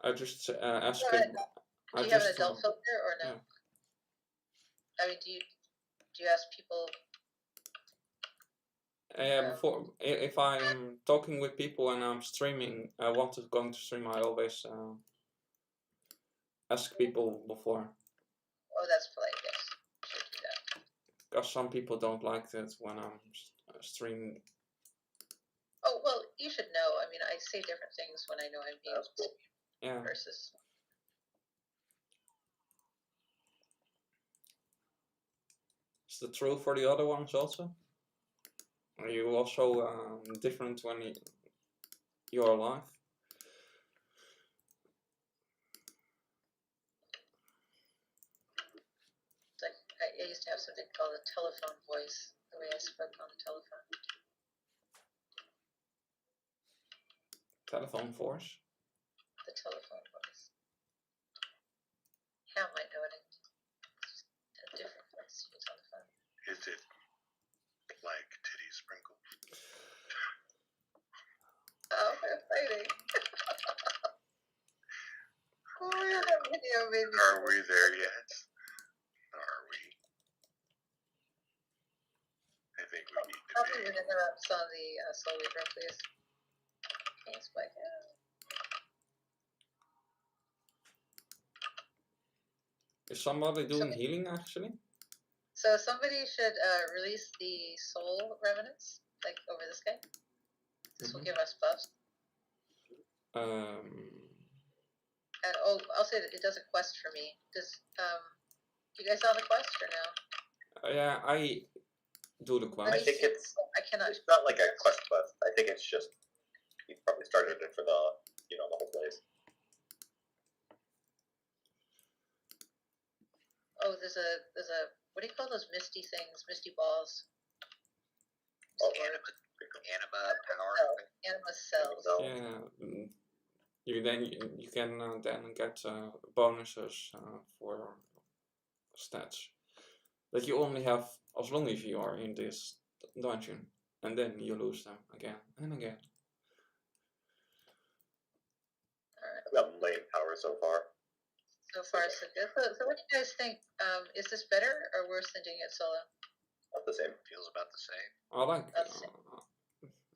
I just ask Do him. you have an adult filter or no? Yeah. I mean, do you ask people? Before, if I'm talking with people and I'm streaming, I want to going to stream, I always ask people before. Oh, that's polite, yes. Should do that. Because some people don't like that when I'm streaming. Oh, well, you should know. I mean, I say different things when I know I'm being Yeah. versus. Is that true for the other ones also? Are you also different when you're alive? Like, I used to have something called a telephone voice, the way I spoke on the telephone. Telephone voice? The telephone voice. Ham might know it. It's a different voice to use on the phone. Is it like titty sprinkles? Oh, exciting. Oh, yeah, that video made me. Are we there yet? Are we? I think we need to Probably be. would interrupt on the Soul Reaper, please. Thanks, Mike. Is somebody doing healing actually? So somebody should release the soul revenants, like over this guy. This will give us buffs. And oh, I'll say that it does a quest for me. Does you guys saw the quest or no? Yeah, I do the quest. I think it's. I cannot. It's not like a quest. I think it's just you probably started it for the the whole place. Oh, there's a what do you call those misty things? Misty balls. Oh, Anima power. Anima cells. Yeah. You can then get bonuses for stats, but you only have as long as you are in this dungeon, and then you lose them again and again. I've got main power so far. So far, so good. So what do you guys think? Is this better or worse than doing it solo? About the same. Feels about the same. I like.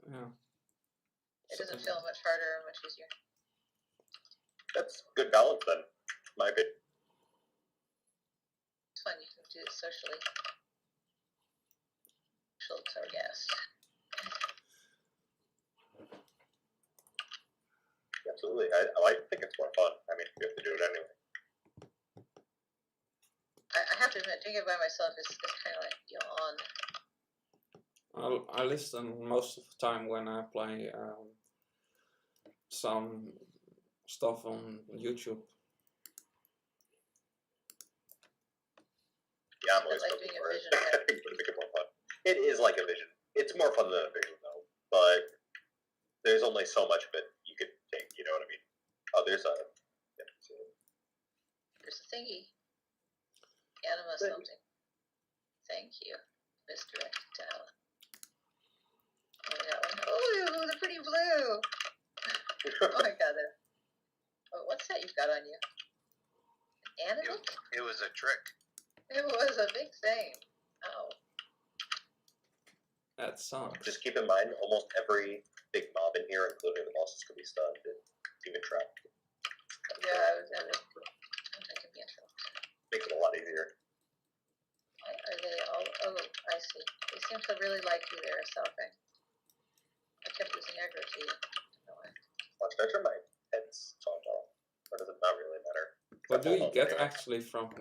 Yeah. It doesn't feel much harder or much easier. That's good balance then, in my opinion. It's fun. You can do it socially. So yes. Absolutely. I think it's more fun. I mean, we have to do it anyway. I have to admit, doing it by myself is kind of like yawn. I listen most of the time when I play some stuff on YouTube. Yeah, I'm always looking for it. I think it would make it more fun. It is like a vision. It's more fun than a vision, though. But there's only so much of it you could take. You know what I mean? Oh, there's a. Yeah, there's a thingy. Anima something. Thank you. Misdirected talent. Oh, that one. Oh, the pretty blue. Oh my god. Oh, what's that you've got on you? Anima? It was a trick. It was a big thing. Oh. That sucks. Just keep in mind, almost every big mob in here, including the bosses, could be stunned and even trapped. Yeah, I was can be in trouble. Makes it a lot easier. Why are they all? Oh, I see. They seem to really like you there, Selfing. I kept using aggro to you. Watch, I turn my heads on top. Or does it not really matter? What do you get actually from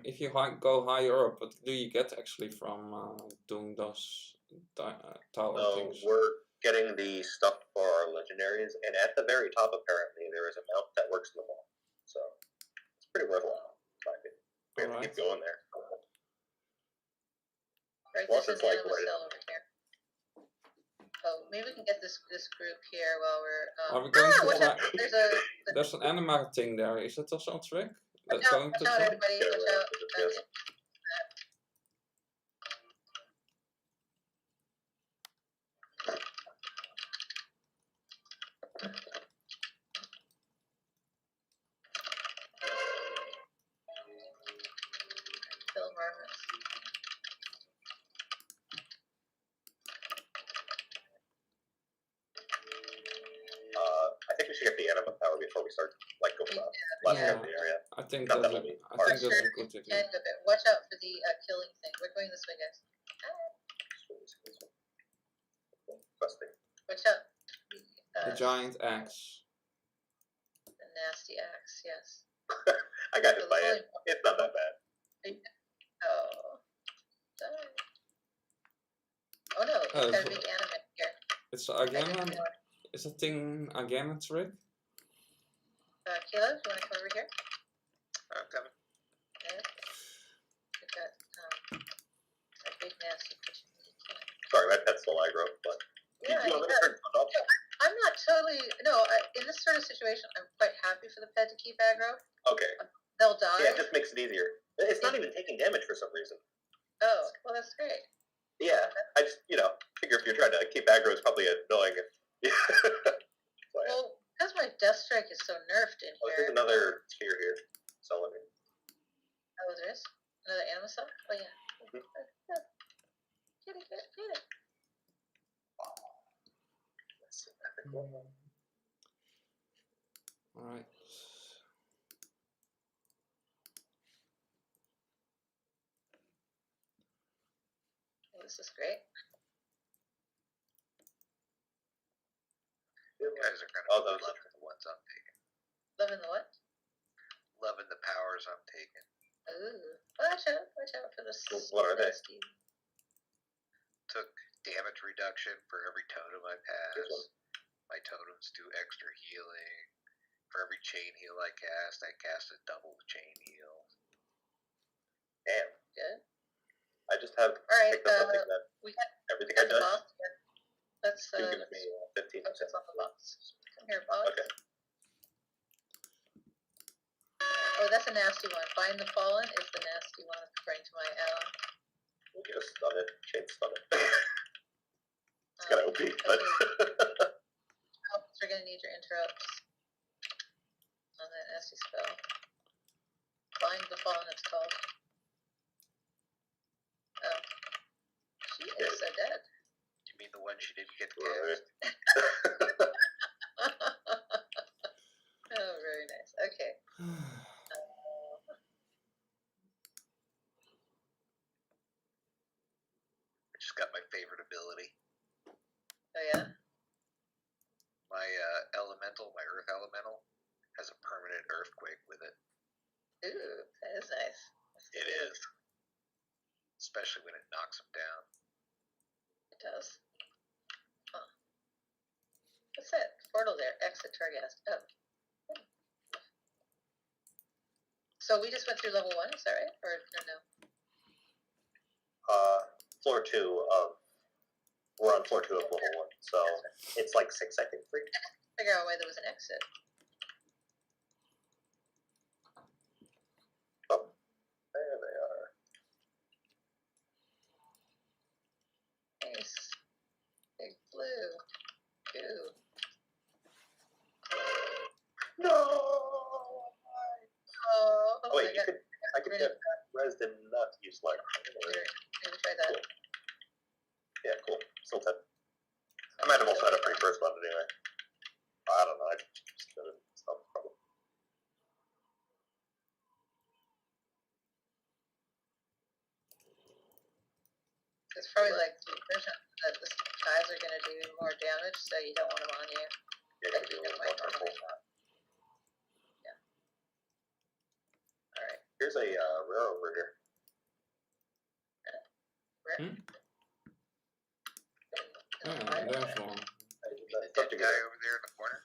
if you go higher up? What do you get actually from doing those tower things? We're getting the stuff for our legendaries, and at the very top, apparently, there is a mount that works in the wall. So it's pretty worthwhile. We have to keep going there. Right, Plus, there's it's an like animal cell over here. Oh, maybe we can get this group here while we're. Are we going to watch out! There's an anima thing there. Is that also a trick? Watch out, everybody! Watch out! think we should get the anima power before we start like going blasting Yeah. up the area. I think Not that's that a, many. I think that's a good idea. End of it. Watch out for the killing thing. We're going this way, guys. Questing. Watch out. The giant axe. The nasty axe, yes. I got So hit by the it. It's not that bad. Oh. Die. Oh no, Oh, it's got a so- big anime here. It's a I didn't gammon. know. Is a thing a gammon trick? Caleb, you want to come over here? Kevin. Yeah. We've got a big nasty creature. Sorry, my pet's still aggro, but Yeah, did you want me to turn it off? I'm not totally, no, in this sort of situation, I'm quite happy for the pet to keep aggro. Okay. They'll die. Yeah, it just makes it easier. It's not even taking damage for some reason. Oh, well, that's great. Yeah, I just, figure if you're trying to keep aggro, it's probably annoying. Well, because my Death Strike is so nerfed in Oh, here. there's another tier here. So let me. Oh, there is? Another animal cell? Oh, yeah. Mhm. Get it, get it, get it. Alright. Oh, this is great. You guys are gonna Oh, be those- loving the ones I'm taking. Loving the what? Loving the powers I'm taking. Ooh. Watch out for the What are they? nasty- Took damage reduction for every totem I Here's one. pass. My totems do extra healing. For every chain heal I cast a double chain heal. Damn. Good. I just have Alright, picked up something that we got everything I the touch boss here. Let's, gives me 15%. focus on the boss. Come here, boss. Okay. Oh, that's a nasty one. Bind the Fallen is the nasty one, according to my ally. We'll just stun it. Chain stun it. It's kind of OP, but. Oh, we're gonna need your interrupts on that nasty spell. Bind the Fallen, it's called. Oh. She is so dead. You mean the one she didn't get to Right. cast? Oh, very nice. Okay. I just got my favorite ability. Oh yeah? My elemental, my earth elemental, has a permanent earthquake with it. Ooh, that is nice. It is. Especially when it knocks them down. It does. Huh. What's that? Portal there. Exit target. Oh. So we just went through level 1, is that right? Or no? Floor 2 of. We're on floor 2 of level 1, so it's like 6, I think. 3. Figure out why there was an exit. Oh, there they are. Nice. Big blue. Goo. No! Oh, Oh, wait, I I could get rezzed and not use like. Maybe try that. Yeah, cool. Still 10. I might have also had a pretty first one anyway. I don't know. I just did it. It's not a problem. It's probably like the version that the guys are gonna do more damage, so you don't want them on you. Yeah, But gotta be a you little might more careful. normally not. Yeah. Alright. Here's a rare over here. Yeah, there's one. The dead guy over there in the corner.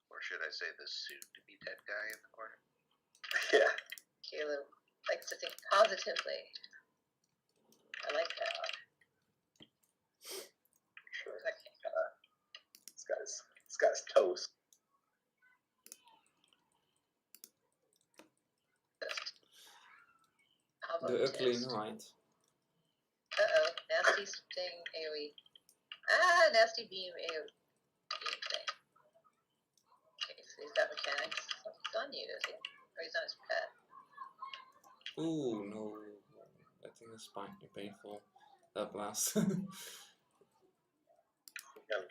Or should I say the soon-to-be dead guy in the corner? Yeah. Caleb likes to think positively. I like that. Sure. Okay. This guy's toast. How about The ugly toast? knight. Uh-oh, nasty sting AoE. Ah, nasty beam AoE beam thing. Okay, so he's got mechanics. He's on you, is he? Or he's on his pet. Ooh, no. That thing is painful. that blast. Yeah,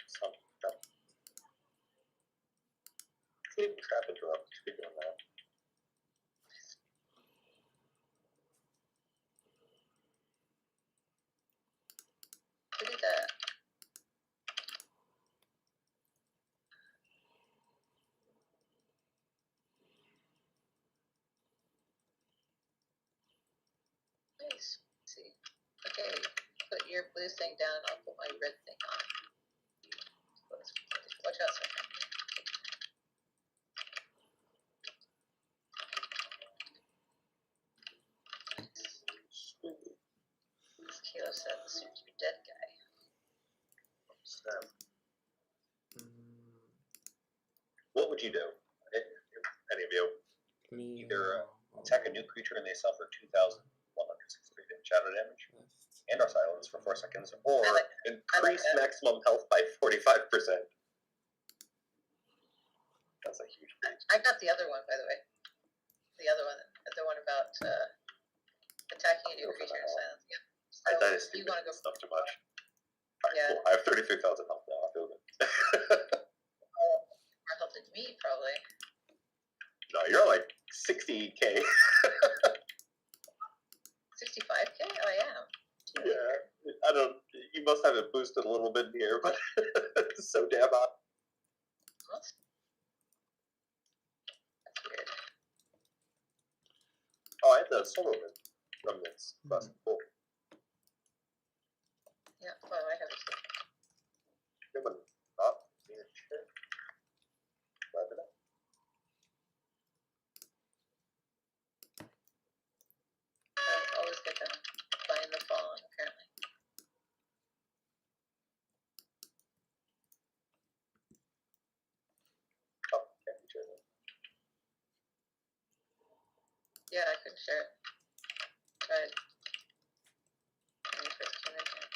some trap interrupt. Speaking of that. Look at that. Nice. Let's see. Okay, put your blue thing down and I'll put my red thing on. Watch out, sir. This Kilo said this seems to be dead guy. What would you do? Any of you? Me, Either attack a new creature and they suffer 2,163 shadow damage, and are silenced for 4 seconds, or increase maximum health by 45%. That's a huge boost. I got the other one, by the way. The other one about attacking a new creature and silencing it. So That is you stupid. want to go Stuff too much. Alright, Yeah. cool. I have 33,000 health now. I feel good. more health than me, probably. No, you're like 60k. 65k? Oh, I am. Yeah. I don't. You must have it boosted a little bit here, but it's so damn hot. That's weird. Oh, I had the solar remnants. That's cool. Yeah, well, I have it too. Good one. Oh, yeah, sure. Wrap it up. I always get them Bind the Fallen, apparently. Oh, can't be sure. Yeah, I couldn't share it. Tried. When we first came in here.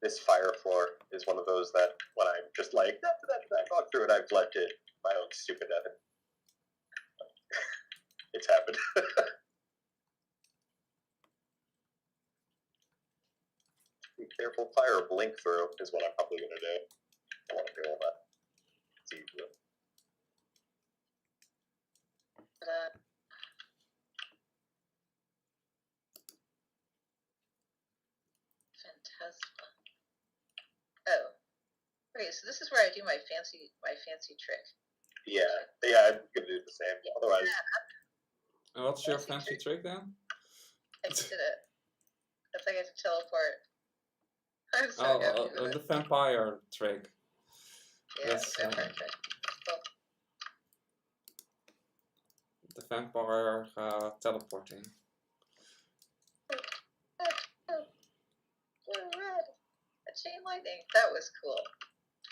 This fire floor is one of those that when I'm just like, I gone through it, I've left it my own stupid effort. It's happened. Be careful, fire blink through is what I'm probably gonna do. I want to do all that. See you do it. But, Phantasma. Oh. Okay, so this is where I do my fancy trick. Yeah, I'm gonna do the same. Yeah. Otherwise, And what's your fancy trick then? I just did it. That's like I have to teleport. I'm so Oh, happy with the it. vampire trick. Yeah, that's, vampire trick. Cool. The vampire teleporting. Blue, red. A chain lightning. That was cool.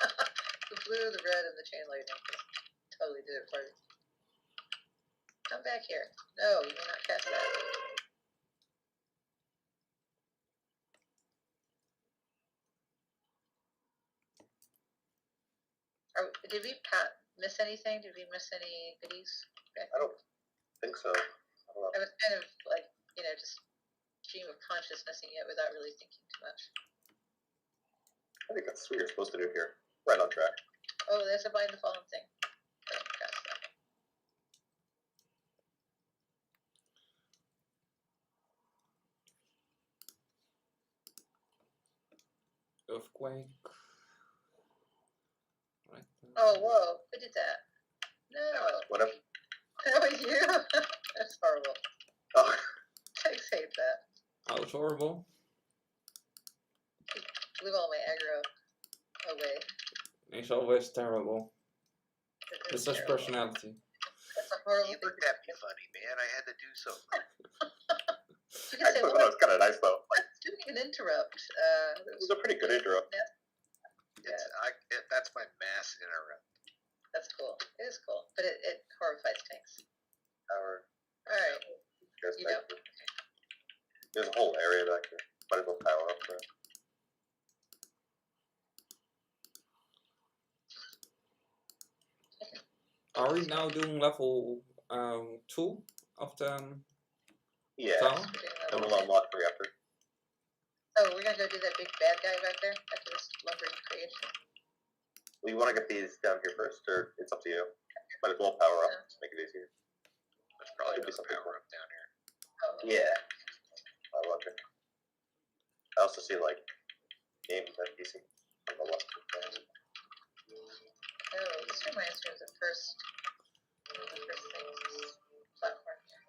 The blue, the red, and the chain lightning just totally did it for me. Come back here. No, you may not cast that. Did we miss anything? Did we miss any goodies? Okay. I don't think so. I don't know. I was kind of like, just stream of consciousnessing it without really thinking too much. I think that's what you're supposed to do here. Right on track. Oh, there's a Bind the Fallen thing. I don't cast that. Earthquake. Right. Oh, whoa. Who did that? No. Whatever. That was you? That's horrible. Oh, I hate that. That was horrible. Blew all my aggro away. He's always terrible. It It's is his terrible. personality. That's a horrible You thing looked to at me funny, man. I had to do something. You can say, actually, well, that was kind of nice though. Like, doing an interrupt. it was a pretty good intro. That's my mass interrupt. That's cool. It is cool. But it horrifies tanks. Our Alright. there's You know. there's a whole area back there. Might as well power up there. Are we now doing level 2 of the Yeah. tower? And Level we'll unlock the reactor. Oh, we're gonna go do that big bad guy back there after this lumbering creation. Well, you want to get these down here first, or it's up to you. Might as well power up to make it easier. There's probably Could be no something power cool. up down here. Oh, Yeah. I love it. I also see like games on PC on the left. Oh, this reminds me of the first things platform here.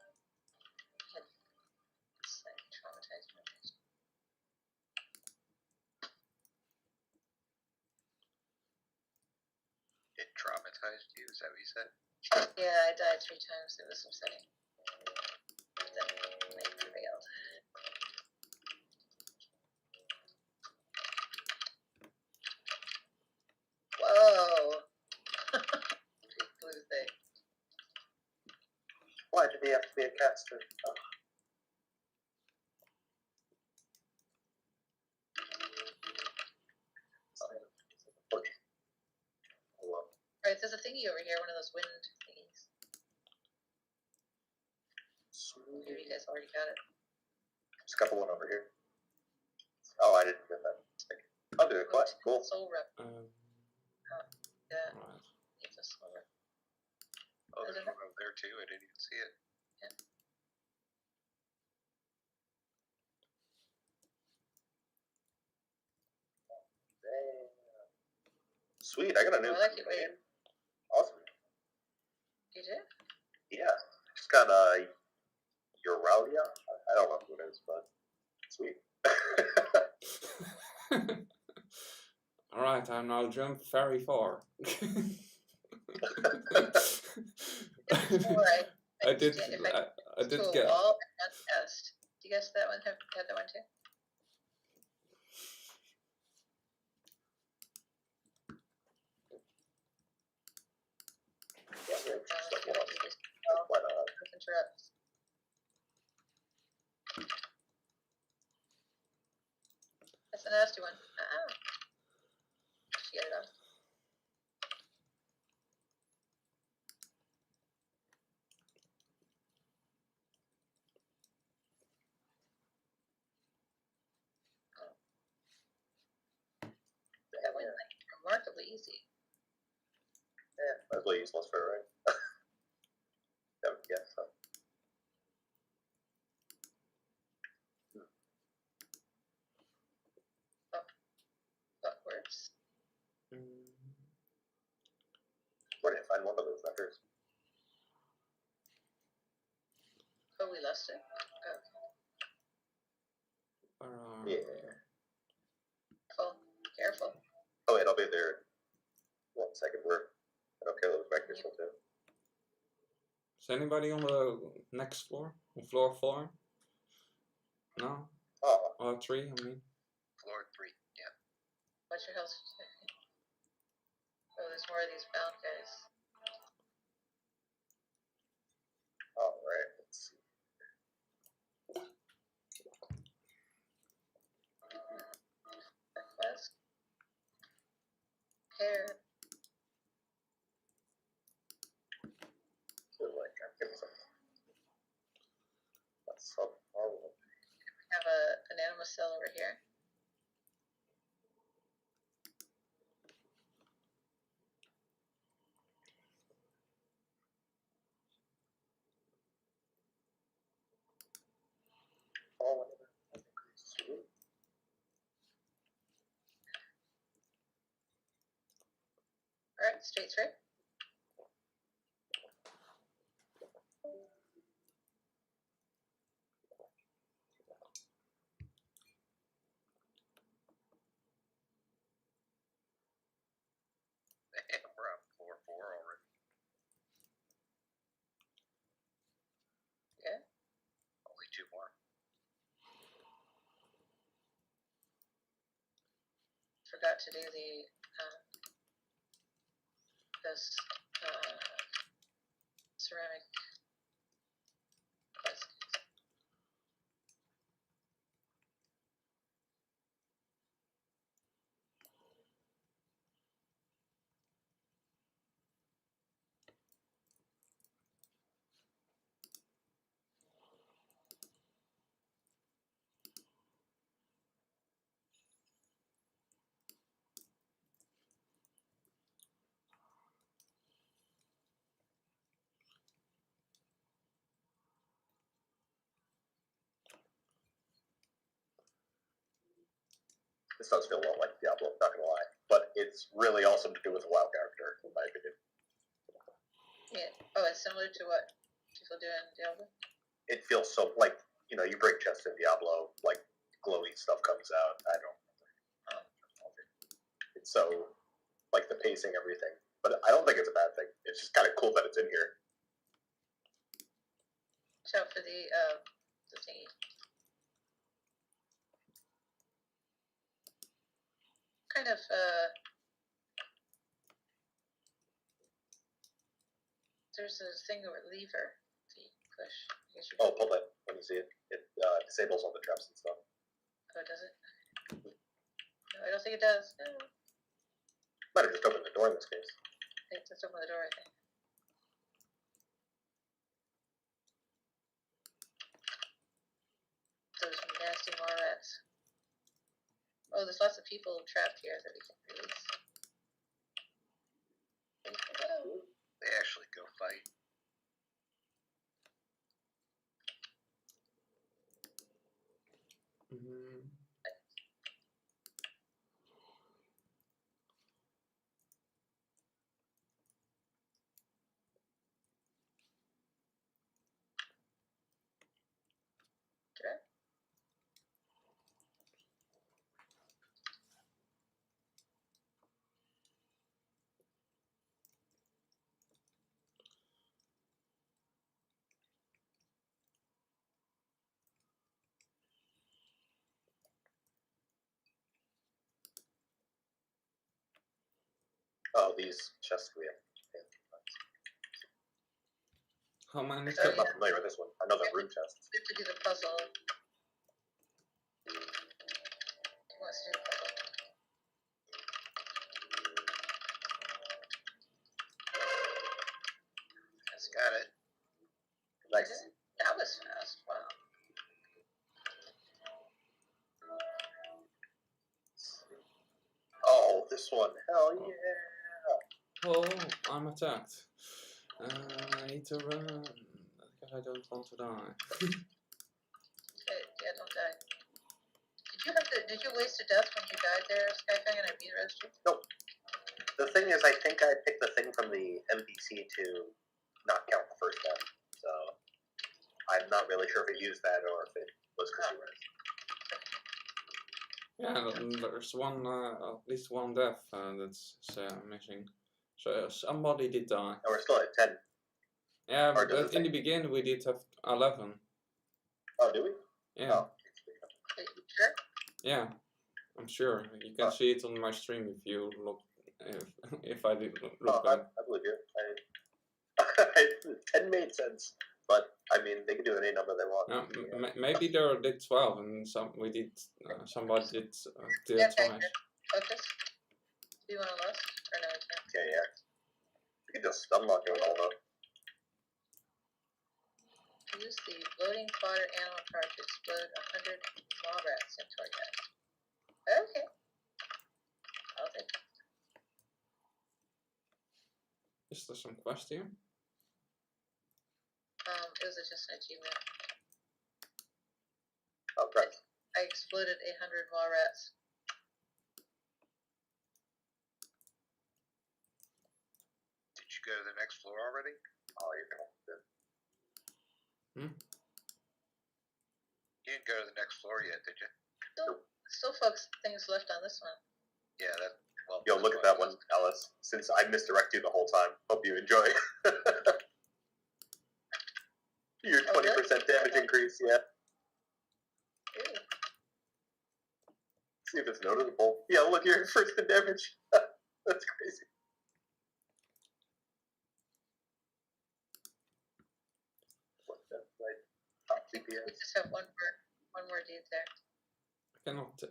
It's like traumatized memories. It traumatized you, is that what you said? Yeah, I died 3 times. It was upsetting. Then I prevailed. Whoa! Big blue thing. Why did he have to be a caster? Oh. Alright, there's a thingy over here, one of those wind thingies. Maybe you guys already got it. Just got the one over here. Oh, I didn't get that. I'll do it. What? Cool. Soul rep. Yeah, Right. it's a soul rep. Oh, there's one over there too. I didn't even see it. Sweet, I got a new I like it, wait. name. Awesome. You did? Yeah. Just got Euralia. I don't know who it is, but sweet. Alright, I'm now jumped very far. Alright. I did get. All test. Do you guys that one have that one too? Yeah, just like one. Why not? Interrupt. That's a nasty one. Get it off. That went like remarkably easy. Yeah, might as well use less for it, right? That would guess so. Backwards. Where did I find one of those suckers? Oh, we lost it. Oh. Yeah. Careful. Oh wait, I'll be there. 1 second. I don't care those vectors will do. Is anybody on the next floor? On floor 4? No? Oh. 3, I mean. Floor 3, yeah. What's your health? Oh, there's more of these bound guys. Alright, let's see. Quest. Hair. So like I'm getting something. That's so horrible. We have an animal cell over here. Oh, whatever. Sweet. Alright, straight through. We're on floor 4 already. Yeah. Only 2 more. Forgot to do the this ceramic quest. This does feel a lot like Diablo, not gonna lie. But it's really awesome to do with a WoW character, in my opinion. Yeah. Oh, it's similar to what people do in Diablo? It feels so, like, you know, you break chests in Diablo, like, glowy stuff comes out. I don't know. It's so, like, the pacing, everything. But I don't think it's a bad thing. It's just kind of cool that it's in here. Watch out for the thingy. Kind of, there's a thing with lever that you push. I guess you Oh, pull that when you see it. It disables all the traps and stuff. Oh, does it? No, I don't think it does. No. Might have just opened the door in this case. I think just open the door, I think. Those nasty rats. Oh, there's lots of people trapped here that we can release. They actually go fight. Trap? Oh, these chests we have. How many? Oh, I'm not familiar with this one. Another rune chest. We have to do the puzzle. Who wants to do the puzzle? That's got it. Nice. That was fast. Wow. Oh, this one. Hell yeah. Oh, I'm attacked. I need to run because I don't want to die. Okay, yeah, don't die. Did you waste a death when you died there, Skyfang, and I re-rest you? Nope. The thing is, I think I picked the thing from the NPC to not count the first one. So I'm not really sure if it used that or if it was because you were. Yeah, there's one, at least one death that's missing. So somebody did die. No, we're still at 10. Yeah, Or but does it in the say- beginning we did have 11. Oh, do we? Yeah, Oh. Are you sure? yeah, I'm sure. You can see it on my stream if you look, if I did look Oh, back. I believe you. 10 made sense. But, I mean, they can do any number they want. Yeah, maybe there did 12 and somebody did Yeah, twice. Focus. Do you want to lust? Or no, you can't. Yeah, yeah. You can just unlock it with all the... Use the floating fodder animal card to explode 100 small rats into our guys. Okay. I'll take it. Is there some quest here? It was just an achievement. Oh, correct. I exploded 800 mall rats. Did you go to the next floor already? Oh, you're gonna... You didn't go to the next floor yet, did you? Still folks things left on this one. Yeah, that. Well, Yo, look at that one, Alice. Since I misdirect you the whole time, hope you enjoy. Your 20% damage increase, yeah. Ooh. See if it's noticeable. Yeah, look, you're first in damage. That's crazy. What the right? Top We CPS. just have one more dude there. I cannot.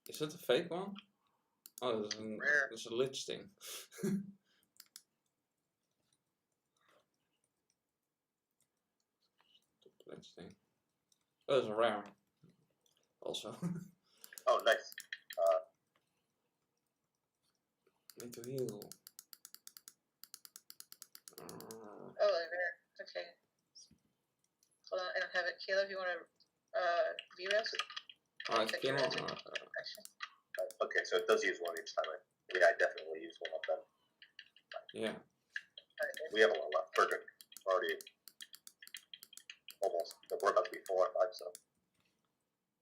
Is it a fake one? Oh, there's a lich thing. Lich thing. Oh, there's a rare. Also. Oh, nice. Need to heal. Oh, there. Okay. Hold on, I don't have it. Caleb, you want to V-rest? Alright, Check kill your on. magic action. Okay, so it does use one each time. I definitely use one of them. Yeah. We have a lot left. We're good. Already almost. We're about to be 4 or 5, so.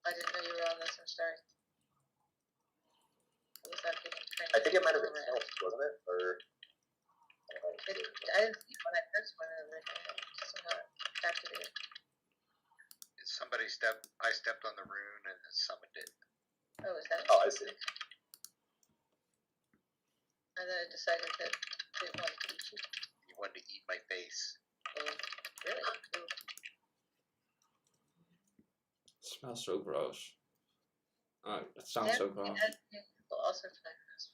I didn't know you were on this. I'm sorry. I was out getting trained. I think it might have been stealth, wasn't it? Or I didn't see when I first went over it. Somehow activated. Somebody stepped. I stepped on the rune and summoned it. Oh, is that? Oh, I see. And then I decided that it wanted to eat you. You wanted to eat my face. Oh, really? Ooh. It smells so gross. It sounds so gross. People also find this.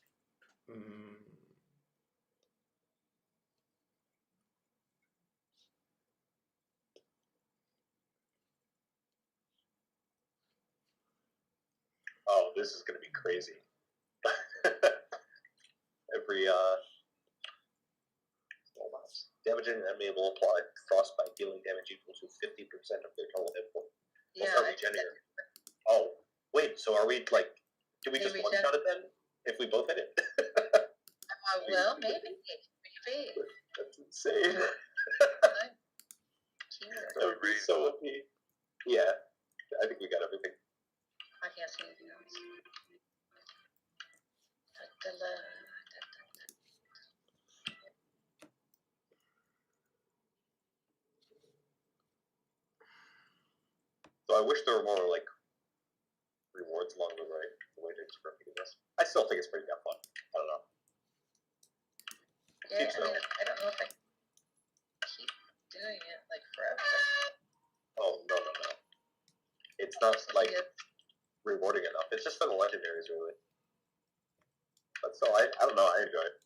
Oh, this is gonna be crazy. Every damage and enemy will apply frostbite, dealing damage equal to 50% of their total hit point. Yeah, Start regenerating. Oh, wait. So are we like? Do we They just one shot it then? If we both hit it? well, maybe. Maybe. That's insane. That would be so OP. Yeah, I think we got everything. I can't see anything else. So I wish there were more like rewards along the way to express this. I still think it's pretty damn fun. I don't know. Yeah, I mean, I don't know if I keep doing it like forever. Oh no. It's not like rewarding enough. It's just for the legendaries, really. But still, I don't know. I enjoy it.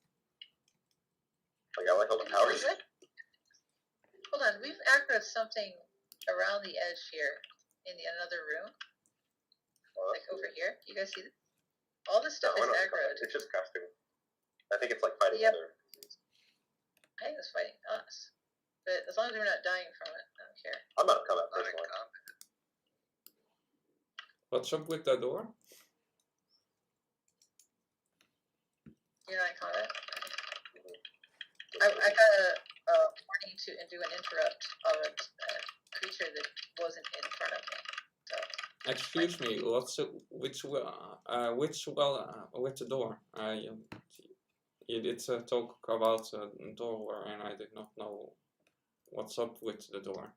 Like I like all the powers. Hold on, we've aggroed something around the edge here in the another room. Like over here. You guys see this? All this stuff is aggroed. It's just casting. I think it's like fighting other. I think it's fighting us. But as long as we're not dying from it, I don't care. I'm not coming up personally. What's up with that door? You're not in combat? I got a warning to do an interrupt of a creature that wasn't in front of me. So. Excuse me, which with the door? You did talk about the door, and I did not know what's up with the door.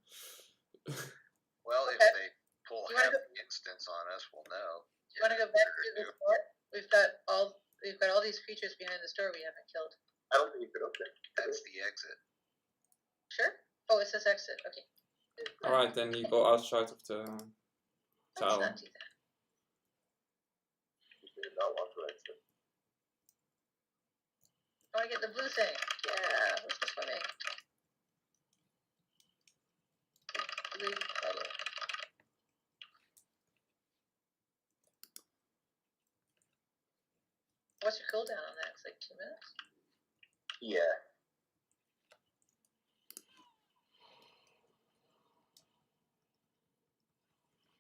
Well, if they pull heavy instance on us, we'll know. You want to go back to the door? We've got all these creatures behind this door we haven't killed. I don't think you could open it. That's the exit. Sure. Oh, it says exit. Okay. All right, then you go outside of the tower. Let's not do that. You did not want to exit. I want to get the blue thing. Yeah, let's go swimming. Blue puddle. What's your cooldown on that? It's like 2 minutes? Yeah.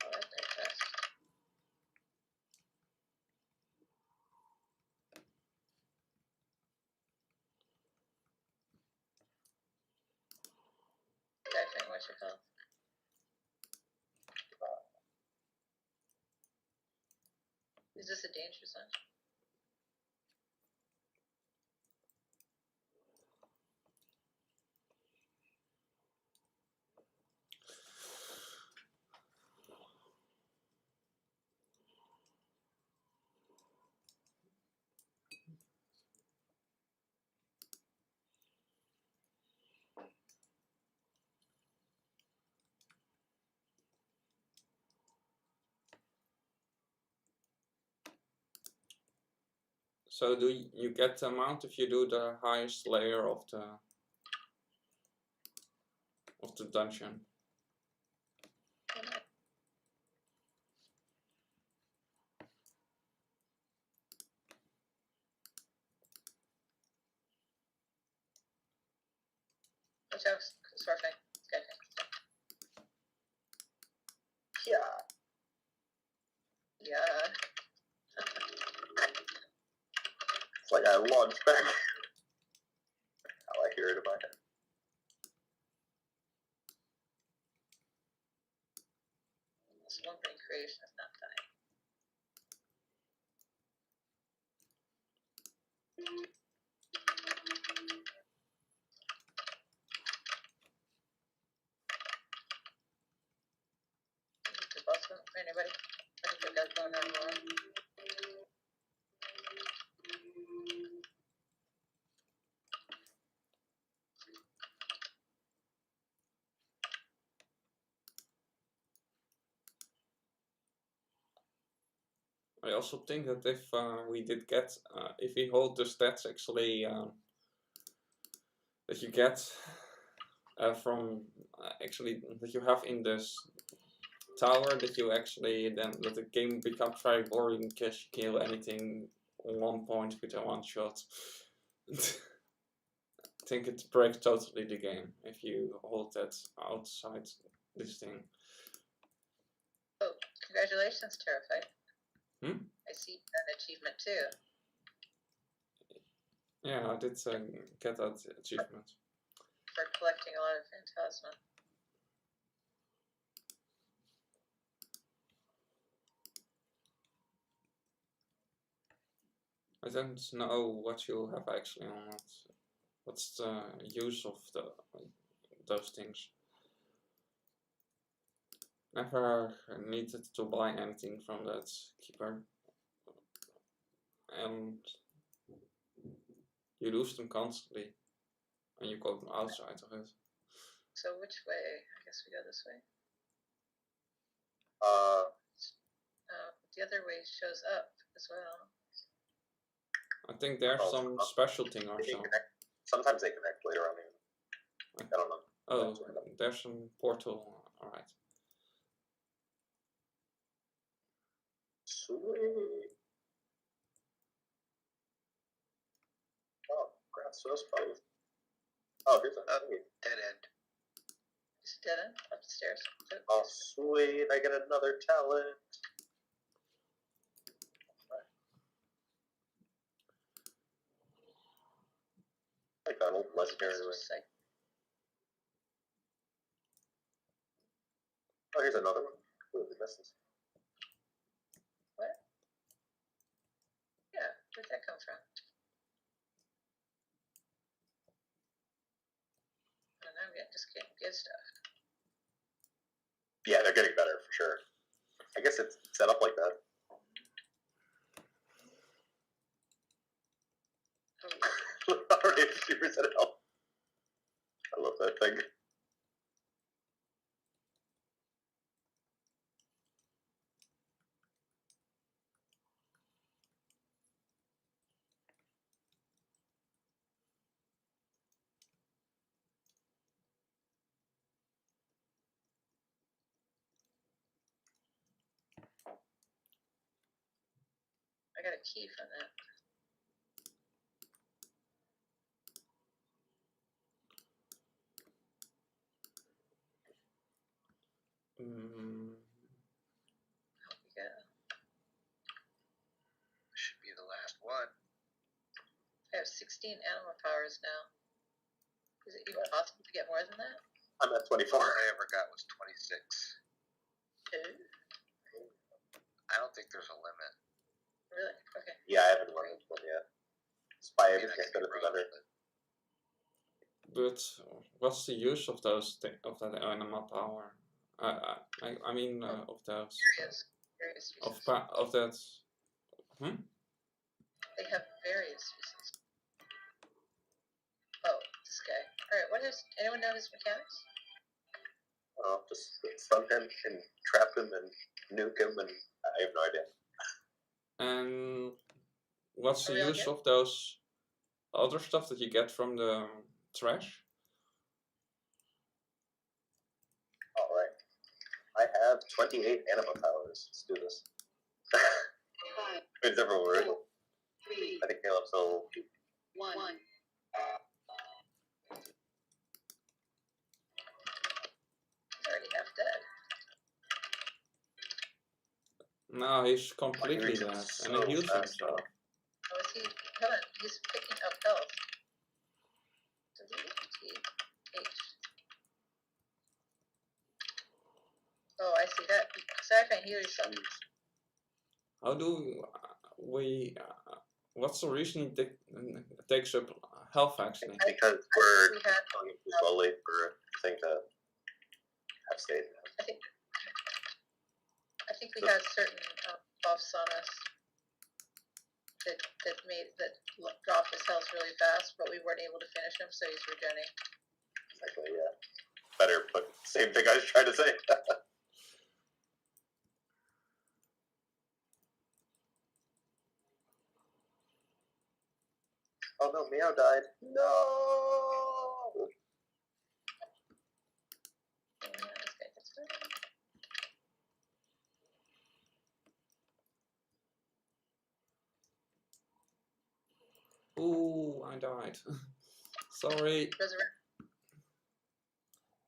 Oh, that's very fast. Diving, what's your call? Is this a danger zone? So do you get the amount if you do the highest layer of the dungeon? Watch out, surfing. Skydiving. Yeah. Yeah. Yeah, I launched back. How I hear it in my head. Slumbering creation is not dying. The boss one for anybody? I think I've got going on more. I also think that if we did get, if we hold the stats actually that you get from actually that you have in this tower, that you actually then that the game becomes very boring because you kill anything on 1 point with a one shot. I think it breaks totally the game if you hold that outside this thing. Oh, congratulations, Terrified. Hmm? I see an achievement too. Yeah, I did get that achievement. For collecting a lot of Phantasma. I don't know what you have actually on it. What's the use of those things? Never needed to buy anything from that keeper. And you lose them constantly when you go outside of it. So which way? I guess we go this way. The other way shows up as well. I think there's some special thing or so. Sometimes they connect later on. I don't know. Oh, there's some portal. Alright. Sweet. Oh, grass so both. Oh, here's a Dead end. It's dead end upstairs. Oh, sweet. I get another talent. I got an old legendary ring. Oh, here's another one. Completely misses. What? Yeah, where'd that come from? Oh, now we just can't get stuff. Yeah, they're getting better for sure. I guess it's set up like that. Already 50% health. I love that thing. I got a key from that. How we go? Should be the last one. I have 16 animal powers now. Is it even possible to get more than that? I'm at 24. All I ever got was 26. Two? I don't think there's a limit. Really? Okay. Yeah, I haven't run into one yet. Spy I mean, everything I could that be it's wrong, better. But what's the use of those of that animal power? I mean of those Various uses. of that. They have various uses. Oh, this guy. Alright, what is, anyone know his mechanics? Just stun him and trap him and nuke him, and I have no idea. And what's Are the we all use good? of those other stuff that you get from the trash? Alright. I have 28 anima powers. Let's do this. It's everywhere. 4, 3, I think Caleb's still 1. He's already half dead. No, he's completely dead, and he heals himself. Oh, is he? Hold on, he's picking up health. W-T-H. Oh, I see that. Sorry if I heal yourself. How do we? What's the reason it takes up health actually? Because we're We had, going too slowly for a thing to have stayed. I think we had certain buffs on us that dropped his health really fast, but we weren't able to finish him, so he's regenerating. Exactly, yeah. Better, but same thing I was trying to say. Oh no, Meow died. No! Yeah, this guy gets better. Ooh, I died. Sorry, Resurrect.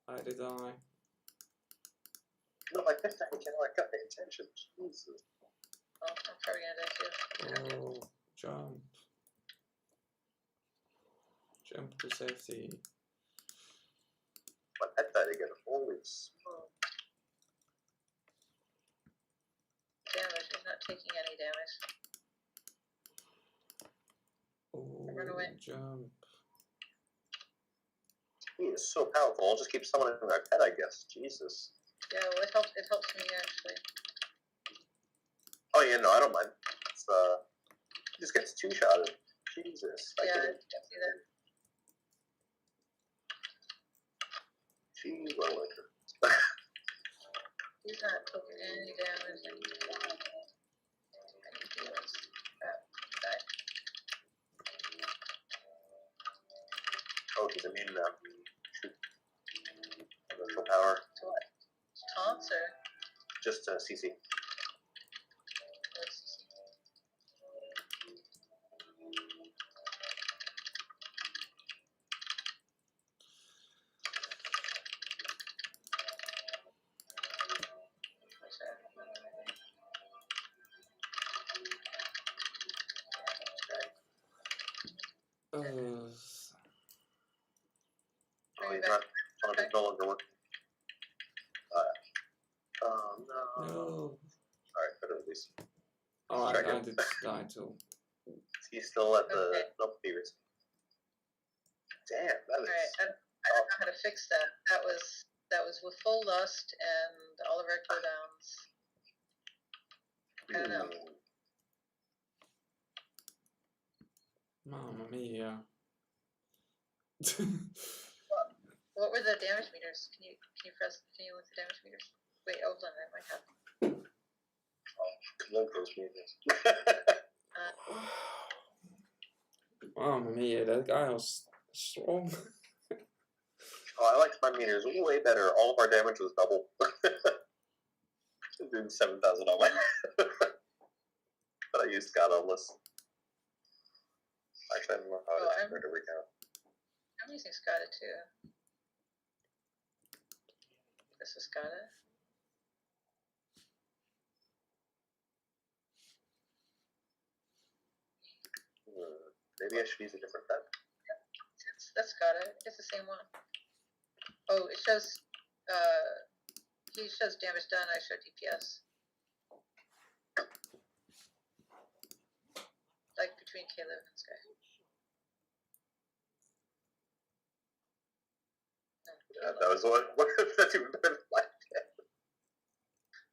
I did die. No, I picked that again. I got the attention. Jesus. Oh, I'm probably gonna die too. Oh, jump. Jump to safety. My pet died again. Holy smoke. Damage, he's not taking any damage. Oh, Run away. jump. He is so powerful. I'll just keep summoning my pet, I guess. Jesus. Yeah, well, it helps me actually. Oh yeah, no, I don't mind. It's he just gets two-shotted. Jesus. Yeah, I I can see that. Gee, well, like He's not taking any damage. And he heals. Die. oh, he's immune now. Shoot. Emotional power. To what? Taunts or? Just CC. Uh, Oh, he's not. Oh, he's no longer working. Oh no. no. Alright, better release. Oh, I Second. did die too. He's still at the Okay. no beavers. Damn, that is. Alright, I don't know how to fix that. That was with full lust and all of our cooldowns. I don't know. Mamma mia. What were the damage meters? Can you look at the damage meters? Wait, hold on, I might have. Love those meters. Mamma mia, that guy was strong. Oh, I liked my meters way better. All of our damage was double. Doing 7,000 on my. But I used God Endless. Actually, I don't know how to try to recount. I'm using Scada too. This is Scada. Maybe I should use a different pen. That's Scada. It's the same one. Oh, it shows. He shows damage done. I show DPS. Like between Caleb and Sky. No, That was what? That's even better.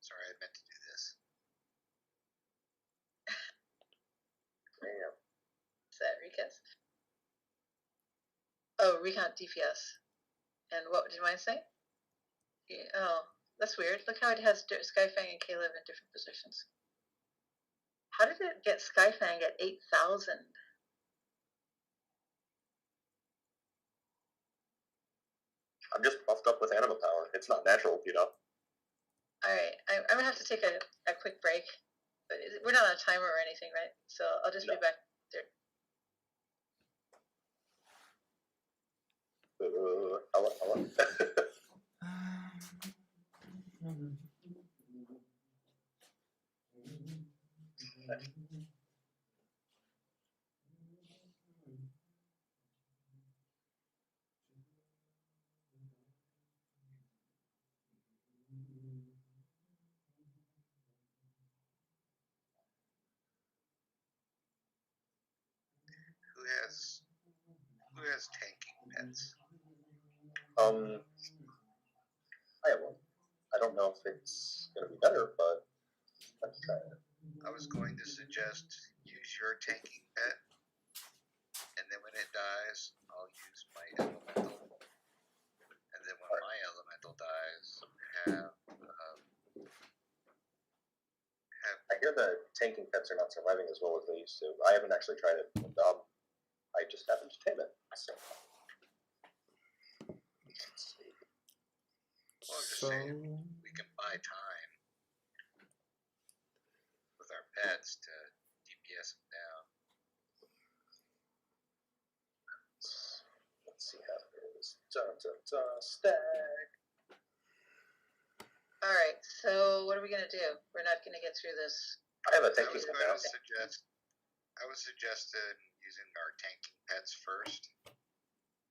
Sorry, I meant to do this. Damn. Is that recast? Oh, recount DPS. And what did mine say? Yeah, oh, that's weird. Look how it has Skyfang and Caleb in different positions. How did it get Skyfang at 8,000? I'm just puffed up with anima power. It's not natural, you know. Alright, I'm gonna have to take a quick break. But we're not on a timer or anything, right? So I'll just be back there. Hello. has tanking pets? I have one. I don't know if it's gonna be better, but let's try it. I was going to suggest use your tanking pet, and then when it dies, I'll use my elemental, and then when my elemental dies, have I hear the tanking pets are not surviving as well as they used to. I haven't actually tried it. I just happened to tame it. So. Well, I'm just saying, we can buy time with our pets to DPS them down. Let's see how it is. Stack. Alright, so what are we gonna do? We're not gonna get through this. I have a I tanking was pet going now. to suggest using our tanking pets first,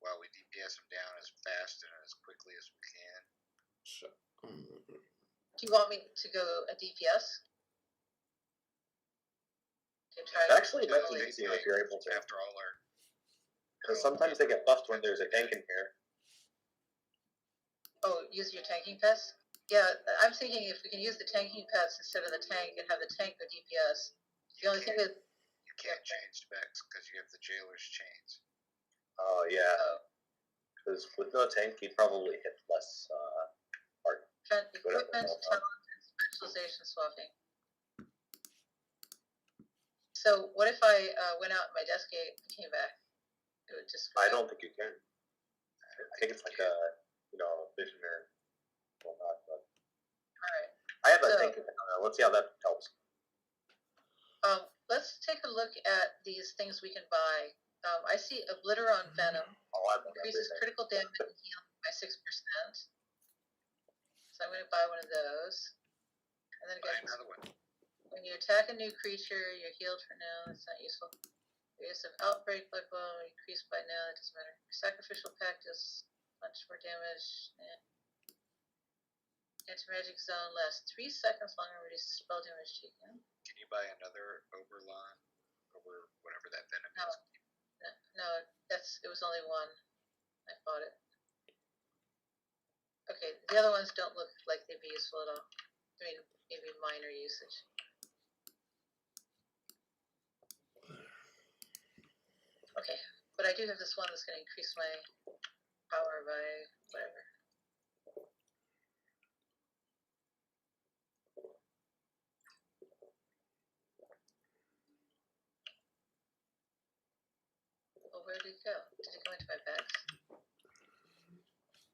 while we DPS them down as fast and as quickly as we can. So, Do you want me to go a DPS? Actually, it might be easier if you're able to. After all our. Because sometimes they get buffed when there's a tank in here. Oh, use your tanking pets? Yeah, I'm thinking if we can use the tanking pets instead of the tank and have the tank go DPS. The only thing that You can't change specs because you have the jailer's chains. Oh, yeah. Because with no tank, you'd probably hit less hard. equipment, talent, and specialization swapping. So what if I went out my desk gate and came back? It would just. I don't think you can. I think it's like a, visionary. Well, not, but. Alright. I have a tank. Let's see how that helps. Let's take a look at these things we can buy. I see Obliteron Venom. Increases critical damage and healing by 6%. So I'm going to buy one of those. And then Buy another one. when you attack a new creature, you're healed for now. That's not useful. Use of Outbreak, Blood Bowl, increased by now. That doesn't matter. Sacrificial Pact does much more damage. Anti-magic zone lasts 3 seconds longer. Reduces spell damage taken. Can you buy another Oberlon? Over whatever that venom No. is? No, it was only one. I bought it. Okay, the other ones don't look like they'd be useful at all. I mean, maybe minor usage. Okay, but I do have this one that's going to increase my power by whatever. Well, where did it go? Did it go into my bags?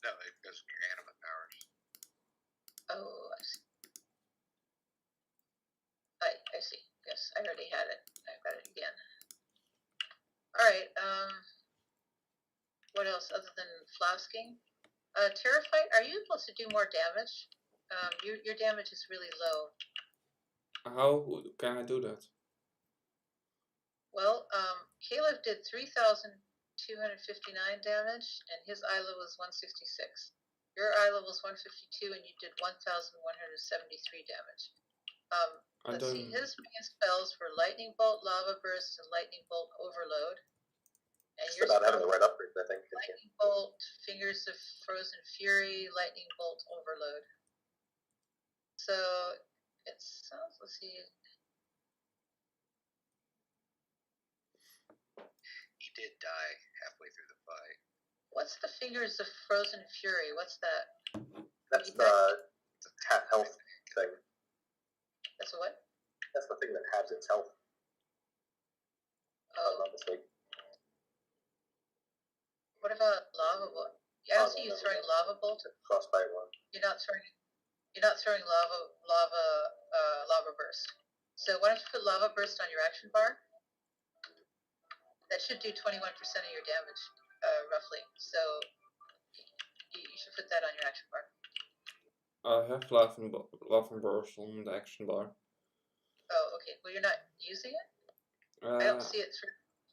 No, it goes in your animate powers. Oh, I see. I see. Yes, I already had it. I've got it again. Alright, what else other than flasking? Terraphyte, are you able to do more damage? Your damage is really low. how can I do that? Well, Caleb did 3,259 damage, and his eye level was 166. Your eye level is 152, and you did 1,173 damage. Let's see, his main spells were Lightning Bolt, Lava Burst, and Lightning Bolt Overload. And Just about having the right upgrades, I think. Lightning Bolt, Fingers of Frozen Fury, Lightning Bolt Overload. So, it sounds, let's see. He did die halfway through the fight. What's the Fingers of Frozen Fury? What's that? That's the health thing. That's a what? That's the thing that halves its health. Oh. I'm not mistaken. What about Lava Bolt? Yeah, I don't see you throwing Lava Bolt. Frostbite one. You're not throwing lava burst. So why don't you put Lava Burst on your action bar? That should do 21% of your damage, roughly. So you should put that on your action bar. I have Lava Burst on the action bar. Oh, okay. Well, you're not using it? I don't see it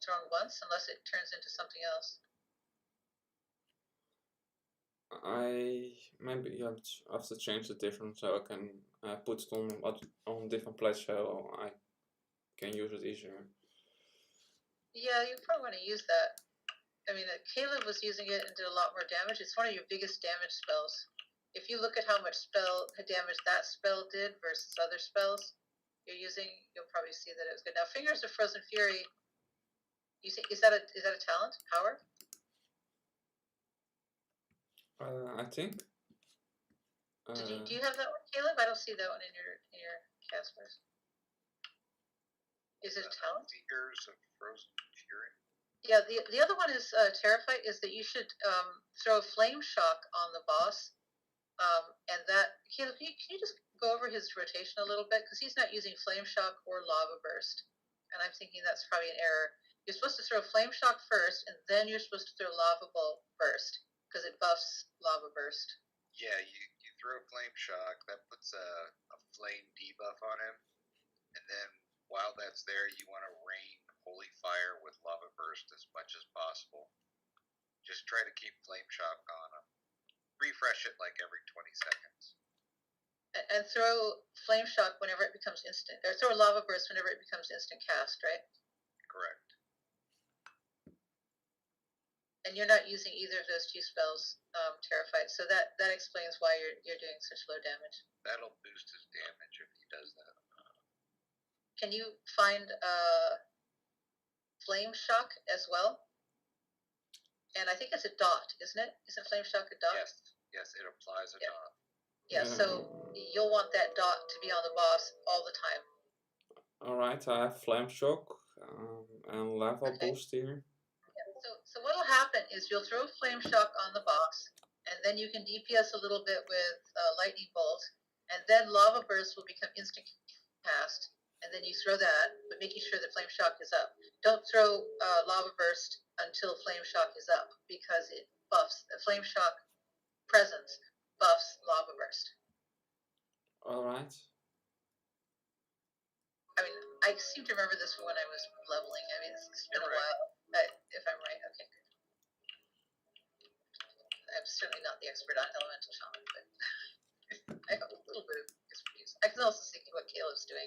thrown once unless it turns into something else. I maybe have to change the difference so I can put it on different places so I can use it easier. Yeah, you probably want to use that. I mean, Caleb was using it and did a lot more damage. It's one of your biggest damage spells. If you look at how much damage that spell did versus other spells you're using, you'll probably see that it was good. Now, Fingers of Frozen Fury, you see, is that a talent power? I think. Do you have that one, Caleb? I don't see that one in your cast list. Is it a talent? Fingers of Frozen Fury. Yeah, the other one is Terrified. Is that you should throw Flame Shock on the boss, and that Caleb, can you just go over his rotation a little bit, because he's not using Flame Shock or Lava Burst, and I'm thinking that's probably an error. You're supposed to throw Flame Shock first, and then you're supposed to throw Lava Burst, because it buffs Lava Burst. Yeah, you throw Flame Shock, that puts a flame debuff on him, and then while that's there, you want to rain Holy Fire with Lava Burst as much as possible. Just try to keep Flame Shock on him. Refresh it like every 20 seconds. And throw Flame Shock whenever it becomes instant, or throw Lava Burst whenever it becomes instant cast, right? Correct. And you're not using either of those two spells, Terrified, so that explains why you're doing such low damage. That'll boost his damage if he does that. Can you find Flame Shock as well? And I think it's a dot, isn't it? Isn't Flame Shock a dot? Yes, it applies a dot. Yeah, so you'll want that dot to be on the boss all the time. Alright, I have Flame Shock and level boost here. So what'll happen is you'll throw Flame Shock on the boss, and then you can DPS a little bit with Lightning Bolt, and then Lava Burst will become instant cast, and then you throw that, but making sure that Flame Shock is up. Don't throw Lava Burst until Flame Shock is up, because it buffs, the Flame Shock presence buffs Lava Burst. Alright. I mean, I seem to remember this from when I was leveling. I mean, it's been a while, if I'm right. Okay, good. I'm certainly not the expert on Elemental Shaman, but I have a little bit of expertise. I can also see what Caleb's doing,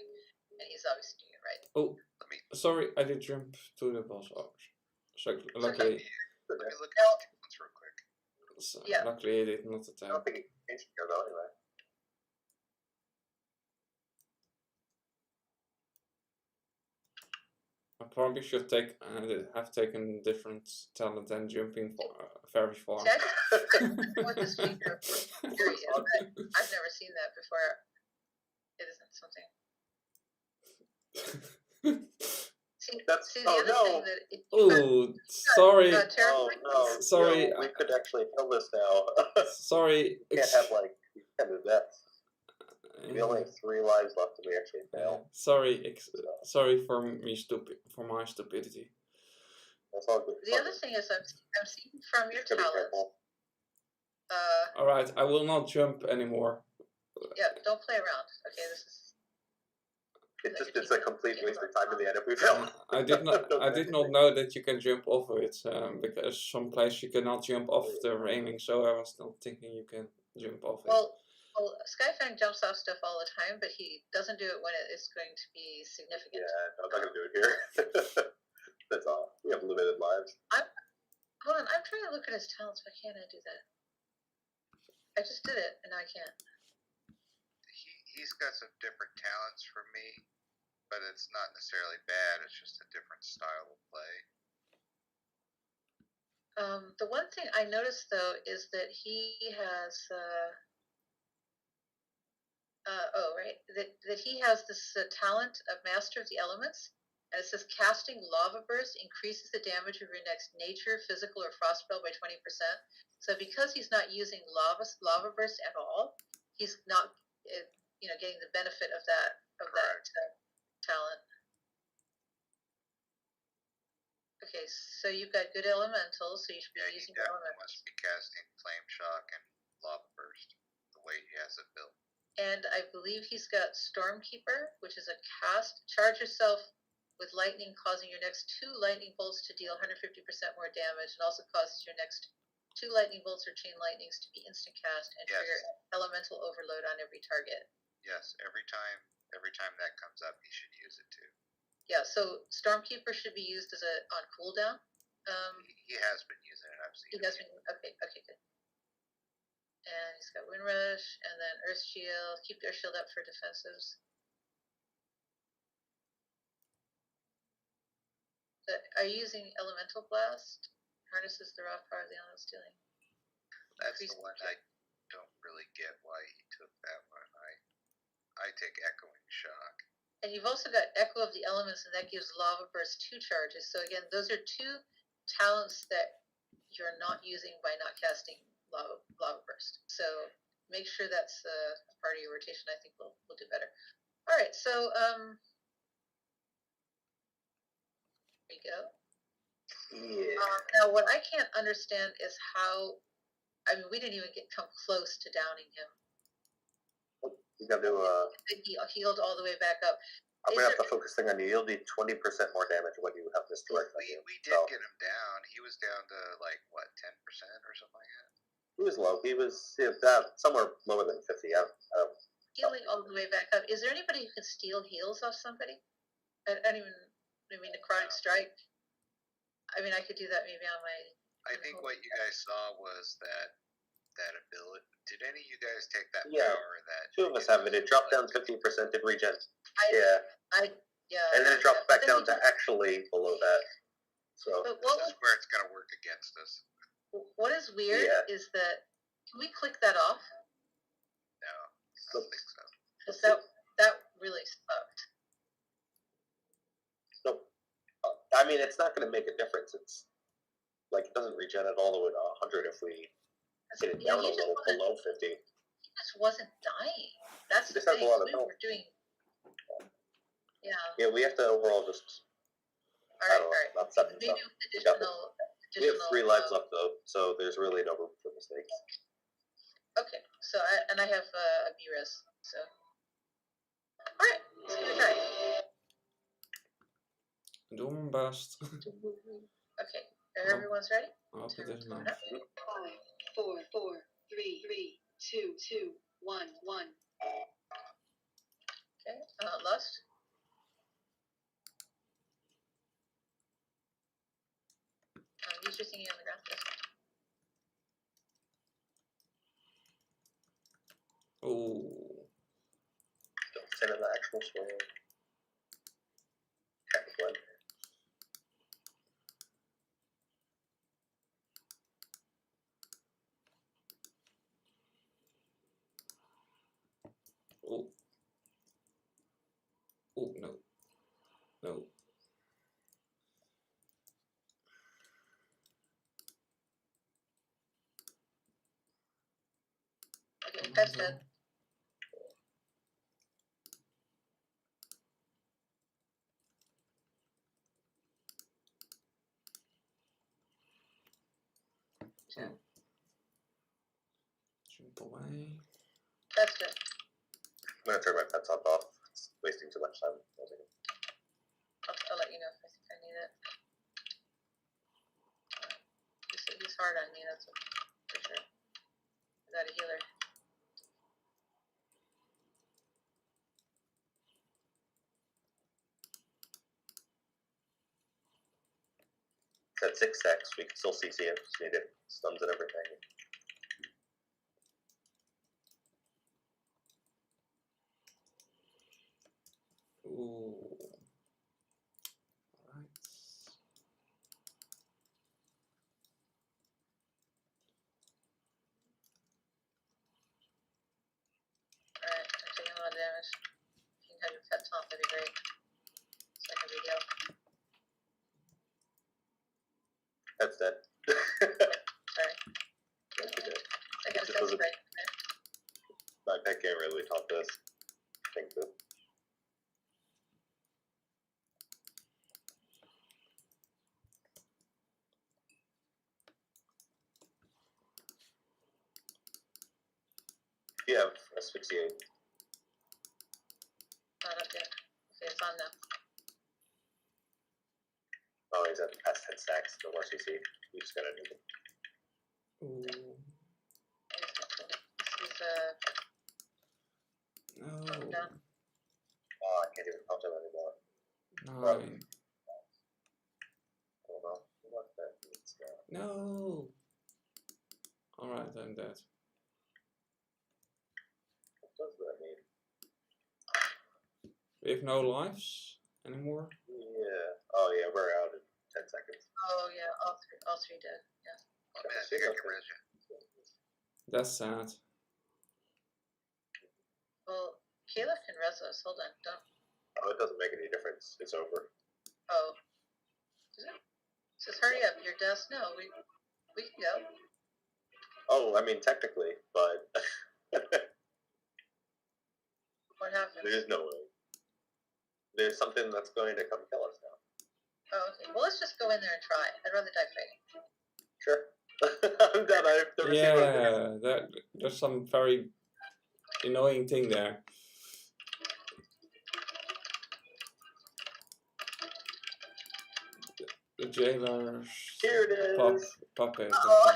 and he's obviously doing it right. Oh, sorry, I did jump to the boss. Oh, so luckily. Let me look at the talents real quick. So, Yeah. Luckily, I did not I attack. don't think it changed here though, anyway. I probably should have taken different talent than jumping very far. See, I don't know what this figure of fury is, but I've never seen that before. It isn't something. See, the other thing that it, Oh, sorry. Oh no, Sorry. no, we could actually kill this now. Sorry. We can't have like these kind of deaths. We only have 3 lives left and we actually fail. Sorry for my stupidity. That's all good. The other thing is I'm seeing from your Just gotta be talents. careful. Alright, I will not jump anymore. Yeah, don't play around. Okay, this is. It's a complete waste of time in the end if we fail. I did not know that you can jump off of it, because some place you cannot jump off the railing, so I was not thinking you can jump off it. Well, Skyfang jumps off stuff all the time, but he doesn't do it when it is going to be significant. Yeah, no, I'm not gonna do it here. That's all. We have limited lives. Hold on, I'm trying to look at his talents. Why can't I do that? I just did it, and now I can't. He's got some different talents from me, but it's not necessarily bad. It's just a different style of play. The one thing I noticed though is that he has that he has this talent of Master of the Elements, and it says casting Lava Burst increases the damage of your next nature, physical, or frost spell by 20%. So because he's not using Lava Burst at all, he's not getting the benefit of that talent. Okay, so you've got good elementals, so you should be using elementals. Must be casting Flame Shock and Lava Burst the way he has it built. And I believe he's got Stormkeeper, which is a cast. Charge yourself with lightning, causing your next 2 lightning bolts to deal 150% more damage, and also causes your next 2 lightning bolts or chain lightnings to be instant cast and trigger elemental overload on every target. Yes, every time that comes up, you should use it too. Yeah, so Stormkeeper should be used on cooldown. He has been using it. I've seen He it. does. Okay, good. And he's got Wind Rush, and then Earth Shield. Keep their shield up for defensives. Are you using Elemental Blast? Harnesses the raw power of the element stealing. That's the one I don't really get why he took that one. I take Echoing Shock. And you've also got Echo of the Elements, and that gives Lava Burst 2 charges. So again, those are 2 talents that you're not using by not casting Lava Burst. So make sure that's a part of your rotation. I think we'll do better. All right, so there you go. Yeah. Now, what I can't understand is how. I mean, we didn't even come close to downing him. You gotta do He healed all the way back up. I'm gonna have to focus thing on you. You'll do 20% more damage when you have this direct on you. We did get him down. He was down to like what, 10% or something like that. He was low. He was somewhere lower than 50. Healing all the way back up. Is there anybody who can steal heals off somebody? I mean, necrotic strike. I mean, I could do that maybe on my. I think what you guys saw was that ability. Did any of you guys take that Yeah. power? That 2 of us have it. It dropped down 50% in regen. Yeah. And then it dropped back down to actually below that. So. But this is where it's gonna work against us. What is weird is that can we click that off? No, I don't think so. Because that really sucked. Nope. I mean, it's not going to make a difference. It's like it doesn't regen it all the way to 100 if we get it down a little below 50. He just wasn't dying. That's the This has thing. a lot of We health. were doing. Yeah. Yeah, we have to overall just. All I right. don't know, not 7 Maybe stuff. additional. We have 3 lives left though, so there's really no room for mistakes. Okay. So I have a B-res. So. All right. Let's give it a try. Doe mijn best. Okay. Everyone's ready? Hoop het is nou. 5, 4, 4, 3, 3, 2, 2, 1, 1. Okay. Lust. Use your thingy on the ground. Oeh. Don't send in the actual swing. One. Oeh. Oeh, no. No. Okay. That's dead. Jump away. That's dead. I'm gonna turn my pets on off. It's wasting too much time. I'll let you know if I think I need it. He's hard on me, that's for sure. I got a healer. At 6 stacks, we can still CC it. Just need it. Stuns and everything. Ooh. Alright. Alright, I'm taking a lot of damage. If you can have your pet taunt, that'd be great. It's like a big deal. That's dead. Sorry. I got a Just sense wasn't- break. My pet can't really taunt this. I think so. You have asphyxiate. Not up yet. Okay, it's on now. Oh, he's at past 10 stacks. No more CC. You just gotta do it. Ooh. This is No. down. Oh, I can't even punch him anymore. Nine. I don't know. What the? No. Alright, I'm dead. What does that mean? We have no lives anymore. Yeah. Oh yeah, we're out in 10 seconds. Oh yeah, all three dead. Yeah. Oh man, I think I can res you. That's sad. Well, Caleb can res us. Hold on, don't. Oh, it doesn't make any difference. It's over. Oh. Does it? It says hurry up, you're dust. No, we can go. Oh, I mean technically, but What happened? there's no way. There's something that's going to come kill us now. Oh, okay. Well, let's just go in there and try. I'd rather die fighting. Sure. I'm done. I've never seen one. Yeah, there's some very annoying thing there. The jailer's Here it is. puppet. Oh,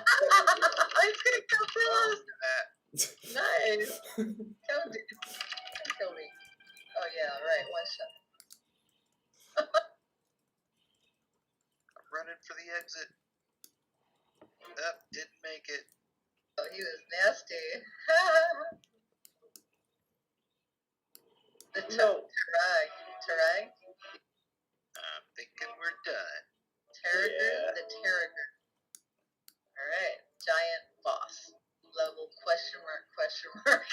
it's gonna come kill us. Nice. Don't kill me. Oh yeah, right. One shot. I'm running for the exit. Up, didn't make it. Oh, he was nasty. The Tarag. I'm thinking we're done. Tarrager, Yeah. the Tarrager. Alright, giant boss. Level question mark.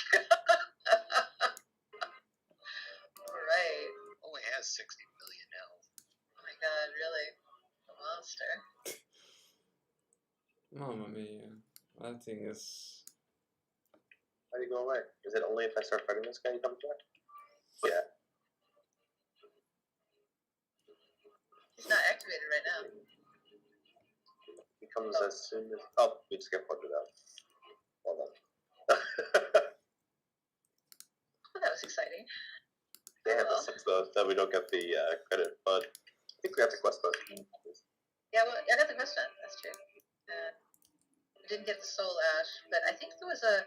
Alright. Only has 60 million health. Oh my god, really? A monster. Mamma mia. That thing is... How do you go away? Is it only if I start fighting this guy you come back? Yeah. He's not activated right now. He comes as soon as... Oh, we just get pointed out. Well done. Oh, that was exciting. Yeah, that sucks though that we don't get the credit, but I think we got the quest though. Yeah, well, I got the quest done. That's true. I didn't get the soul ash, but I think there was a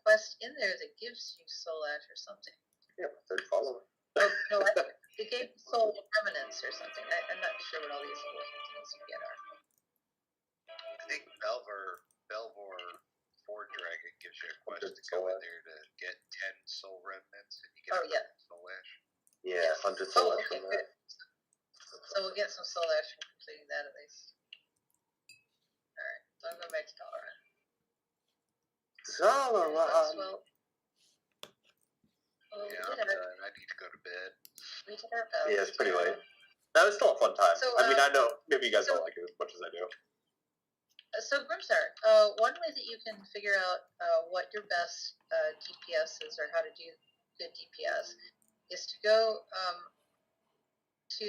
quest in there that gives you soul ash or something. Yeah, third follower. Oh, no, it gave soul permanence or something. I'm not sure what all these things you get are. I think Belvor Ford Dragon gives you a quest to go in there to get 10 soul remnants and you get Oh, yeah. soul ash. Yeah, 100 soul Oh, ash okay, from good. that. So we'll get some soul ash from completing that at least. Alright, so I'm going back to Dalaran. Dalaran! Well, Yeah, we I'm did our, done. I need to go to bed. we did our best. Yeah, it's pretty late. That was still a fun time. So, I mean, I know maybe you guys so- don't like it as much as I do. So Grimstar, one way that you can figure out what your best DPS is or how to do good DPS is to go to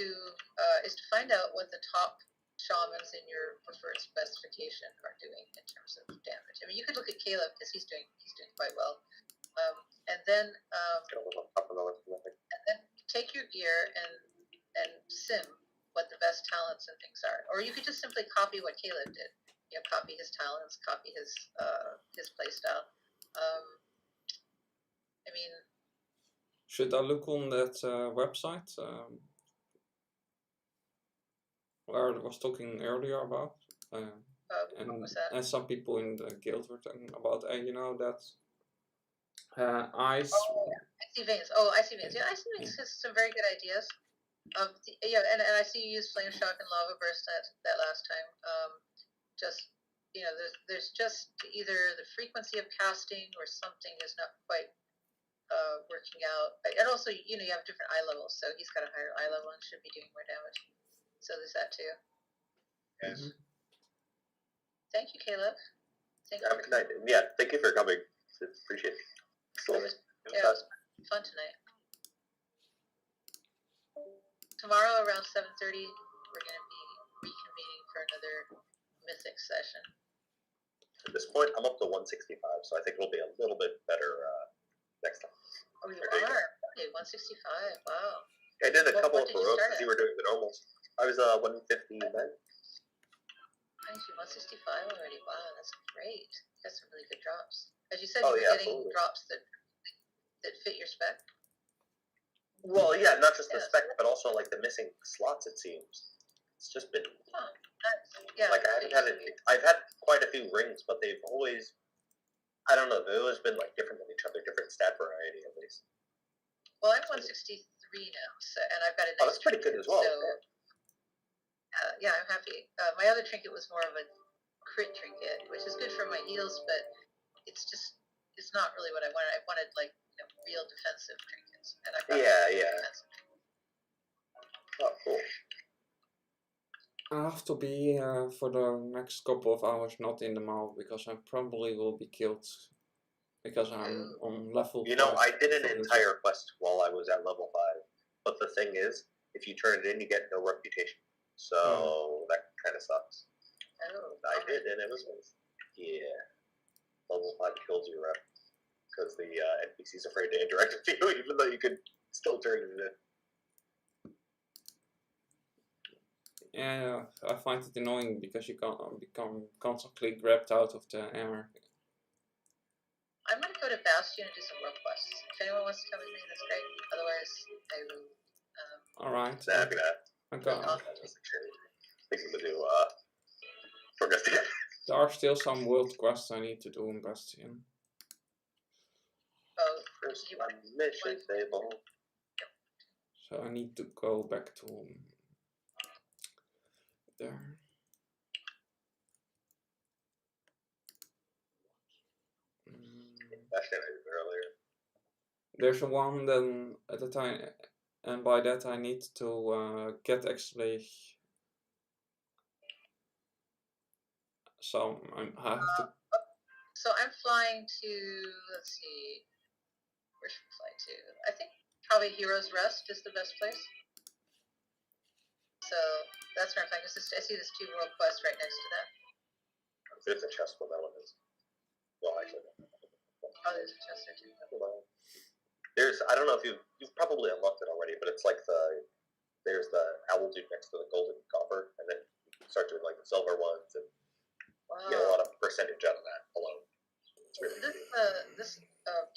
find out what the top shamans in your preferred specification are doing in terms of damage. I mean, you could look at Caleb because he's doing quite well, and then Get a little up on the list, I think. take your gear and sim what the best talents and things are, or you could just simply copy what Caleb did. You know, copy his talents, copy his playstyle. I mean, Should I look on that website where I was talking earlier about? what was that? And some people in the guild were talking about, you know, that ice. Oh, Icy Veins. Oh, Icy Veins. Yeah, Icy Veins has some very good ideas. Yeah, and I see you used Flame Shock and Lava Burst that last time. Just, you know, there's just either the frequency of casting or something is not quite working out. And also, you know, you have different eye levels, so he's got a higher eye level and should be doing more damage. So there's that too. Yes. Mhm. Thank you, Caleb. Thank you. Have a good night. Yeah, thank you for coming. Appreciate it. It was fun tonight. Tomorrow around 7:30, we're going to be reconvening for another Mythic session. At this point, I'm up to 165, so I think it'll be a little bit better next time. Oh, you Okay. are? Okay, 165. Wow. I did a couple What of did you heroics start as at? you were doing the normals. I was 159. Nice, you're 165 already. Wow, that's great. That's some really good drops. As you said, Oh, you were yeah, getting absolutely. drops that fit your spec. Well, yeah, not just the Yes. spec, but also like the missing slots, it seems. It's just been Huh. Yeah. like I haven't had any. I've had quite a few rings, but they've always, I don't know, they've always been like different than each other, different stat variety at least. Well, I'm 163 now, so and I've got a nice. Oh, that's pretty good as well. So, yeah, I'm happy. My other trinket was more of a crit trinket, which is good for my heals, but it's not really what I wanted. I wanted like real defensive trinkets, and I got defensive. Oh, cool. I have to be for the next couple of hours not in the mall because I probably will be killed because I'm on level 5. You know, I did an entire quest while I was at level 5, but the thing is, if you turn it in, you get no reputation. So that kind of sucks. Oh, I did, and it was nice. Yeah. Level 5 kills your rep because the NPC's afraid to interact with you, even though you could still turn it in. Yeah, I find it annoying because you can't become constantly grabbed out of the air. I'm gonna go to Bastion and do some world quests. If anyone wants to come with me, that's great. Otherwise, I will. Alright. Nah, be that. I got. Thinking to do progress. There are still some world quests I need to do in Bastion. Oh, First mission table. So I need to go back to there. Bastion I did earlier. There's one then at the time, and by that I need to get actually some. I have to. So I'm flying to. Let's see. Where should we fly to? I think probably Heroes Rest is the best place. So that's where I'm flying. I see there's 2 world quests right next to that. There's a chest with elements. Well, actually. Oh, there's a chest there too. There's, I don't know if you've probably unlocked it already, but it's like there's the owl dude next to the golden copper, and then you start doing like the silver ones, and you get a lot of percentage out of that alone. It's really This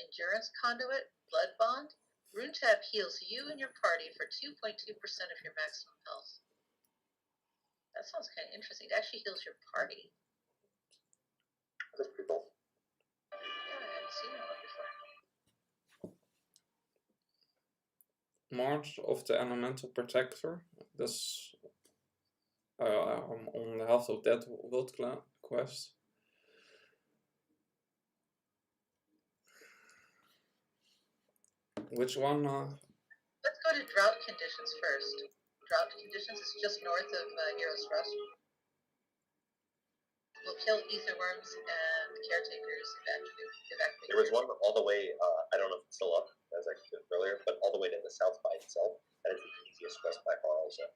endurance conduit, Blood Bond, Rune Tab heals you and your party for 2.2% of your maximum health. That sounds kind of interesting. It actually heals your party. That's pretty cool. Yeah, I haven't seen that one before. March of the Elemental Protector. That's I'm on the half of that world quest. Which one? Let's go to drought conditions first. Drought conditions is just north of Heroes Rest. We'll kill ether worms and caretakers evacuate. There was one all the way, I don't know if it's still up, as I said earlier, but all the way to the south by itself. That is the easiest quest by far also.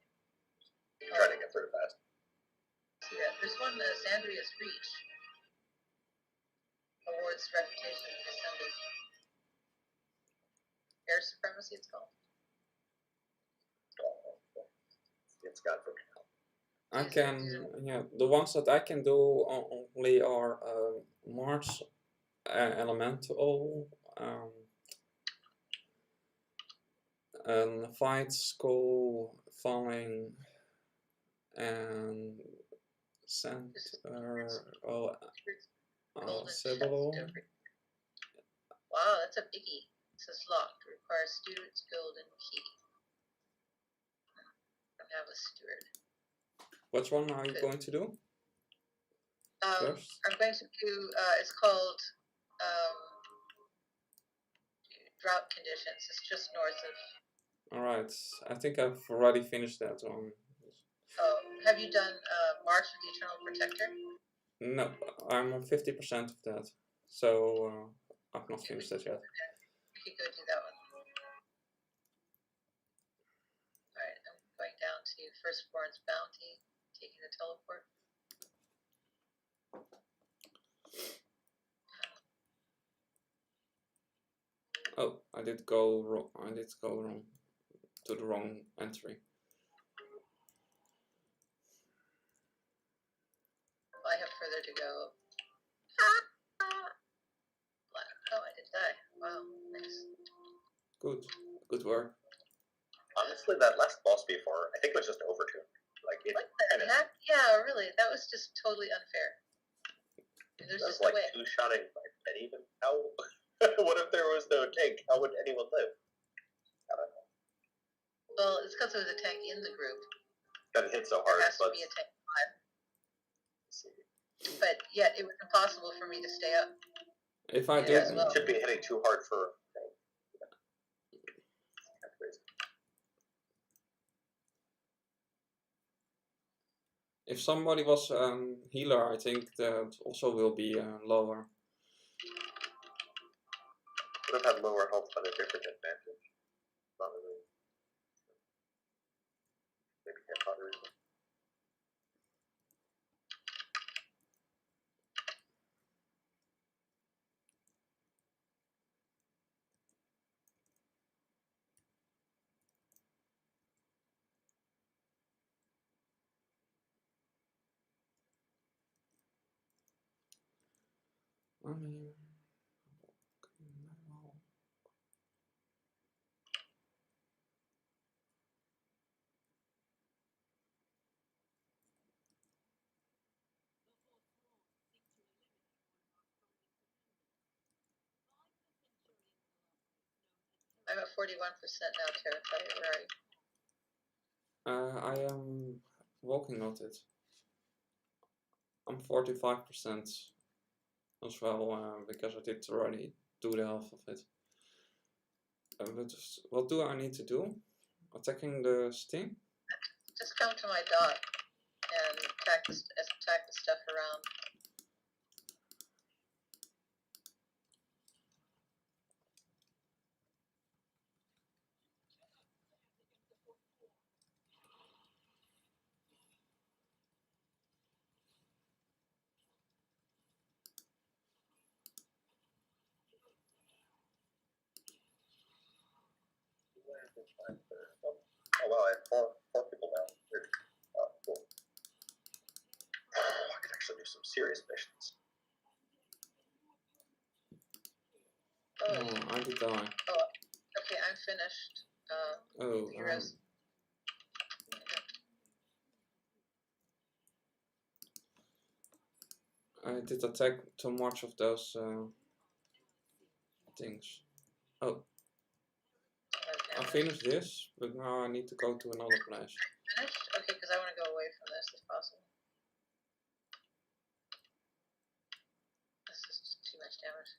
Trying to get through it fast. See that? There's one, Xandria's Reach. Awards reputation and assembly. Air supremacy, it's called. It's got for me. I can, yeah, the ones that I can do only are March Elemental, and Fight, Skull, Falling, and Center, Citadel. Wow, that's a biggie. It says locked. Requires steward's golden key. I have a steward. Which one are you going to do? First? I'm going to do, it's called drought conditions. It's just north of. Alright, I think I've already finished that one. Oh, have you done March of the Eternal Protector? No, I'm on 50% of that. So I've not finished that yet. You could go do that one. Alright, I'm going down to Firstborn's Bounty, taking the teleport. Oh, I did go wrong. I did go wrong to the wrong entry. I have further to go. Oh, I did die. Wow, nice. Good work. Honestly, that last boss before, I think it was just overtuned. Like it What the kind of heck? Yeah, really. That was just totally unfair. There's that's just like no way. two-shotting. And even how? What if there was no tank? How would anyone live? I don't know. Well, it's because there was a tank in the group. Got hit so There hard, has to but be a tank alive. But yet, it was impossible for me to stay up. If I Yeah, did, well. should be hitting too hard for. Kind of crazy. if somebody was healer, I think that also will be lower. Would have had lower health, but a different advantage. Not really. Maybe hit harder. I'm here. I'm at 41% now, terrified. Where are you? I am working on it. I'm 45% as well because I did already do the half of it. But what do I need to do? Attacking the sting? Just come to my dock and attack the stuff around. Oh wow, I have four people now. Oh, cool. I could actually do some serious missions. Oh, I did die. Oh, okay, I'm finished. Oh, Heroes. I did attack too much of those things. Oh, I finished this, but now I need to go to another place. Finished? Okay, because I want to go away from this if possible. This is just too much damage.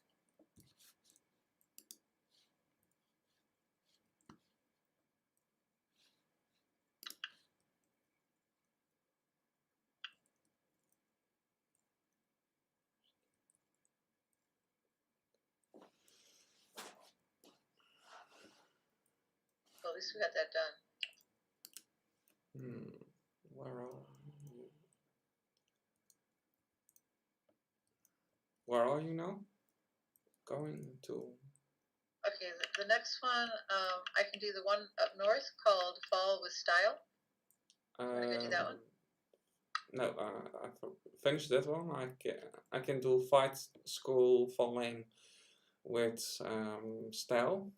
Well, at least we got that done. Where are you? Where are you now? Going to... Okay, the next one, I can do the one up north called Fall with Style. Wanna go do that one? No, I finished that one. I can do fight school falling with style.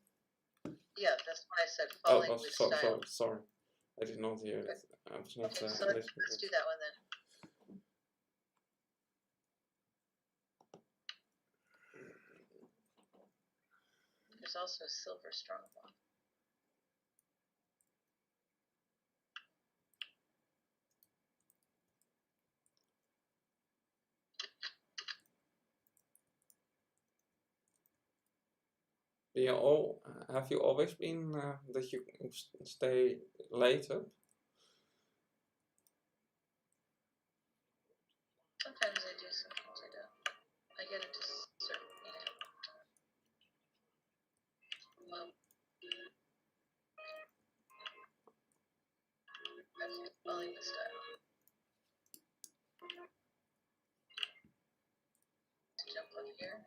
Yeah, that's what I said. Oh, Falling with Style. sorry. I did not hear it. I was not Okay, so listening. let's do that one then. There's also a Silver Strongbow. Have you always been that you stay late up? Sometimes I do, sometimes I don't. I get into certain, well, that's falling with Style. Jump up here.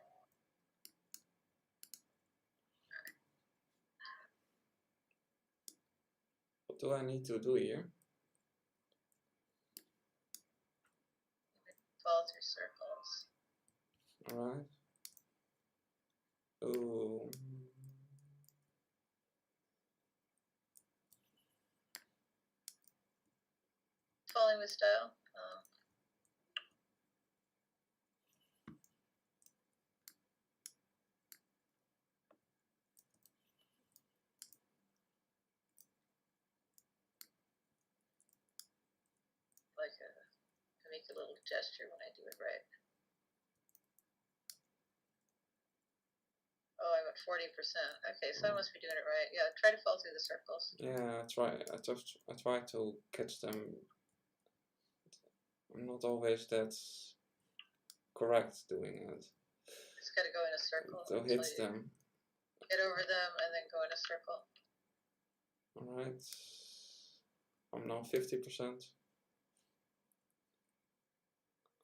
What do I need to do here? Fall through circles. Alright. Oh. Falling with style. Like to make a little gesture when I do it right. Oh, I'm at 40%. Okay, so I must be doing it right. Yeah, try to fall through the circles. Yeah, I try to catch them. I'm not always that correct doing it. Just gotta go in a circle. To hit them. Get over them and then go in a circle. Alright. I'm now 50%.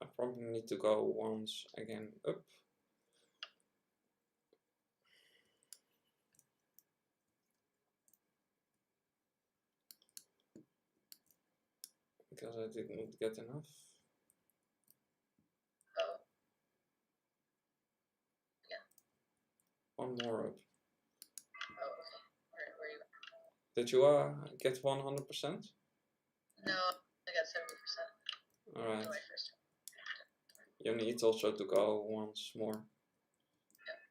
I probably need to go once again up. Because I did not get enough. Oh. Yeah. One more up. Oh, okay. Where are you? Did you get 100%? No, I got 70%. Alright. My first one. You need also to go once more. Yeah.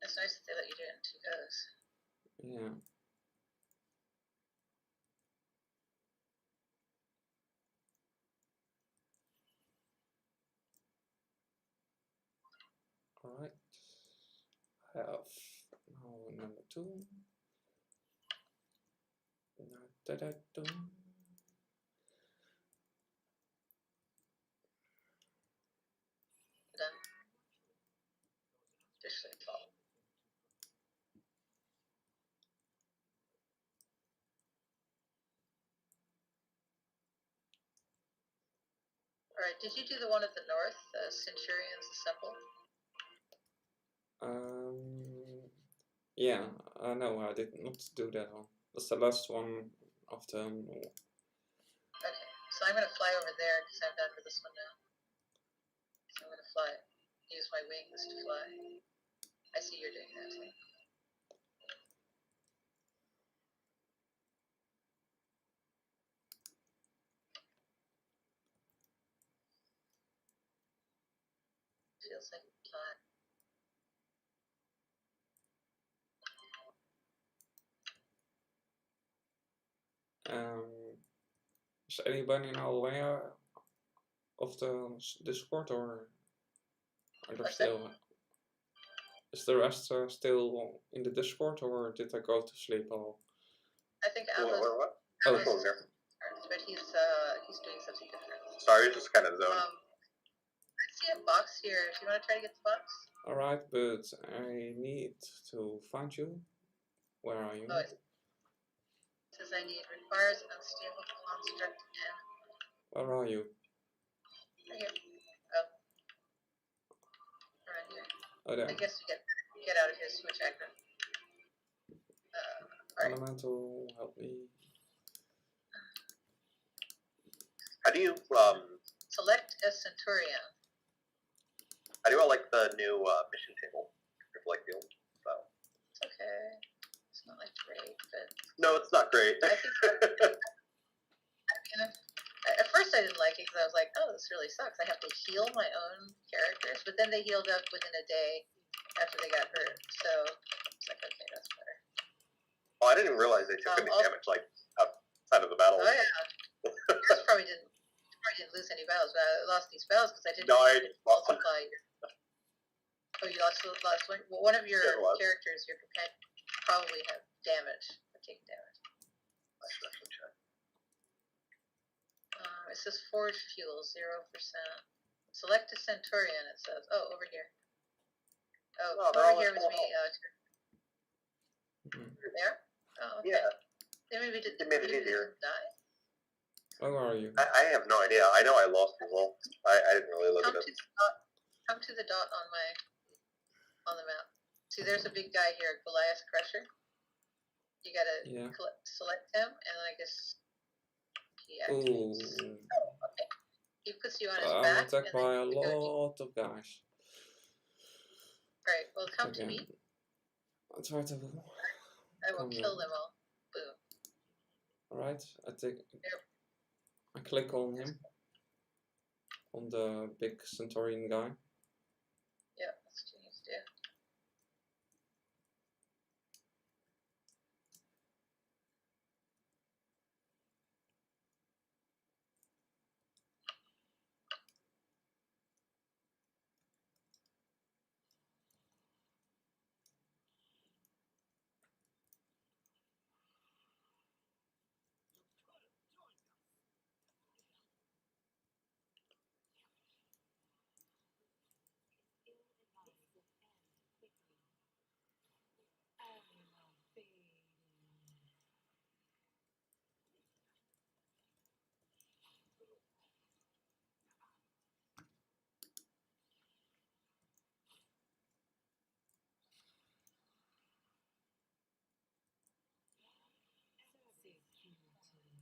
It's nice that they let you do it in 2 goes. Yeah. Alright. I have now number 2. Da-da-da. Done. Officially fall. Alright, did you do the one at the north, the Centurion's Assemble? Yeah, no, I did not do that one. That's the last one of the. Okay, so I'm gonna fly over there because I'm done with this one now. So I'm gonna fly, use my wings to fly. I see you're doing that too. Feels like flying. Is anybody now aware of the Discord, or are there still? Is the rest still in the Discord, or did I go to sleep all? I think What? Atlas, Oh, Atlas Cool, is, yeah. but he's doing something different. Sorry, just kind of zoned. I see a box here. Do you want to try to get the box? Alright, but I need to find you. Where are you? Oh, it says I need requires unstable construct and Where are you? right here. Oh, around here. Oh, there. I guess we get out of here, switch aggro. Alright. Elemental, help me. How do you Select a Centurion. how do I like the new mission table? Like the old style. It's okay. It's not like great, but No, it's not great. I think at first I didn't like it because I was like, oh, this really sucks. I have to heal my own characters, but then they healed up within a day after they got hurt. So it's like, okay, that's better. Oh, I didn't even realize they took any damage like outside of the battle. Oh yeah, yours probably didn't lose any battles, but I lost these battles because I didn't No, I multiply. Oh, you lost one. Well, one of your characters, your companion, probably have damage or taken damage. I should actually check. It says forge fuel 0%. Select a Centurion. It says. Oh, over here. Oh, over here was me. There. Oh, okay. Yeah. They maybe It made it easier. Die. Where are you? I have no idea. I know I lost as well. I didn't really look at it. Come to the dot on the map. See, there's a big guy here, Goliath Crusher. You gotta select him, and I guess he activates. Oh, okay. He puts you on his back. I'm attacked by a lot of guys. Alright, well, come to me. I'll try to. I will kill them all. Boom. Alright, I take. I click on him, on the big Centaurian guy. Yeah, that's what you need to do.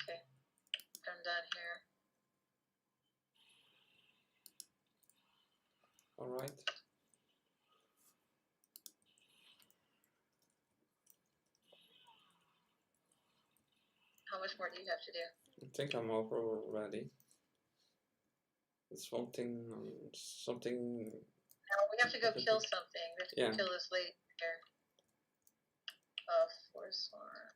Okay, I'm done here. Alright. How much more do you have to do? I think I'm over already. It's one thing, something. No, we have to go kill something. We have to Yeah. go kill this lady here. Force one.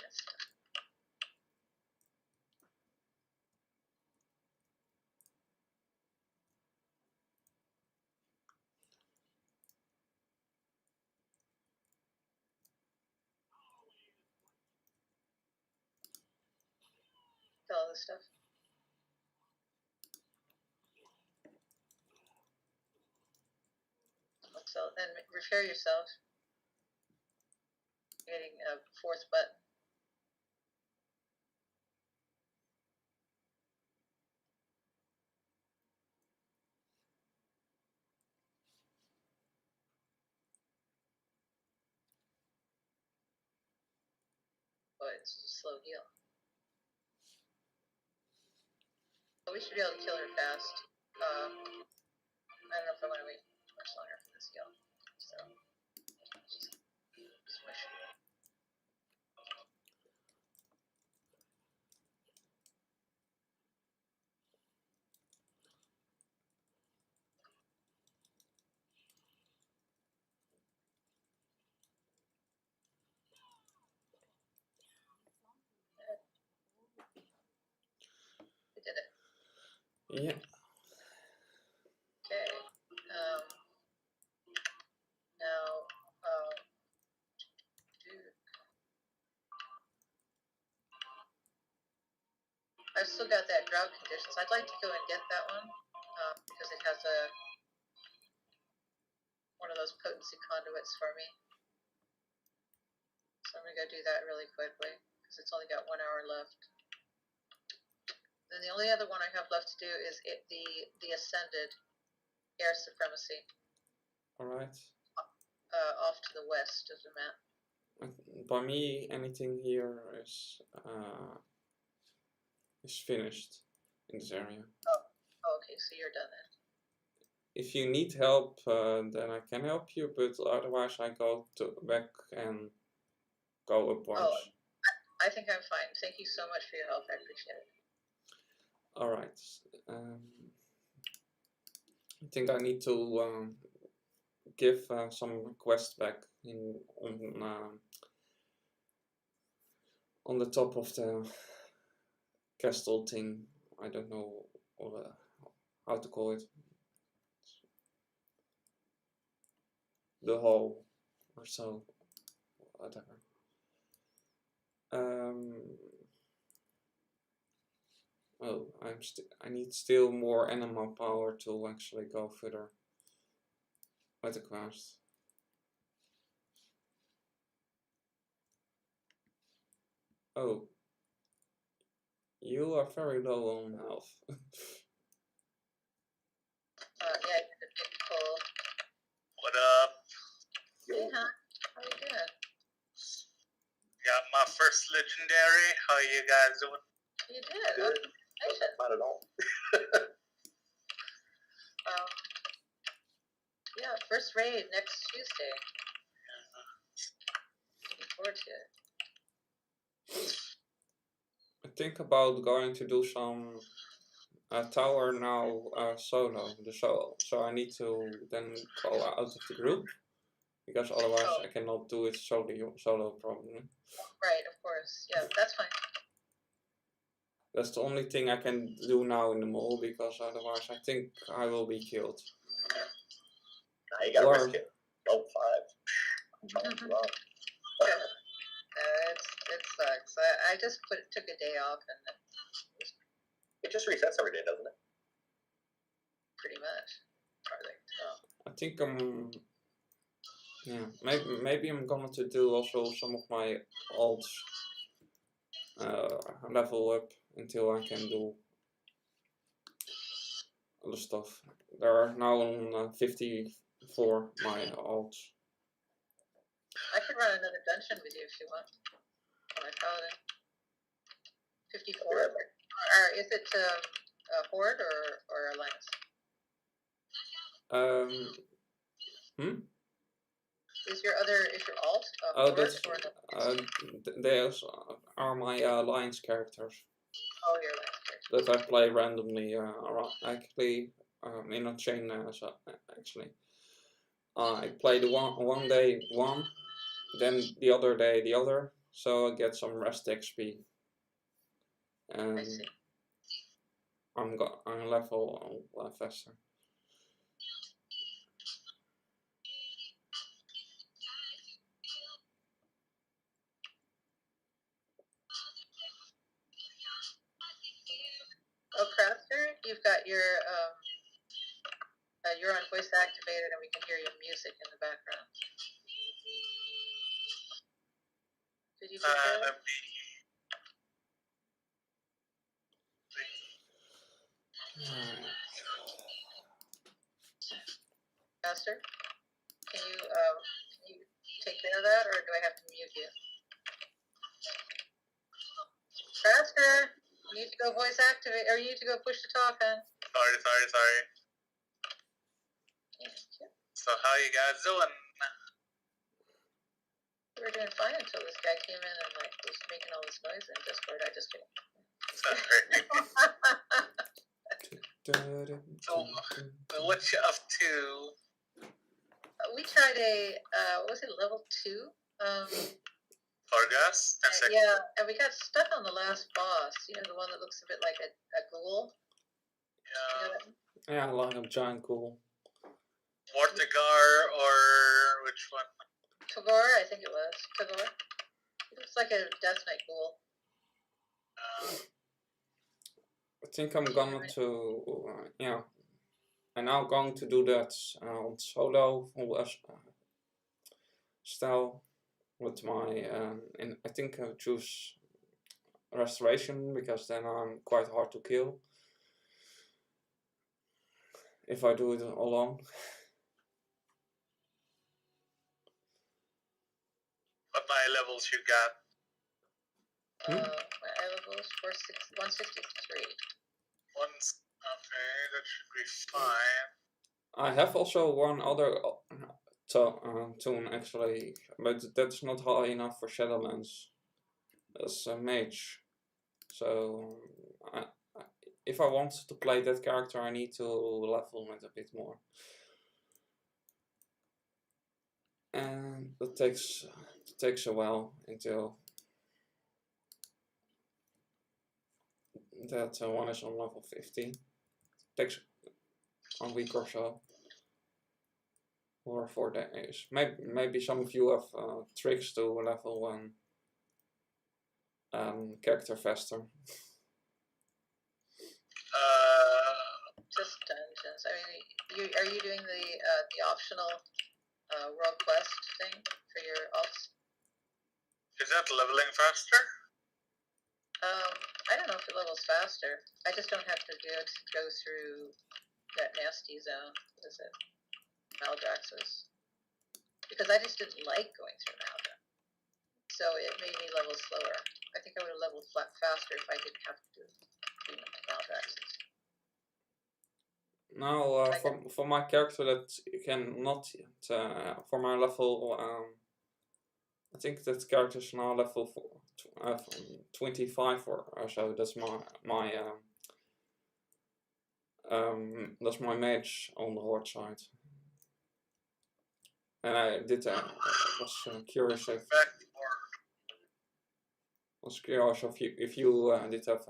Yes. Kill all this stuff. So then repair yourself. Getting a fourth button. Boy, it's a slow heal. But we should be able to kill her fast. I don't know if I want to wait much longer for this heal. So, just wish. We did it. Yeah. Okay. Now, dude. I've still got that drought conditions. I'd like to go and get that one because it has one of those potency conduits for me. So I'm gonna go do that really quickly because it's only got 1 hour left. Then the only other one I have left to do is the Ascended Air Supremacy. Alright. Off to the west of the map. By me, anything here is finished in this area. Oh, okay, so you're done then. If you need help, then I can help you, but otherwise I go back and go upwards. Oh, I think I'm fine. Thank you so much for your help. I appreciate it. Alright. I think I need to give some requests back on the top of the castle thing. I don't know how to call it. The hall or so, whatever. Oh, I need still more animal power to actually go further with the quest. Oh, you are very low on health. Yeah, I did a big pull. What up? Hey, huh? How you doing? Got my first legendary. How you guys doing? You did. Good. Mention. Not at all. Yeah, first raid next Tuesday. Looking forward to it. I think about going to do some tower now solo. So I need to then go out of the group because otherwise I cannot do it solo probably. Right, of course. Yeah, that's fine. That's the only thing I can do now in the mall because otherwise I think I will be killed. Now you gotta Or- risk it. Level 5. Wow. It sucks. I just took a day off and then It just resets every day, doesn't it? pretty much. I think yeah, maybe I'm going to do also some of my alts level up until I can do other stuff. There are now on 54 my alts. I could run another dungeon with you if you want. On my paladin. 54. Be right back. Or is it a horde or alliance? Is your alt a Oh, horde that's or an those are my alliance characters Oh, your alliance character. that I play randomly actually in a chain actually. I play the one day one, then the other day the other, so I get some rest XP. And I see. I'm level faster. Oh, Crafter, you've got your you're on voice activated, and we can hear your music in the background. Did you take care of it? Crafter, can you take care of that, or do I have to mute you? Crafter, you need to go voice activate, or you need to go push to talk, huh? Sorry. Yeah. So how you guys doing? We were doing fine until this guy came in and like was making all this noise in Discord. I just kidding. So what you up to? We tried a what was it, level 2? Fargas? Yeah, and we got stuck on the last boss. You know, the one that looks a bit like a ghoul. Yeah. You know that? Yeah, like a giant ghoul. Mortigar or which one? Tagore, I think it was. Tagore. It looks like a Death Knight ghoul. I think I'm going to I'm now going to do that on solo style with my and I think I'll choose restoration because then I'm quite hard to kill if I do it alone. What my levels you got? My eye level is 163. Okay, that should be fine. I have also one other tune actually, but that's not high enough for Shadowlands. That's a mage. So if I want to play that character, I need to level it a bit more. And that takes a while until that one is on level 50. Takes a week or so, or 4 days. Maybe some of you have tricks to level one character faster. Just dungeons. I mean, are you doing the optional world quest thing for your alts? Is that leveling faster? I don't know if it levels faster. I just don't have to go through that nasty zone. What is it? Maldraxxus. Because I just didn't like going through Maldrax. So it made me level slower. I think I would have leveled faster if I didn't have to do contracts. Now, for my character that cannot for my level, I think that character is now level 25 or so. That's my mage on the horde side. And I did was curious if if you did have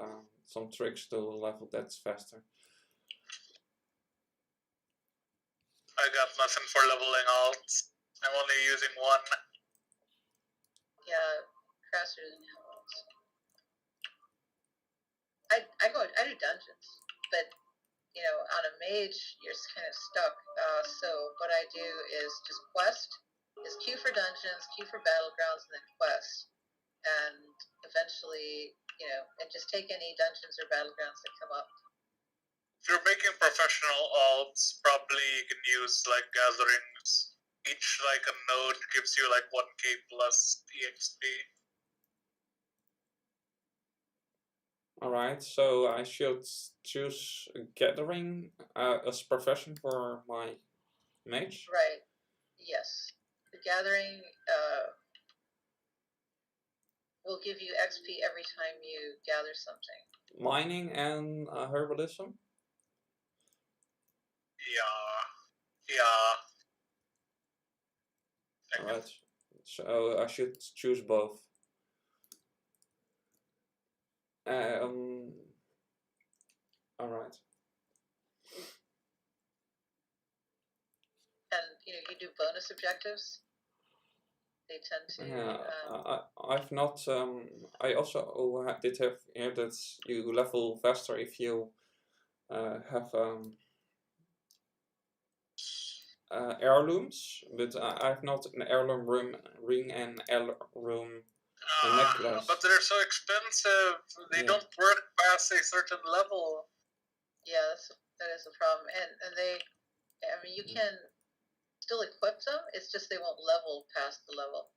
some tricks to level that faster. I got nothing for leveling alts. I'm only using one. Yeah, faster than hells. I do dungeons, but you know, on a mage you're kind of stuck. So what I do is just quest, is queue for dungeons, queue for battlegrounds, and then quest, and eventually, you know, and just take any dungeons or battlegrounds that come up. If you're making professional alts, probably you can use like gatherings. Each like a node gives you like 1k plus EXP. Alright, so I should choose a gathering as profession for my mage? Right. Yes. The gathering will give you XP every time you gather something. Mining and herbalism? Yeah. Alright, so I should choose both. Alright. And you know, you do bonus objectives. They tend to. I've not. I also did have here that you level faster if you have heirlooms, but I've not an heirloom ring and heirloom necklace. But they're so expensive. They don't work past a certain level. Yeah, that is a problem. And they, I mean, you can still equip them. It's just they won't level past the level.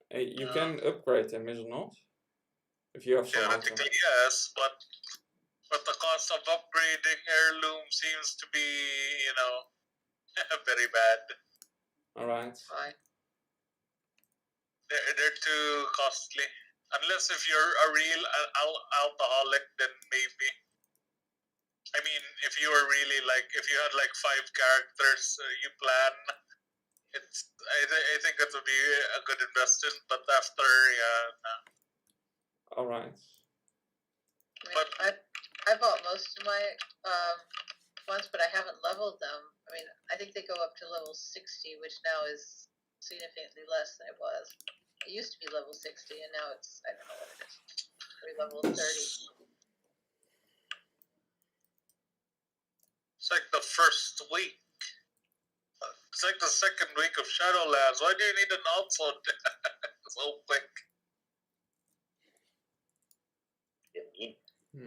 You can upgrade them, is it not? If you have some item. Theoretically, yes, but the cost of upgrading heirloom seems to be, you know, very bad. Alright. Why? They're too costly. Unless if you're a real alcoholic, then maybe. I mean, if you were really like, if you had like 5 characters you plan, I think it would be a good investment, but after, nah. Alright. I bought most of my ones, but I haven't leveled them. I mean, I think they go up to level 60, which now is significantly less than it was. It used to be level 60, and now it's, I don't know what it is. Maybe level 30. It's like the first week. It's like the second week of Shadowlands. Why do you need an alt so quick? You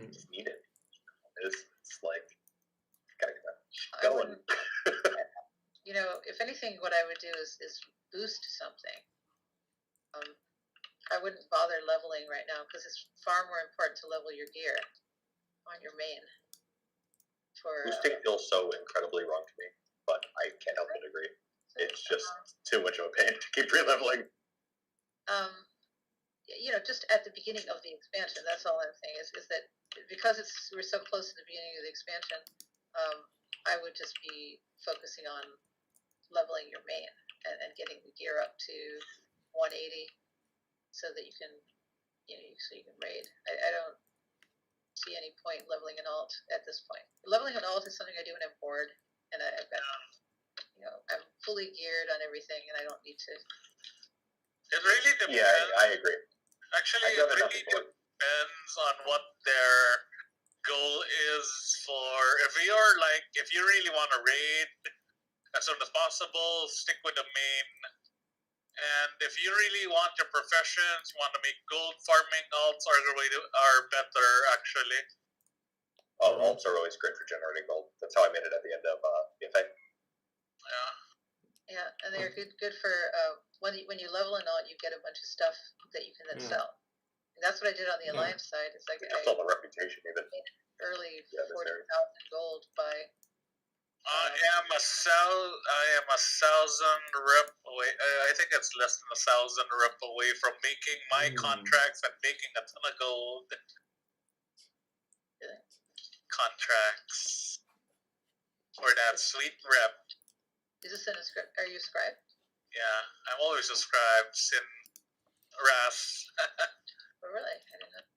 just need it. It's like, gotta get that going. You know, if anything, what I would do is boost something. I wouldn't bother leveling right now because it's far more important to level your gear on your main. Boosting feels so incredibly wrong to me, but I can't help but agree. It's just too much of a pain to keep re-leveling. You know, just at the beginning of the expansion, that's all I'm saying is that because we're so close to the beginning of the expansion, I would just be focusing on leveling your main and getting the gear up to 180 so that you can, you know, so you can raid. I don't see any point leveling an alt at this point. Leveling an alt is something I do when I'm bored, and I've got, you know, I'm fully geared on everything, and I don't need to. It really depends. Yeah, I agree. Actually, it really depends on what their goal is for. If you really want to raid as soon as possible, stick with the main. And if you really want your professions, you want to make gold farming, alts are better actually. Alts are always great for generating gold. That's how I made it at the end of BFA. Yeah. Yeah, and they're good for when you level an alt, you get a bunch of stuff that you can then sell. And that's what I did on the Alliance side. It's like Just all the reputation even. early Yeah, this 40,000 area. gold by. I am a 1,000 rep away. I think it's less than 1,000 rep away from making my contracts and making a ton of gold. Really? Contracts for that sweet rep. Is this in a script? Are you a scribe? Yeah, I'm always subscribed in Ras. Oh, really? I didn't know that.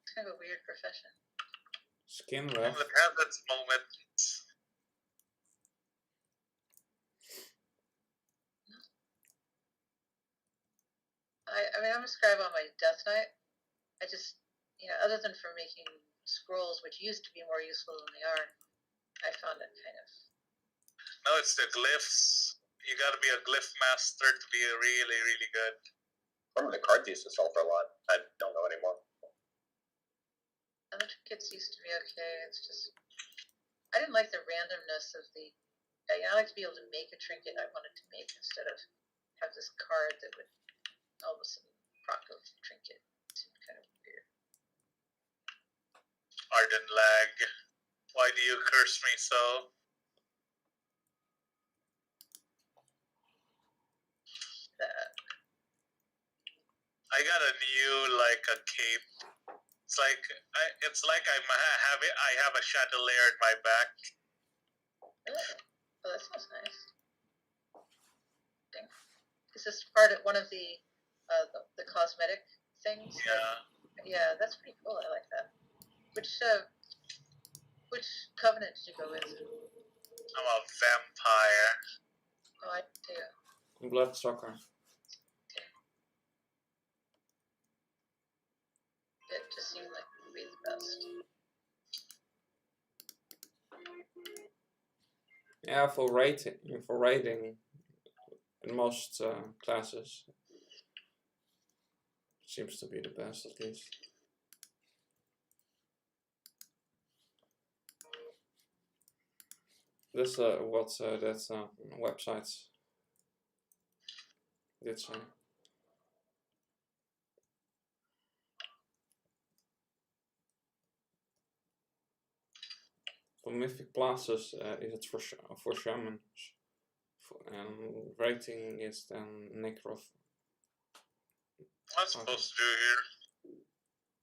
It's kind of a weird profession. Skin In ref. the present moment. I mean, I'm a scribe on my death knight. I just, other than for making scrolls, which used to be more useful than they are, I found it kind of. No, it's the glyphs. You gotta be a glyph master to be really, really good. Remember the cards used to sell for a lot. I don't know anymore. And the trinkets used to be okay. It's just, I didn't like the randomness of the. I like to be able to make a trinket I wanted to make instead of have this card that would all of a sudden proc a trinket. It seemed kind of weird. Arden lag. Why do you curse me so? That. I got a new a cape. It's like I have a shadow layer in my back. Really? Oh, that sounds nice. Is this part of one of the cosmetic things? Yeah. Yeah, that's pretty cool. I like that. Which covenant did you go with? I'm a vampire. Oh, I do. Bloodsucker. It just seemed like it would be the best. Yeah, for raiding in most classes seems to be the best, at least. That's what that websites did say. For mythic classes is it for shamans, and rating is then necroph. What's I supposed to do here?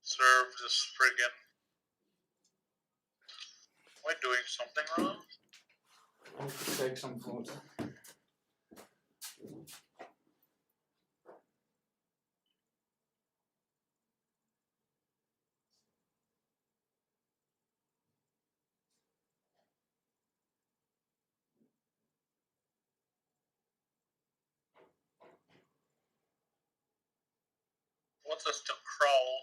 Serve this friggin'. Am I doing something wrong? I need to take some food. What's this to crawl?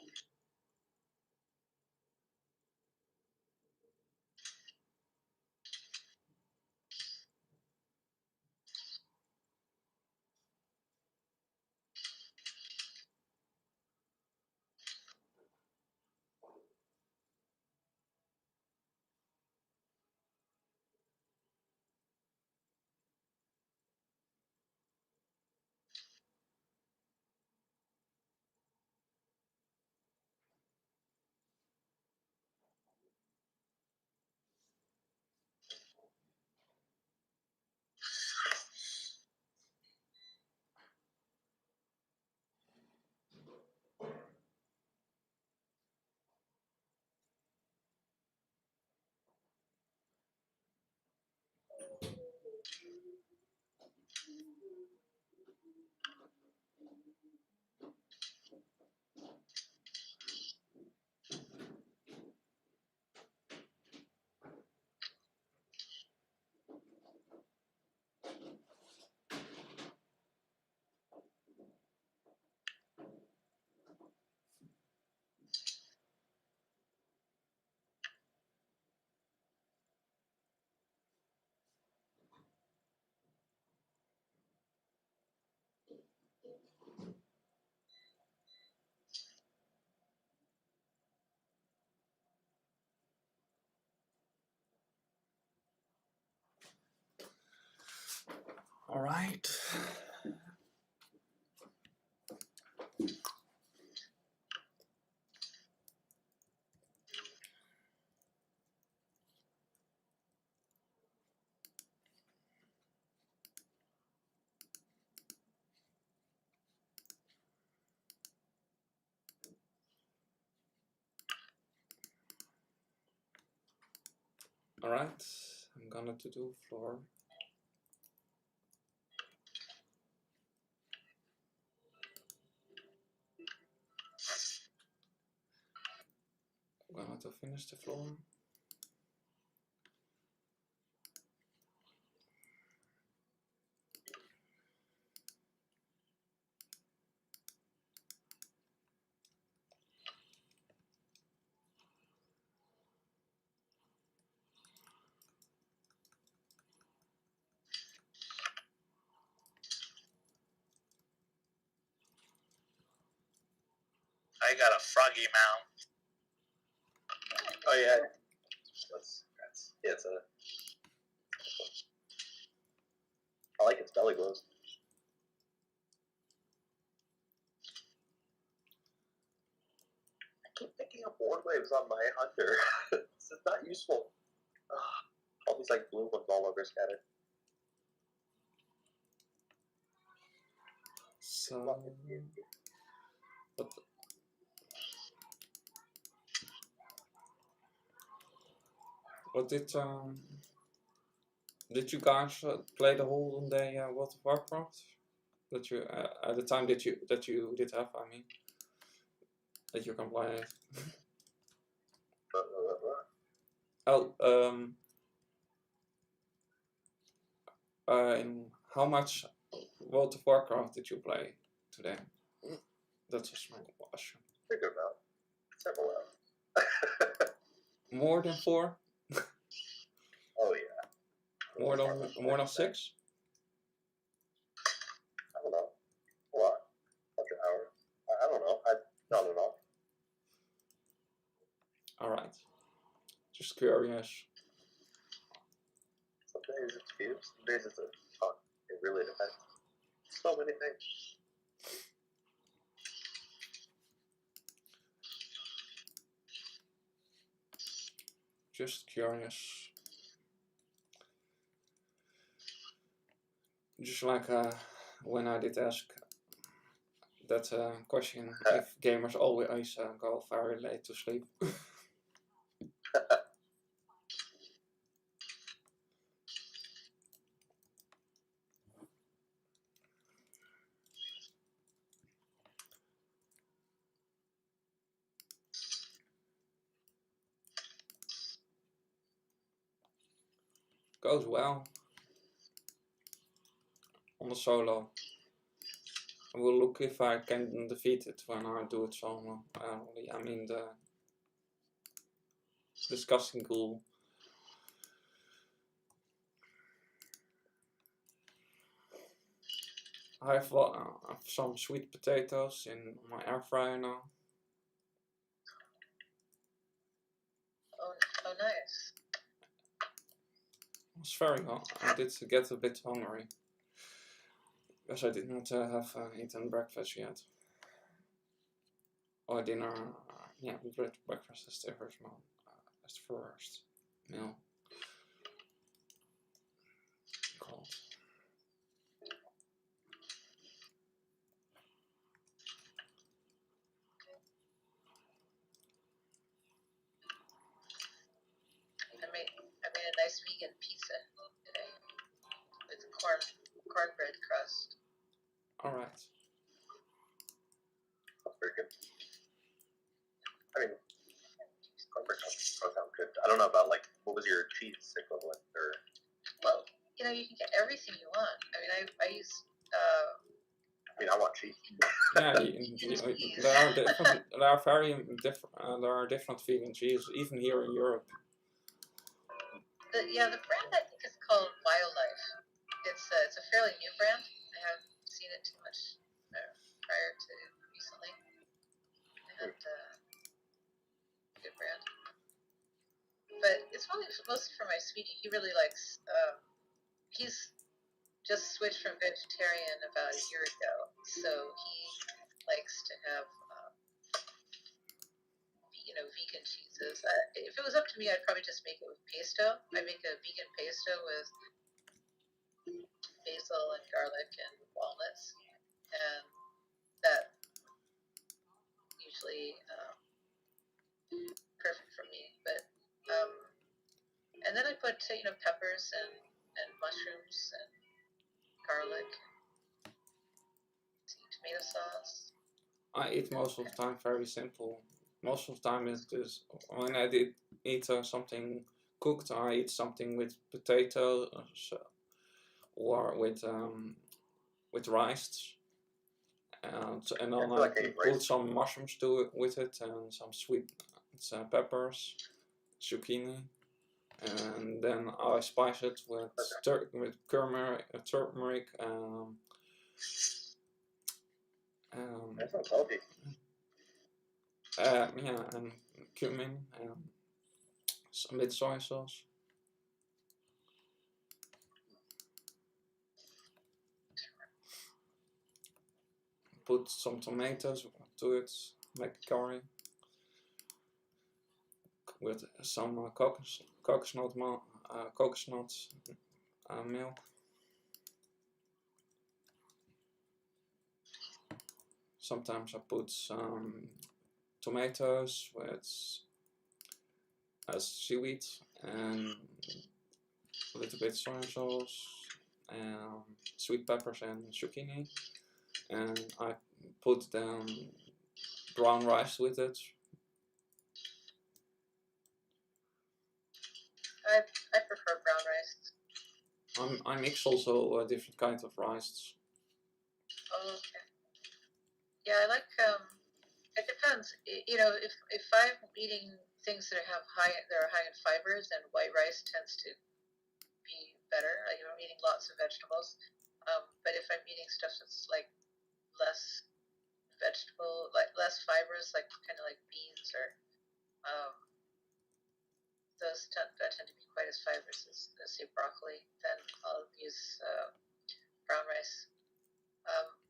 All right. Alright, I'm gonna to do floor. I'm gonna to finish the floor. I got a froggy mount. Oh yeah. Yeah, it's a. I like its belly glows. I keep picking up ward waves on my hunter. This is not useful. All these like blue ones all over scattered. So, but what did you guys play the whole day World of Warcraft? That you at the time that you did have, I mean, that you can play it. Oh, and how much World of Warcraft did you play today? That's a small question. Pretty good amount. Several rounds. More than 4? Oh yeah. More than 6? I don't know. A lot. 100 hours. I don't know. Not enough. Alright. Just curious. Some days it's cute, some days it's a fun. It really depends. So many things. Just curious. Just like when I did ask that question, if gamers always go very late to sleep. Goes well. On the solo. I will look if I can defeat it when I do it solo. I mean the disgusting ghoul. I have some sweet potatoes in my air fryer now. Oh, nice. I was very I did get a bit hungry. Because I did not have eaten breakfast yet. Or dinner. Yeah, breakfast is the first meal. That's the first meal. Called. I made a nice vegan pizza today with cornbread crust. Alright. That's very good. I mean, cornbread sounds good. I don't know about like, what was your cheese equivalent? Or Well, you can get everything you want. I mean, I use. I want cheese. Yeah, there are very different. There are different vegan cheeses, even here in Europe. The brand I think is called Biolife. It's a fairly new brand. I haven't seen it too much prior to recently. And good brand. But it's mostly for my sweetie. He really likes. He's just switched from vegetarian about a year ago, so he likes to have vegan cheeses. If it was up to me, I'd probably just make it with pesto. I make a vegan pesto with basil and garlic and walnuts, and that usually perfect for me. But and then I put peppers and mushrooms and garlic, tomato sauce. I eat most of the time very simple. Most of the time it is when I did eat something cooked, I eat something with potatoes or with rice. And then I feel I like I eat put rice. some mushrooms with it and some sweet peppers, zucchini, and then I spice it with turmeric, That sounds healthy. yeah, and cumin, and some bit soy sauce. Put some tomatoes to it, make a curry with some coconut milk. Sometimes I put some tomatoes with seaweed and a little bit soy sauce, sweet peppers and zucchini, and I put brown rice with it. I prefer brown rice. I mix also different kinds of rice. Oh, okay. Yeah, I like. It depends. If I'm eating things that are high in fibers, then white rice tends to be better. I'm eating lots of vegetables. But if I'm eating stuff that's like less vegetable, like less fibrous, like kind of like beans or those that tend to be quite as fibrous as say broccoli, then I'll use brown rice.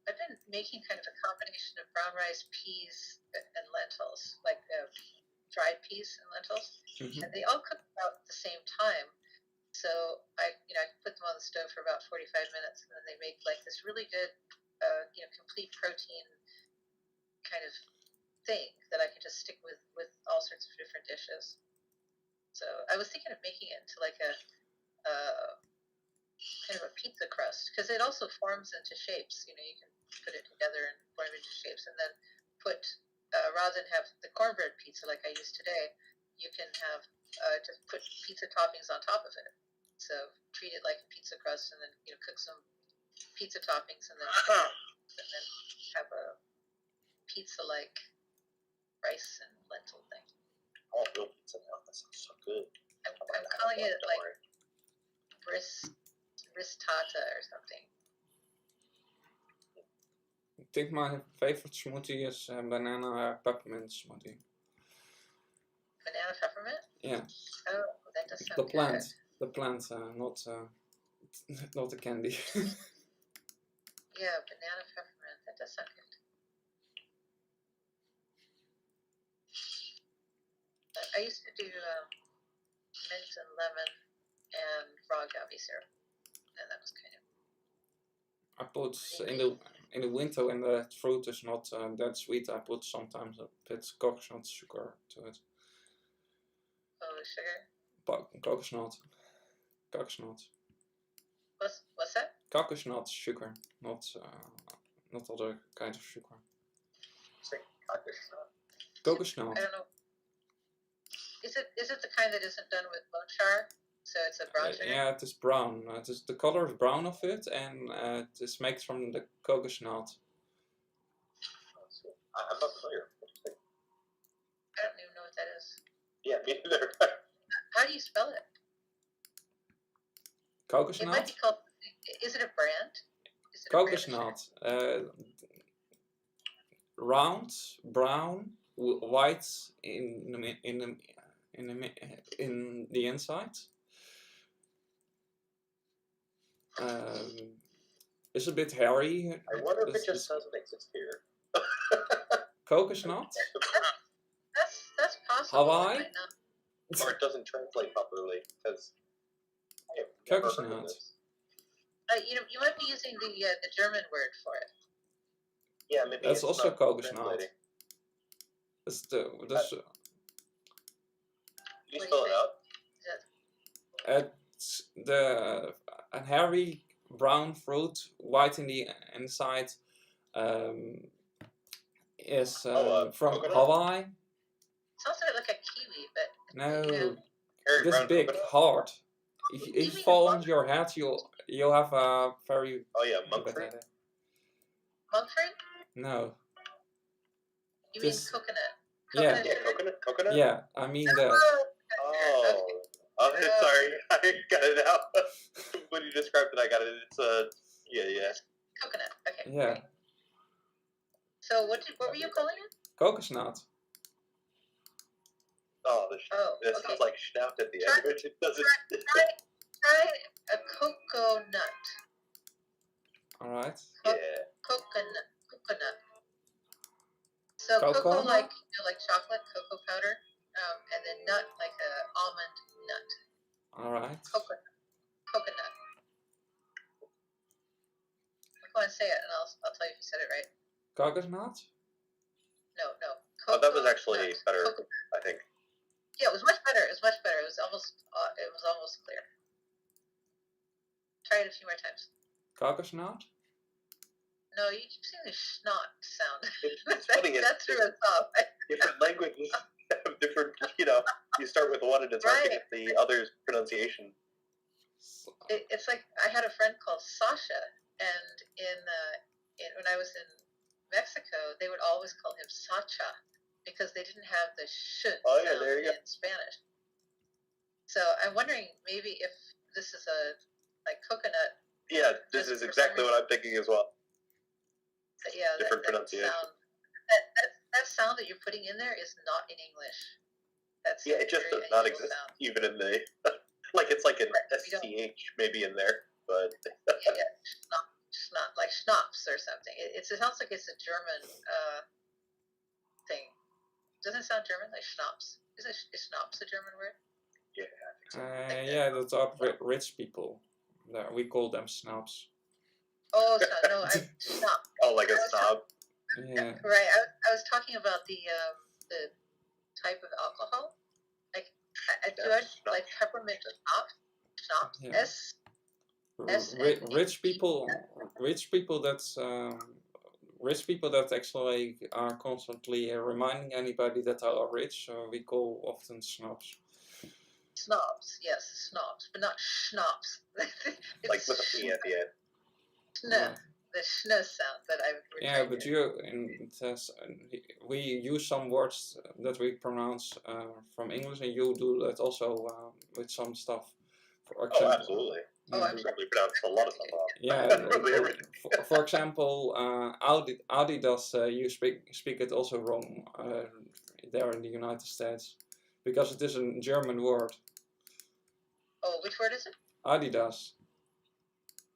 I've been making kind of a combination of brown rice, peas, and lentils, like dried peas and lentils, and they all cook about the same time. So I put them on the stove for about 45 minutes, and then they make like this really good, complete protein kind of thing that I can just stick with all sorts of different dishes. So I was thinking of making it into like a kind of a pizza crust, because it also forms into shapes. You can put it together and form into shapes, and then put rather than have the cornbread pizza like I used today, you can have just put pizza toppings on top of it. So treat it like a pizza crust, and then cook some pizza toppings, and then have a pizza-like rice and lentil thing. I want real pizza now. That sounds so good. I'm calling it like bristata or something. I think my favorite smoothie is banana peppermint smoothie. Banana peppermint? Yeah. Oh, that does sound good. The plant, not the candy. Yeah, banana peppermint. That does sound good. I used to do mint and lemon and raw agave syrup, and that was kind of. I put in the winter when the fruit is not that sweet, I put sometimes a bit coconut sugar to it. Oh, sugar. Coconut. What's that? Coconut sugar, not other kind of sugar. Say coconut. Coconut. I don't know. Is it the kind that isn't done with bone char? So it's a brown sugar? Yeah, it is brown. It is the color is brown of it, and it is made from the coconut. I'm not familiar. I don't even know what that is. Yeah, me neither. How do you spell it? Coconut? It might be called. Is it a brand? Is it Coconut. Round, brown, white in the inside. It's a bit hairy. I wonder if it just doesn't exist here. Coconut? That's possible. Hawaii? Or it doesn't translate properly, because I have never heard of this. You might be using the German word for it. Yeah, maybe That's it's also not coconut. translating. That's Can you spell it out? It's a hairy brown fruit, white in the inside. Is from coconut? Hawaii. Sounds a bit like a kiwi, but No, Hairy this brown big, coconut? hard. If You you mean fall monk- on your head, you'll have a very Oh yeah, monk bad fruit. headache. monk fruit? No. You mean This- coconut? Yeah. Coconut Yeah, sugar? coconut. Yeah, I mean that. Oh. Oh, sorry, I got it now. When you described it, I got it. It's yeah. Coconut. Okay. Yeah, Great. So what were you calling it? coconut. Oh, Oh, it okay. sounds like schnapped at the Try- end, which it doesn't. Try a coconut. All right. Yeah. Coconut. So Cocoa? cocoa like like chocolate, cocoa powder, and then nut like a almond nut. All right. Coconut. Go on, say it, and I'll tell you if you said it right. Coconut. No. Oh, that was actually Coconut. better, Coconut. I think. Yeah, it was much better. It was almost clear. Try it a few more times. Coconut. No, you keep saying the snot sound. It's funny. That threw us off. Different languages have different. You start with one and it's hard to get the other's pronunciation. It's like I had a friend called Sasha, and in when I was in Mexico, they would always call him Sacha because they didn't have the sh sound there you go. in Spanish. So I'm wondering maybe if this is a like coconut. Yeah, this is exactly what I'm thinking as well. Yeah, Different that pronunciation. sound. That sound that you're putting in there is not in English. That's Yeah, it just very does not unusual exist sound. even in the like it's like an Right, we don't- SCH maybe in there, but Yeah, schnapps, like schnapps or something. It sounds like it's a German thing. Doesn't it sound German, like schnapps? Is schnapps a German word? Yeah, that's all rich people. We call them snobs. Oh, no, schnapp. oh, like a snob. Yeah. Right, I was talking about the type of alcohol. Like, do I Schnapps. like peppermint schnapps? Yeah. Rich people that actually are constantly reminding anybody that they are rich. We call often snobs. Snobs, yes, snobs, but not schnapps. Like with a P at the end. Schn, the schn sound that I would Yeah, but we use some words that we pronounce from English, and you do that also with some stuff. For example, Oh, absolutely. Oh, yeah. I'm You probably pronounce a lot of stuff off. Yeah, for example, Adidas, you speak it also wrong there in the United States, because it is a German word. Oh, which word is it? Adidas.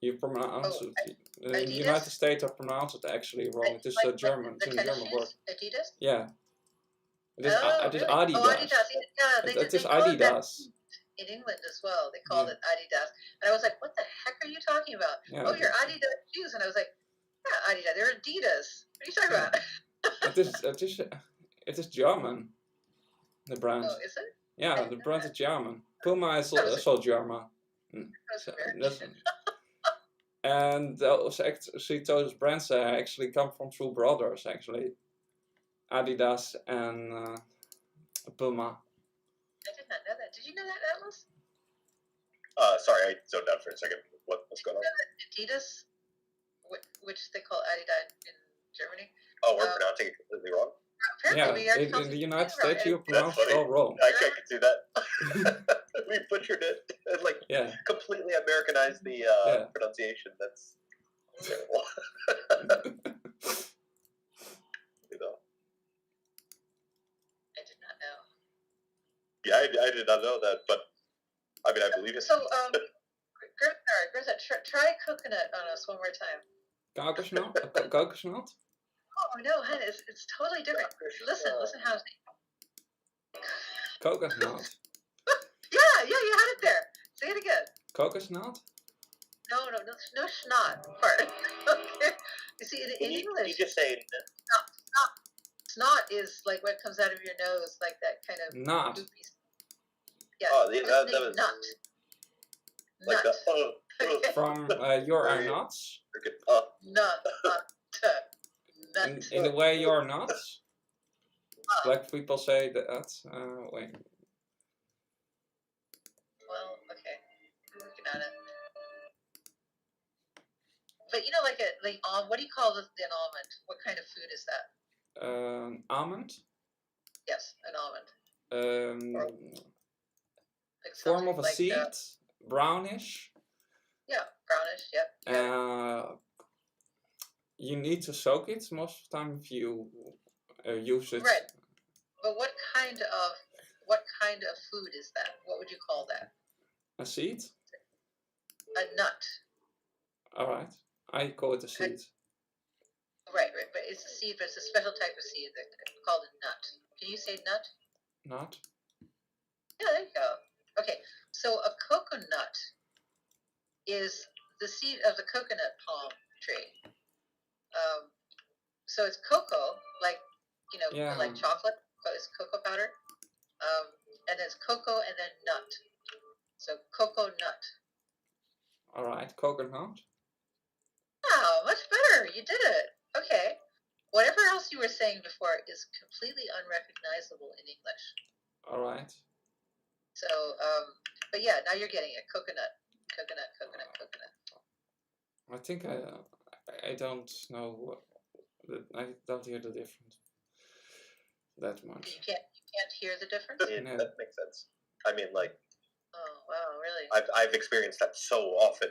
You pronounce it. In the Adidas? United States, I pronounce it actually wrong. It is a German. The It's a tennis German word. shoes? Adidas? Yeah. It is, it is really? Adidas. Oh, Adidas. Yeah, It is call it that Adidas. in England as well. They called it Adidas. And I was like, what the heck are you talking about? Yeah, Oh, your Adidas shoes. And I was like, yeah, Adidas. They're Adidas. What are you talking about? It is German. The brand. Oh, is it? Yeah, the brand is German. Puma is also German. So, and those brands actually come from two brothers, actually. Adidas and Puma. I did not know that. Did you know that, Atlas? Sorry, I zoned out for a second. What's going on? Adidas, which they call Adidas in Germany. Oh, we're pronouncing it completely wrong. Apparently, Yeah, we are in the United States wrong. you pronounce it funny. all wrong. I can see that. We butchered it. And, like, Yeah. completely Americanized the pronunciation. That's terrible. You know. I did not know. Yeah, I did not know that, but I mean, I believe it. So, Greta, try coconut on us one more time. Kokosnot? Kokosnot? Oh no, hun, it's totally different. Listen how it's. Kokosnot. Yeah, you had it there. Say it again. Kokosnot? No snot part. Okay. You see, in English, You just say snot is like what comes out of your nose, like that kind of Not. goopy. Yeah. Oh, just that say was nut. Like Nut. the From you are Very- nuts? freaking Nut. Nut. In the way you're nuts? Ah, Black people say that. Wait. well, okay. I'm looking at it. But you know, like what do you call an almond? What kind of food is that? Almond? Yes, an almond. Like Form something of a like, seed, brownish. yeah, brownish. Yep. Yeah. You need to soak it most of the time if you use it. Right. But what kind of food is that? What would you call that? A seed? A nut. Alright. I call it a seed. Right. But it's a seed, but it's a special type of seed called a nut. Can you say nut? Not? Yeah, there you go. Okay, so a coconut is the seed of the coconut palm tree. So it's cocoa, like Yeah. like chocolate. It's cocoa powder, and then it's cocoa and then nut. So cocoa nut. Alright, coconut. Wow, much better. You did it. Okay. Whatever else you were saying before is completely unrecognizable in English. Alright. So, but yeah, now you're getting it. Coconut. I think I don't know. I don't hear the difference that much. You can't hear the difference? Yeah, No. that makes sense. I mean, like, Oh, wow, really? I've experienced that so often,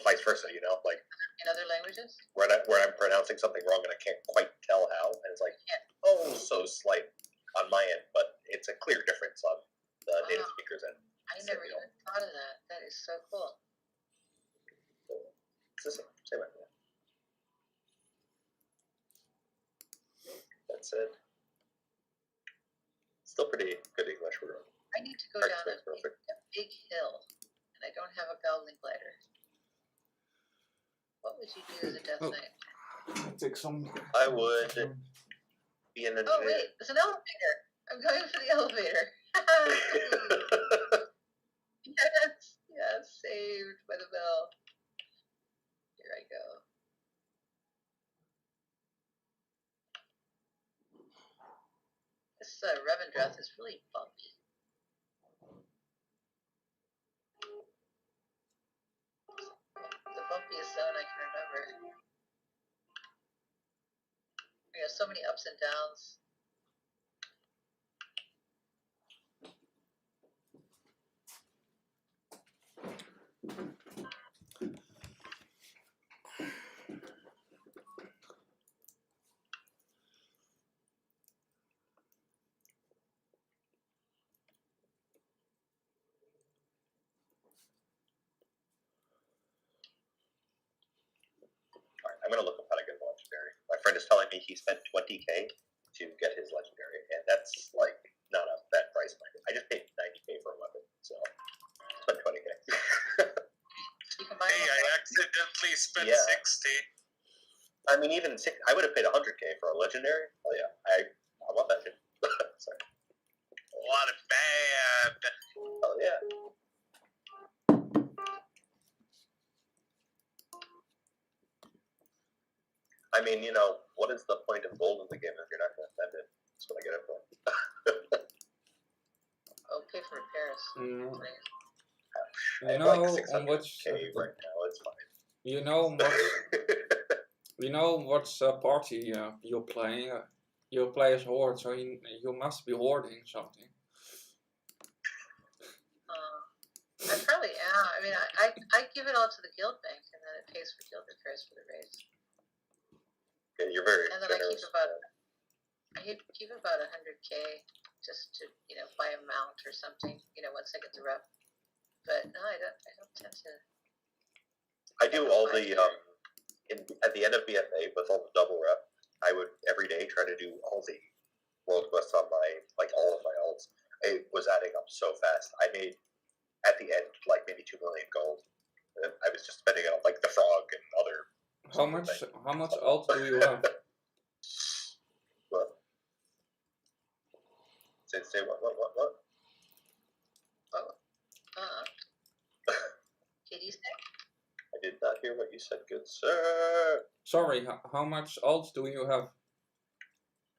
vice versa, you know, like In other languages? where I'm pronouncing something wrong and I can't quite tell how, and it's like, oh, so slight on my end, but it's a clear difference on the native Wow. speakers' end. I never even thought of that. That is so cool. It's the same idea. That said, still pretty good English. We're I need to go Our down a experience perfect. big hill, and I don't have a goblin glider. What would you do as a Death Oh. Knight? I take some. I would be an engineer. Oh, wait, there's an elevator. I'm going for the elevator. Yes, saved by the bell. Here I go. This Revendreth is really bumpy. The bumpiest zone I can remember. We have so many ups and downs. Alright, I'm gonna look up how to get a legendary. My friend is telling me he spent 20k to get his legendary, and that's like not a bad price. I just paid 90k for a weapon, so spent 20k. You can buy Hey, them I on accidentally spent Yeah. 60. I mean, I would have paid 100k for a legendary. Oh yeah, I want that shit. Sorry. What bad. Oh yeah. I mean, you know, what is the point of gold in the game if you're not going to spend it? That's what I get it for. Oh, pay for repairs. Mm. I You have like know 600k right now. It's fine. you know what you know what party you're playing. You play as horde, so you must be hoarding something. I probably am. I mean, I give it all to the guild bank, and then it pays for guild repairs for the raids. Yeah, you're very And then I generous. keep about 100k just to buy a mount or something. Once I get the rep. But no, I don't tend to. I do all the at the end of BFA with all the double rep. I would every day try to do all the world quests on all of my alts. It was adding up so fast. I made at the end like maybe 2 million gold. And I was just spending it on like the frog and other. How much alt do you have? What? Say what? Oh, hear what you said, good sir. Sorry, how much alts do you have?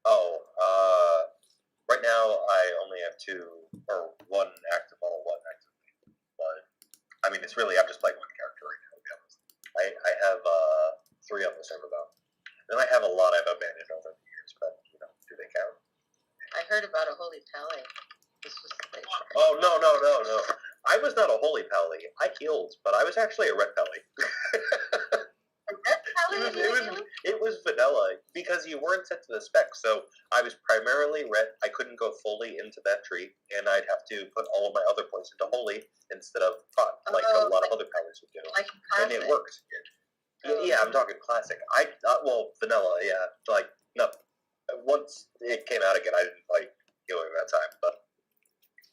Oh, right now I only have one active model, one active. But I mean, it's really I'm just playing one character right now. To be honest, I have 3 on the server though. Then I have a lot I've abandoned over the years, but you know, do they count? I heard about a holy pally. This was the Oh no. I was not a holy pally. I healed, but I was actually a red pally. Red pally? It was vanilla because you weren't set to the spec. So I was primarily red. I couldn't go fully into that tree, and I'd have to put all of my other points into holy instead of pot, like a lot of other pallies would do. Like And it worked. Yeah, I'm talking classic. Well, vanilla. Yeah, like no. Once it came out again, I didn't like healing that time, but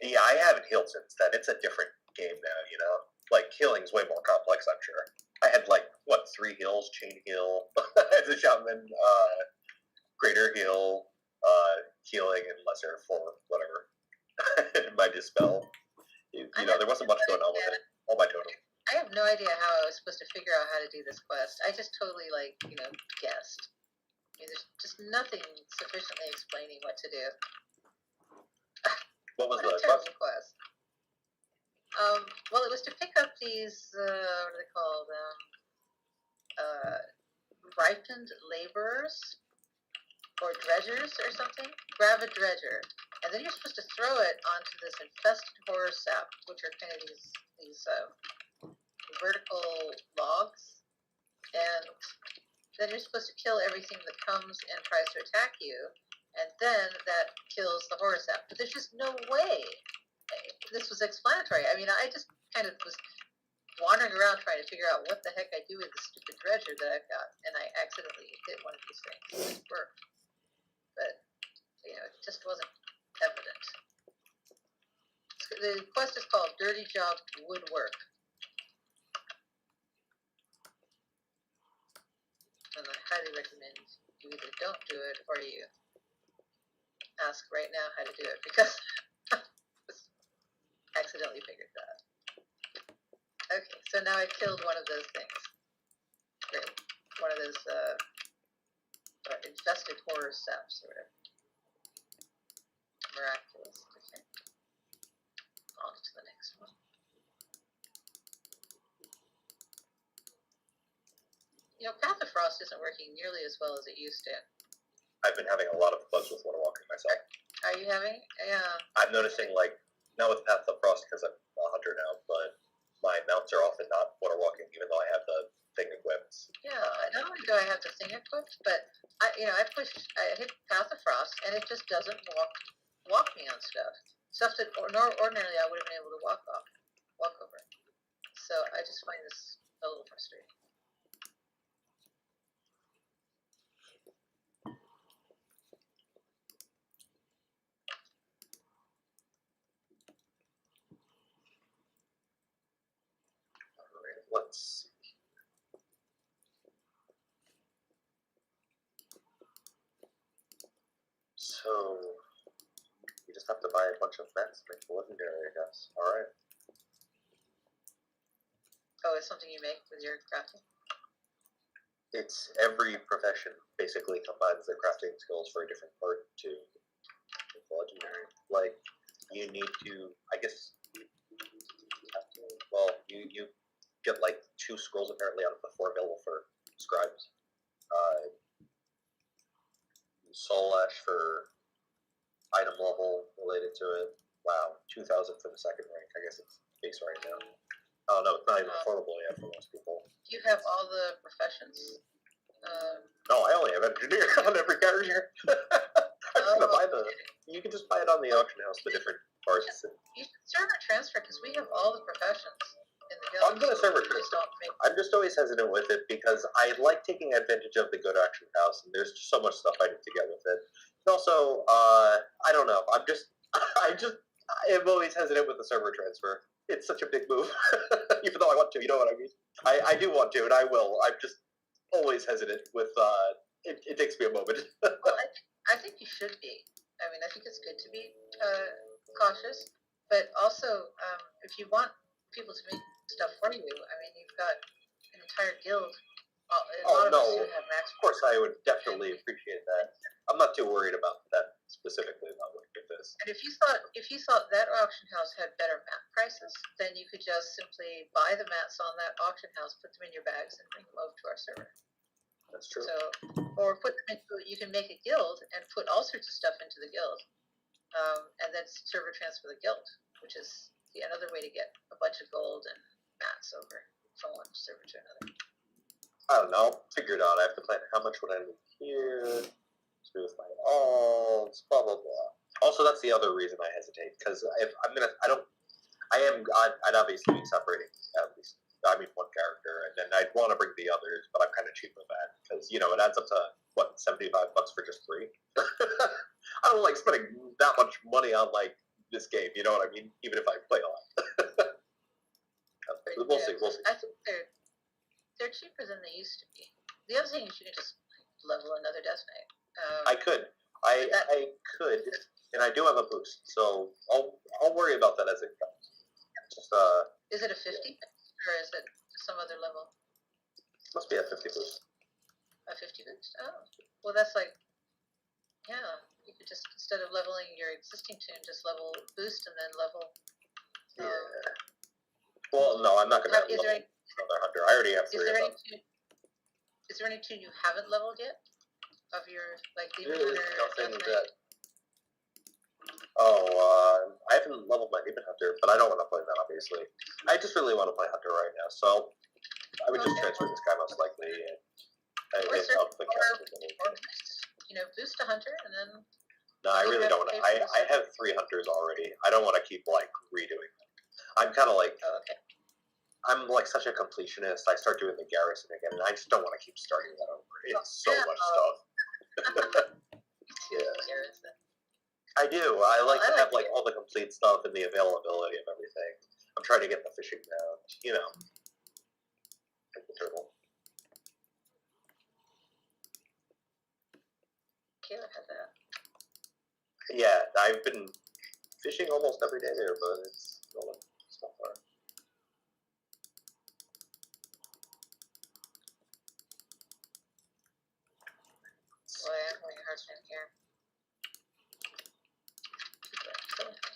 yeah, I haven't healed since then. It's a different game now, you know? Like, healing's way more complex, I'm sure. I had, 3 heals? Chain heal, as a shaman, greater heal, healing, and lesser for whatever. My dispel. You know, there wasn't much going on with it. All my totem. I have no idea how I was supposed to figure out how to do this quest. I just totally, guessed. I mean, there's just nothing sufficiently explaining what to do. What was What a the terrible quest. Well, it was to pick up these, what are they called? Ripened laborers? Or dredgers or something? Grab a dredger. And then you're supposed to throw it onto this infested horror sap, which are kind of these vertical logs. And then you're supposed to kill everything that comes and tries to attack you. And then that kills the horror sap. But there's just no way this was explanatory. I mean, I just kind of was wandering around trying to figure out what the heck I do with this stupid dredger that I've got, and I accidentally hit one of these things. It worked. But, you know, it just wasn't evident. The quest is called Dirty Job Woodwork. And I highly recommend you either don't do it or you ask right now how to do it, because I accidentally figured that. Okay, so now I killed one of those things. Great. One of those infested horror saps or whatever. Miraculous. Okay. On to the next one. You know, Path of Frost isn't working nearly as well as it used to. I've been having a lot of bugs with water walking myself. Are you having? Yeah. I'm noticing, not with Path of Frost because I'm a hunter now, but my mounts are often not water walking, even though I have the thing equipped. Yeah, not only do I have the thing equipped, but I hit Path of Frost, and it just doesn't walk me on stuff that ordinarily I would have been able to walk over. So I just find this a little frustrating. Let's see. So, you just have to buy a bunch of mats to make the legendary, I guess. Alright. Oh, it's something you make with your crafting? It's every profession basically combines their crafting skills for a different part to make the legendary. Like, you need to, I guess, you get 2 scrolls apparently out of the 4 mil for scribes. Soul Ash for item level related to it. Wow, 2,000 for the second rank. I guess it's base right now. Oh no, it's not even affordable yet for most people. You have all the professions. No, I only have engineer on every character. I'm just gonna buy you can just buy it on the auction house, the different parts. You should server transfer, because we have all the professions in the guild. I'm gonna server transfer. I'm just always hesitant with it because I like taking advantage of the good auction house, and there's just so much stuff I need to get with it. And also, I don't know. I am always hesitant with the server transfer. It's such a big move, even though I want to. You know what I mean? I do want to, and I will. I'm just always hesitant with. It takes me a moment. Well, I think you should be. I mean, I think it's good to be cautious, but also if you want people to make stuff for you, I mean, you've got entire guild. A Oh, lot of us no. who have max. Of course, I would definitely appreciate that. I'm not too worried about that specifically about what it is. And if you thought that auction house had better mat prices, then you could just simply buy the mats on that auction house, put them in your bags, and bring them over to our server. That's true. So, or put them into. You can make a guild and put all sorts of stuff into the guild, and then server transfer the guild, which is another way to get a bunch of gold and mats over from one server to another. I don't know. Figure it out. I have to plan how much would I need here. Do with my alts, blah blah blah. Also, that's the other reason I hesitate, because I'd obviously be separating at least. I mean, one character, and then I'd want to bring the others, but I'm kind of cheap with that because it adds up to what, $75 for just 3. I don't like spending that much money on like this game. You know what I mean? Even if I play a lot. We'll see. I think they're cheaper than they used to be. The other thing is you can just level another Death Knight. I could, and I do have a boost, so I'll worry about that as it comes. Just Is it a 50 or is it some other level? Must be a 50 boost. A 50 boost? Oh, well that's like, yeah. You could just instead of leveling your existing tune, just level boost and then level. Yeah. Well, no, I'm not gonna have level another hunter. I already have 3 of them. Is there any tune you haven't leveled yet? Of your Demon Really? Hunter? Nothing Death that. Knight? I haven't leveled my Demon Hunter, but I don't want to play that, obviously. I just really want to play Hunter right now, so I would just transfer this guy most likely and hit up the character. Or boost a Hunter and then. No, I really don't want to. I have 3 Hunters already. I don't want to keep redoing them. I'm kind of like. Oh, okay. I'm such a completionist. I start doing the garrison again, and I just don't want to keep starting that over. It's so much stuff. Yeah. I do. I like to have all the complete stuff and the availability of everything. I'm trying to get the fishing down. Like the turtle. Kayla had that. Yeah, I've been fishing almost every day there, but it's not far. Boy, I'm having a hard time here. People are killing me.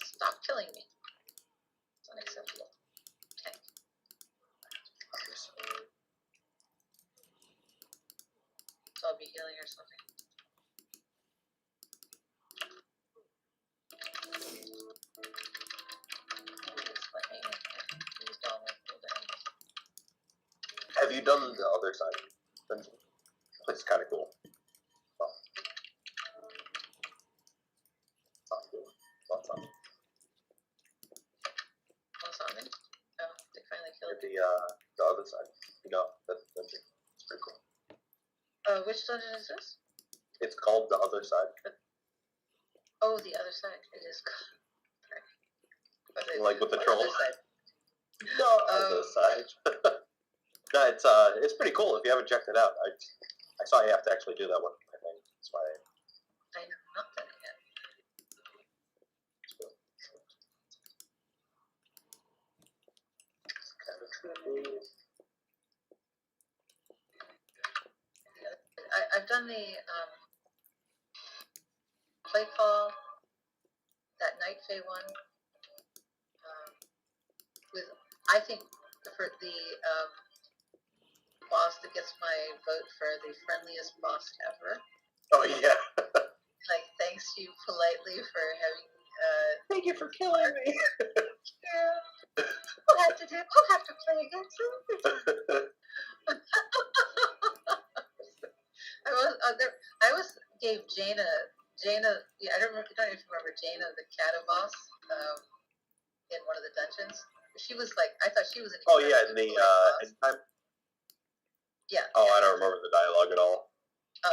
Stop killing me. It's unacceptable. Tank. So I'll be healing or something. Have you done the other side? It's kind of cool. Lots of What's on me? Oh, they finally killed me. the other side. That's pretty cool. Which dungeon is this? It's called the other side. Oh, the other side. It is called. Like with the troll. Other side? No, other side. No, it's pretty cool if you haven't checked it out. I saw you have to actually do that one. I think that's why. I have not done it yet. Kind of trippy. I've done the Playfall, that Night Fae one, with I think for the boss that gets my vote for the friendliest boss ever. Oh yeah. Thanks to you politely for having. Thank you for killing me. Yeah. We'll have to play again soon. I gave Jaina. Yeah, I don't know if you remember Jaina, the Kata boss, in one of the dungeons. She was I thought she was an. Oh yeah, in the end time. Yeah. Oh, yeah. I don't remember the dialogue at all.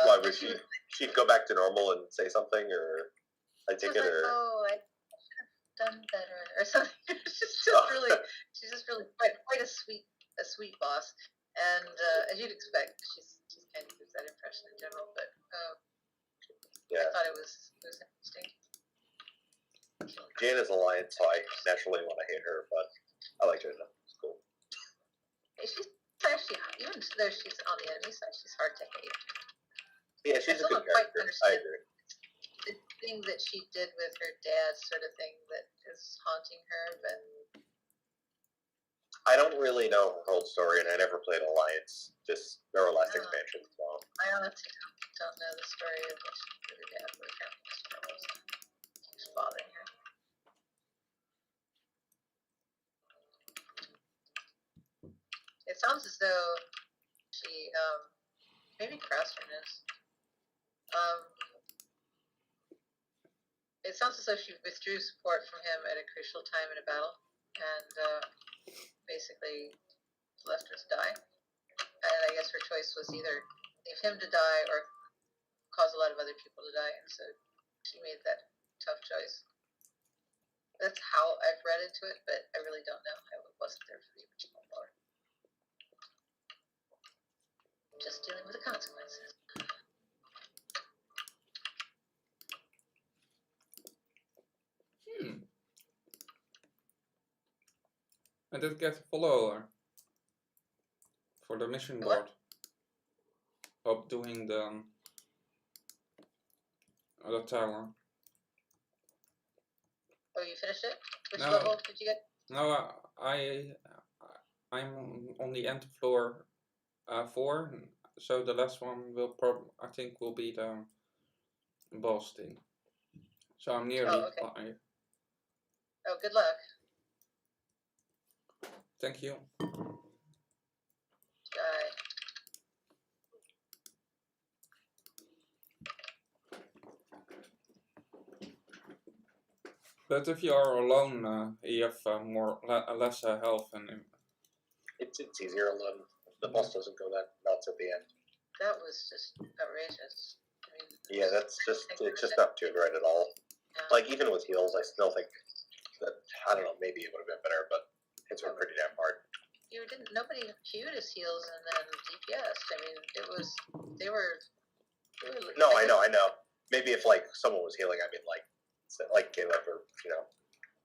Why would she'd go back to normal and say something, or I take it, or oh, I should have done better, or something. she's just really quite a sweet boss, and as you'd expect, she's kind of gives that impression in general. But yeah. I thought it was interesting. Jaina's a lion, so I naturally want to hate her, but I like Jaina. It's cool. She's actually, even though she's on the enemy side, she's hard to hate. Yeah, she's a still good don't quite character. I understand agree. the thing that she did with her dad, sort of thing that is haunting her, but I don't really know her whole story, and I never played Alliance. Their last Oh. expansion. So. I honestly don't know the story of what she did with her dad, but apparently it's trouble. Keeps bothering her. It sounds as though she, maybe Craftsman is. It sounds as though she withdrew support from him at a crucial time in a battle, and basically left her to die. And I guess her choice was either leave him to die or cause a lot of other people to die, and so she made that tough choice. That's how I've read into it, but I really don't know. I wasn't there for the original lore. Just dealing with the consequences. I did get a follower for the mission What? board of doing the tower. Oh, you finished it? Which No. level did you get? No, I'm on the end of floor 4, so the last one will I think will be the boss thing. So I'm nearly okay. by. Oh, good luck. Thank you. Bye. But if you are alone, you have less health and It's easier alone. The boss doesn't go that nuts at the end. That was just outrageous. I mean, Yeah, it's just not too right at all. yeah. Like even with heals, I still think that I don't know. Maybe it would have been better, but hits were pretty damn hard. Nobody queued his heals and then DPS. I mean, they were. No, I know. Maybe if like someone was healing, I mean like Caleb or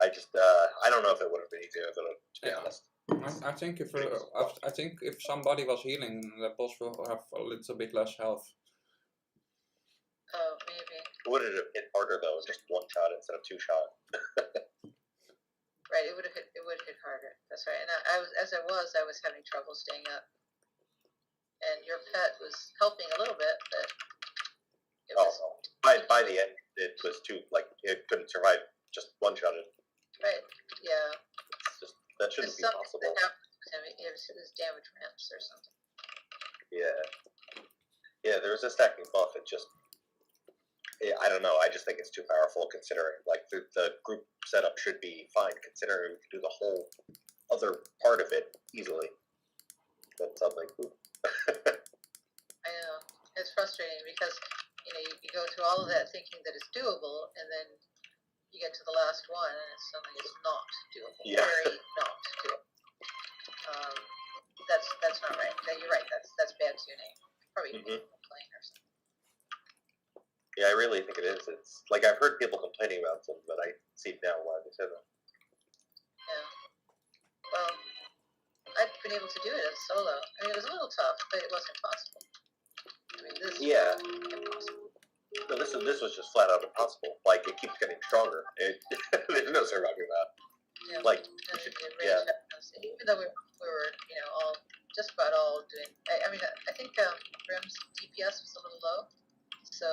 I just I don't know if it would have been easier though, to be honest. I think if somebody was healing, the boss will have a little bit less health. Oh, maybe. Would it have hit harder though, just one shot instead of two shot? Right, it would hit harder. That's right. And I was having trouble staying up. And your pet was helping a little bit, but it was by the end it was too it couldn't survive just one shot. right. Yeah. That shouldn't be possible. That happened to him. It was damage ramps or something. Yeah, there was a stacking buff. It just I don't know. I just think it's too powerful considering the group setup should be fine considering we can do the whole other part of it easily. But something. I know. It's frustrating because you go through all of that thinking that it's doable, and then you get to the last one and suddenly it's not doable. Yeah. Very not doable. That's not right. You're right. That's bad tuning. Probably playing or something. Yeah, I really think it is. It's like I've heard people complaining about them, but I see now why they said that. Yeah. Well, I've been able to do it as solo. I mean, it was a little tough, but it wasn't impossible. I mean, this is impossible. No, this was just flat out impossible. Like it keeps getting stronger. There's no surviving that. Yeah. Like yeah. Even though we were all just about all doing. I mean, I think Brim's DPS was a little low. So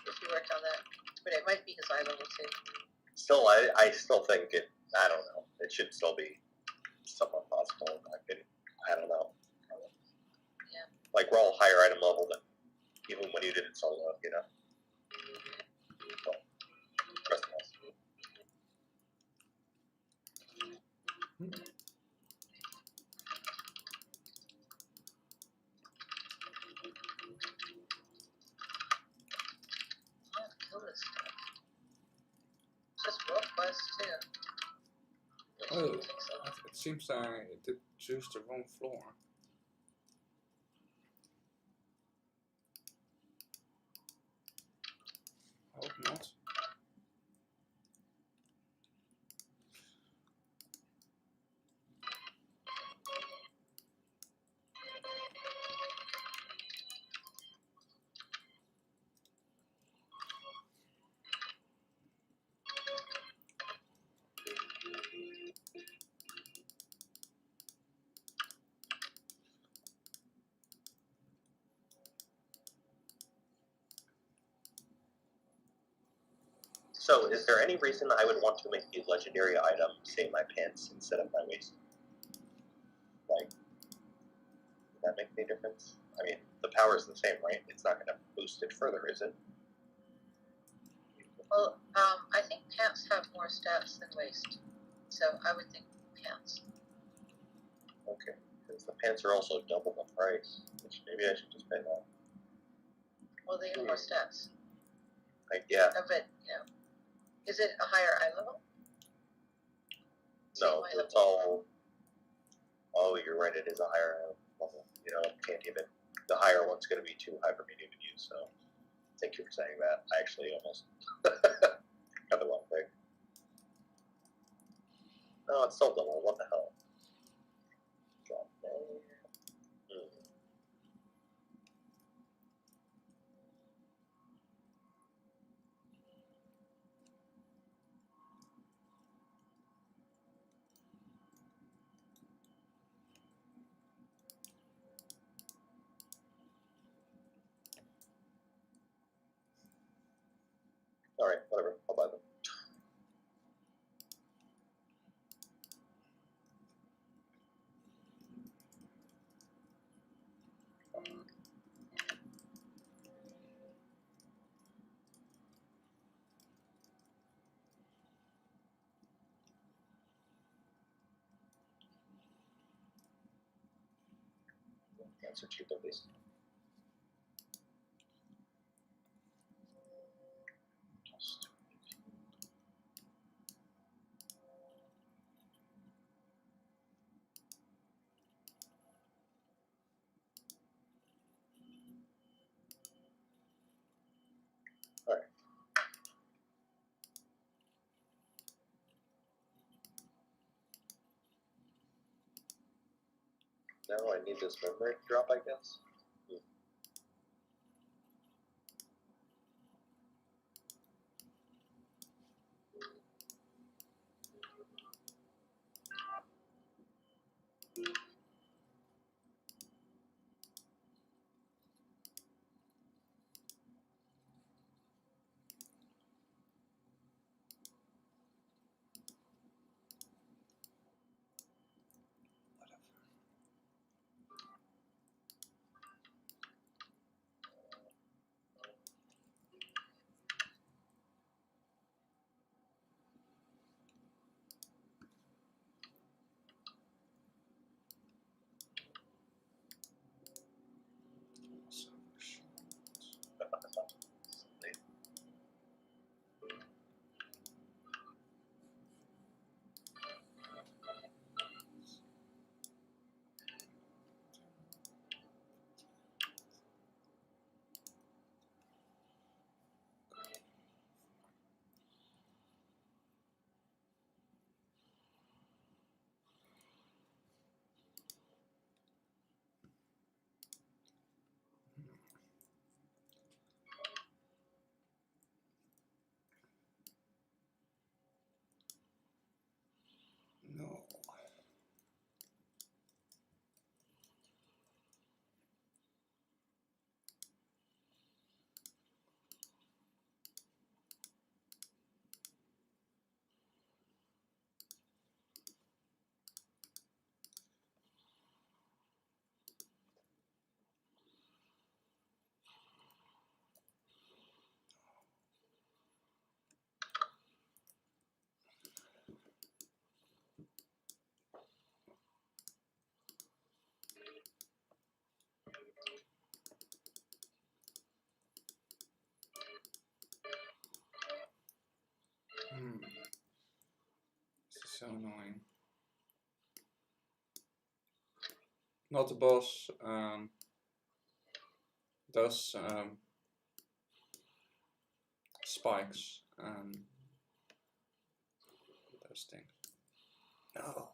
if you worked on that, but it might be his eye level too. Still, I still think it. I don't know. It should still be somewhat possible in my opinion. I don't know. Yeah. Like we're all higher item level than even when you did it solo. So, trust us. Just world quest too. Oh, it seems I did choose the wrong floor. I hope not. So, is there any reason I would want to make the legendary item say my pants instead of my waist? Like, does that make any difference? I mean, the power is the same, right? It's not going to boost it further, is it? Well, I think pants have more stats than waist, so I would think pants. Okay, because the pants are also double the price, which maybe I should just pay that. Well, they have more stats. Yeah, But, you know, is it a higher eye level? no, Same eye it's level. all. Oh, you're right. It is a higher level. You know, can't even. The higher one's going to be too high for me to even use. So, thank you for saying that. I actually almost got the wrong thing. No, it's still double. What the hell? Drop there. All right, whatever. I'll buy them. Answer cheap at least. All right. Now I need this memory drop, I guess. No. This is so annoying. Not the boss. Those spikes. Those things. No.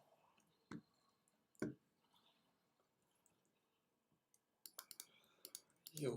Yo.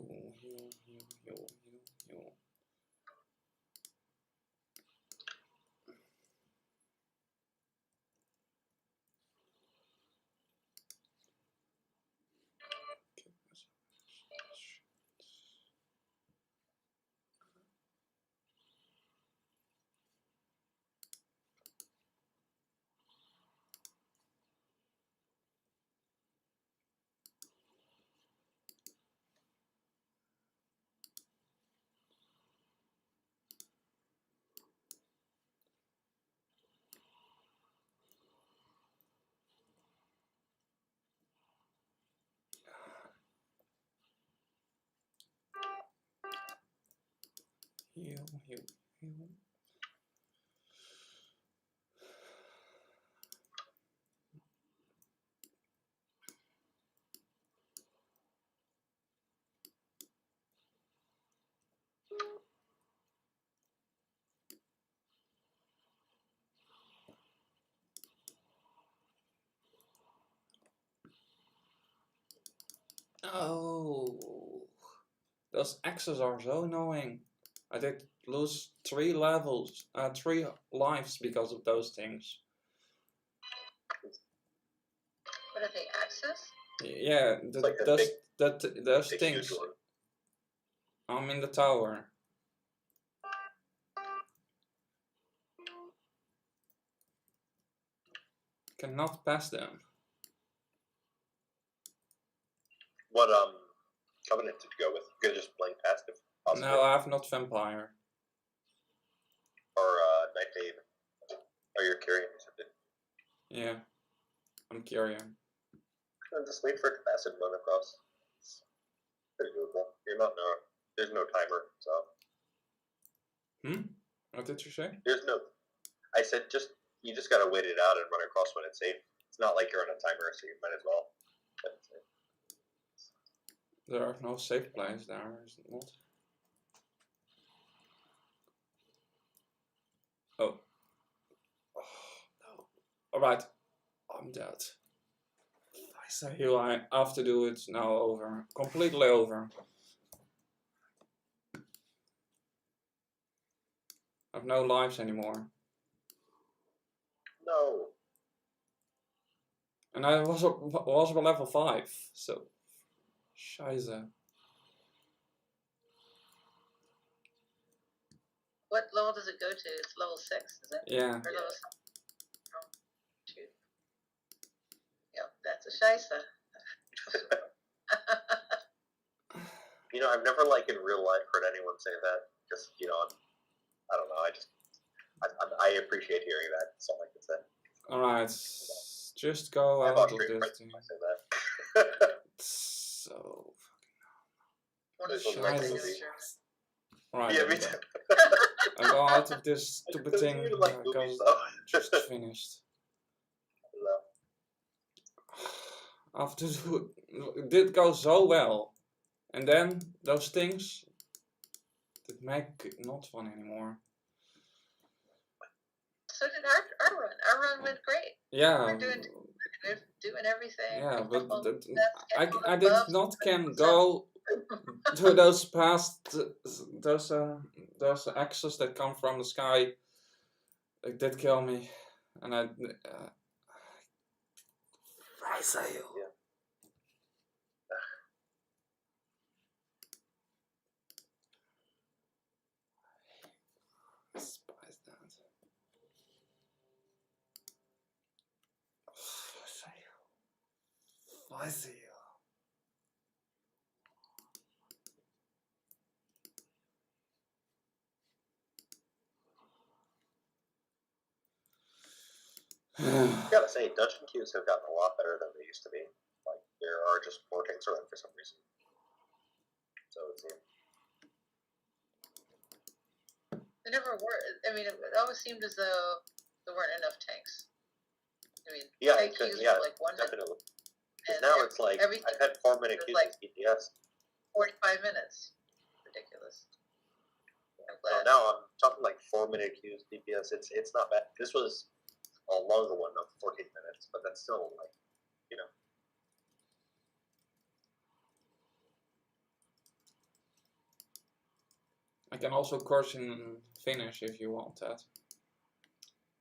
heal. Oh, those axes are so annoying. I did lose 3 levels, 3 lives because of those things. What are they, axes? Yeah, like the those big things. huge one. I'm in the tower. Cannot pass them. What covenant did you go with? You could just blank past it. Possibly. No, I have not vampire. Or Night Babe. Or your Kyrian or something. Yeah, I'm Kyrian. Just wait for it to pass and run across. It's pretty doable. You're not there's no timer, so. What did you say? There's no. I said you just gotta wait it out and run across when it's safe. It's not like you're on a timer, so you might as well. There are no safe places there, is it not? Oh. No. Alright. I'm dead. I say you, I have to do it now over. Completely over. I have no lives anymore. No. And I was a level 5, so scheiße. What level does it go to? It's level 6, is it? Yeah. Or level 7? Oh, shoot. Yep, that's a scheisse. You know, I've never in real life heard anyone say that. Just I don't know. I appreciate hearing that someone can say. Alright, just go I've out of Austrian this friends thing. who say that. So One of There's the one words right. I know is German. right. Yeah, me too. I go out of this stupid Because thing. you like I movies, go though. just finished. After it did go so well, and then those things that make it not fun anymore. So did our run. Our run went great. Yeah. We're doing everything. Yeah, picked but up all the that, best, I getting all the did buffs, not can stuff. go to those past those axes that come from the sky. It did kill me, and I say you. Yeah. I despise that. I see you. I gotta say, dungeon queues have gotten a lot better than they used to be. There are just more things around for some reason. So it's They never were. I mean, it always seemed as though there weren't enough tanks. I mean, tank queues were like 1 minute. definitely. And Now it's like everything I've had 4-minute was queues like with DPS. 45 minutes. Ridiculous. I'm So glad. now I'm talking 4-minute queues DPS. It's not bad. This was a longer one of 14 minutes, but that's still I can also curse in Finnish if you want that.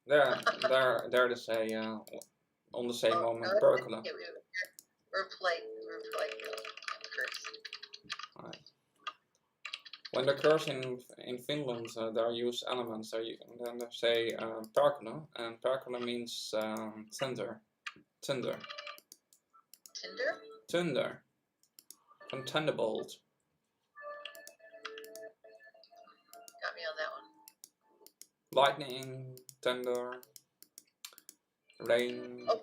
There to say on the same moment, Perkele. Okay, we're polite. We're polite. Curse. Right. When they curse in Finland, they use elements. Then they say Perkele, and Perkele means thunder. Thunder. Tinder? Thunder. From Thunderbolt. Got me on that one. Lightning, thunder, rain. Oh,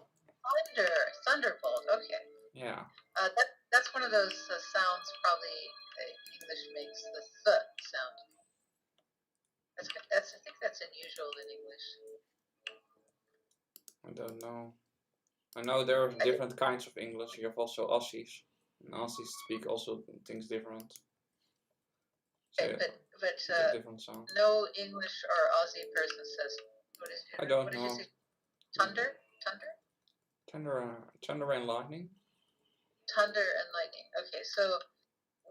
thunderbolt. Okay. Yeah. That's one of those sounds. Probably English makes the th sound. I think that's unusual in English. I don't know. I know there are different kinds of English. You have also Aussies. And Aussies speak also things different. So But different sound. no English or Aussie person says, what is it? I don't what know. Did you say? Thunder? Thunder and lightning. Thunder and lightning. Okay, so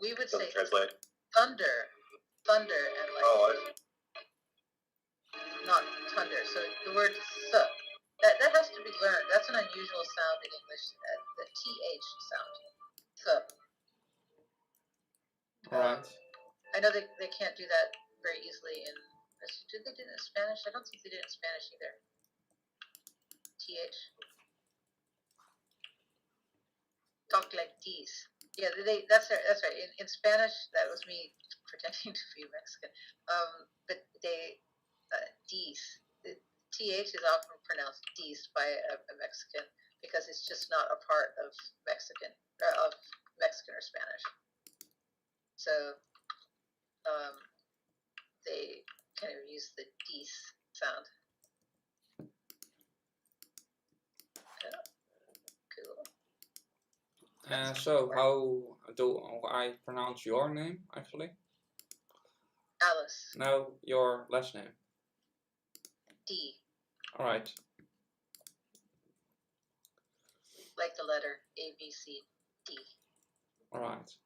we would say Translate. thunder and lightning. Oh, I see. Not thunder. So the word th, that has to be learned. That's an unusual sound in English, the TH sound. Th. Alright. I know they can't do that very easily in. Did they do it in Spanish? I don't think they did it in Spanish either. TH. Talk like these. Yeah, that's right. In Spanish, that was me pretending to be Mexican. But they these. The TH is often pronounced these by a Mexican because it's just not a part of Mexican or Spanish. So they kind of use the these sound. Yeah. Cool. So how do I pronounce your name actually? Alice. No, your last name. D. Alright. Like the letter A, B, C, D. Alright.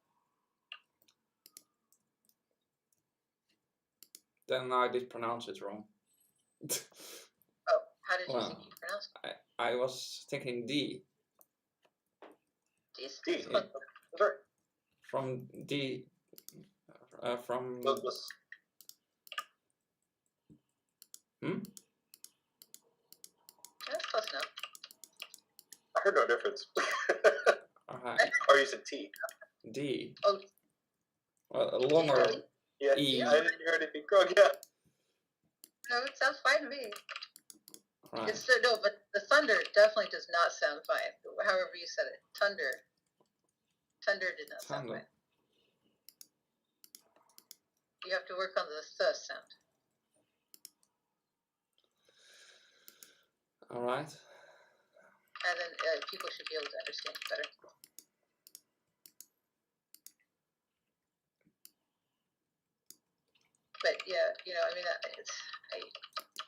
Then I did pronounce it wrong. Oh, how did you think you pronounced it? I was thinking D. These? D. Yeah. That's right. From D. From. That's close enough. I heard no difference. Alright. Or you said T. D. Oh. Well, a longer Yeah, E. I didn't hear anything wrong. Yeah. No, it sounds fine to me. Right. It's no, but the thunder definitely does not sound fine. However you said it, thunder did not sound fine. You have to work on the th sound. All right. And then people should be able to understand you better. But yeah, I mean,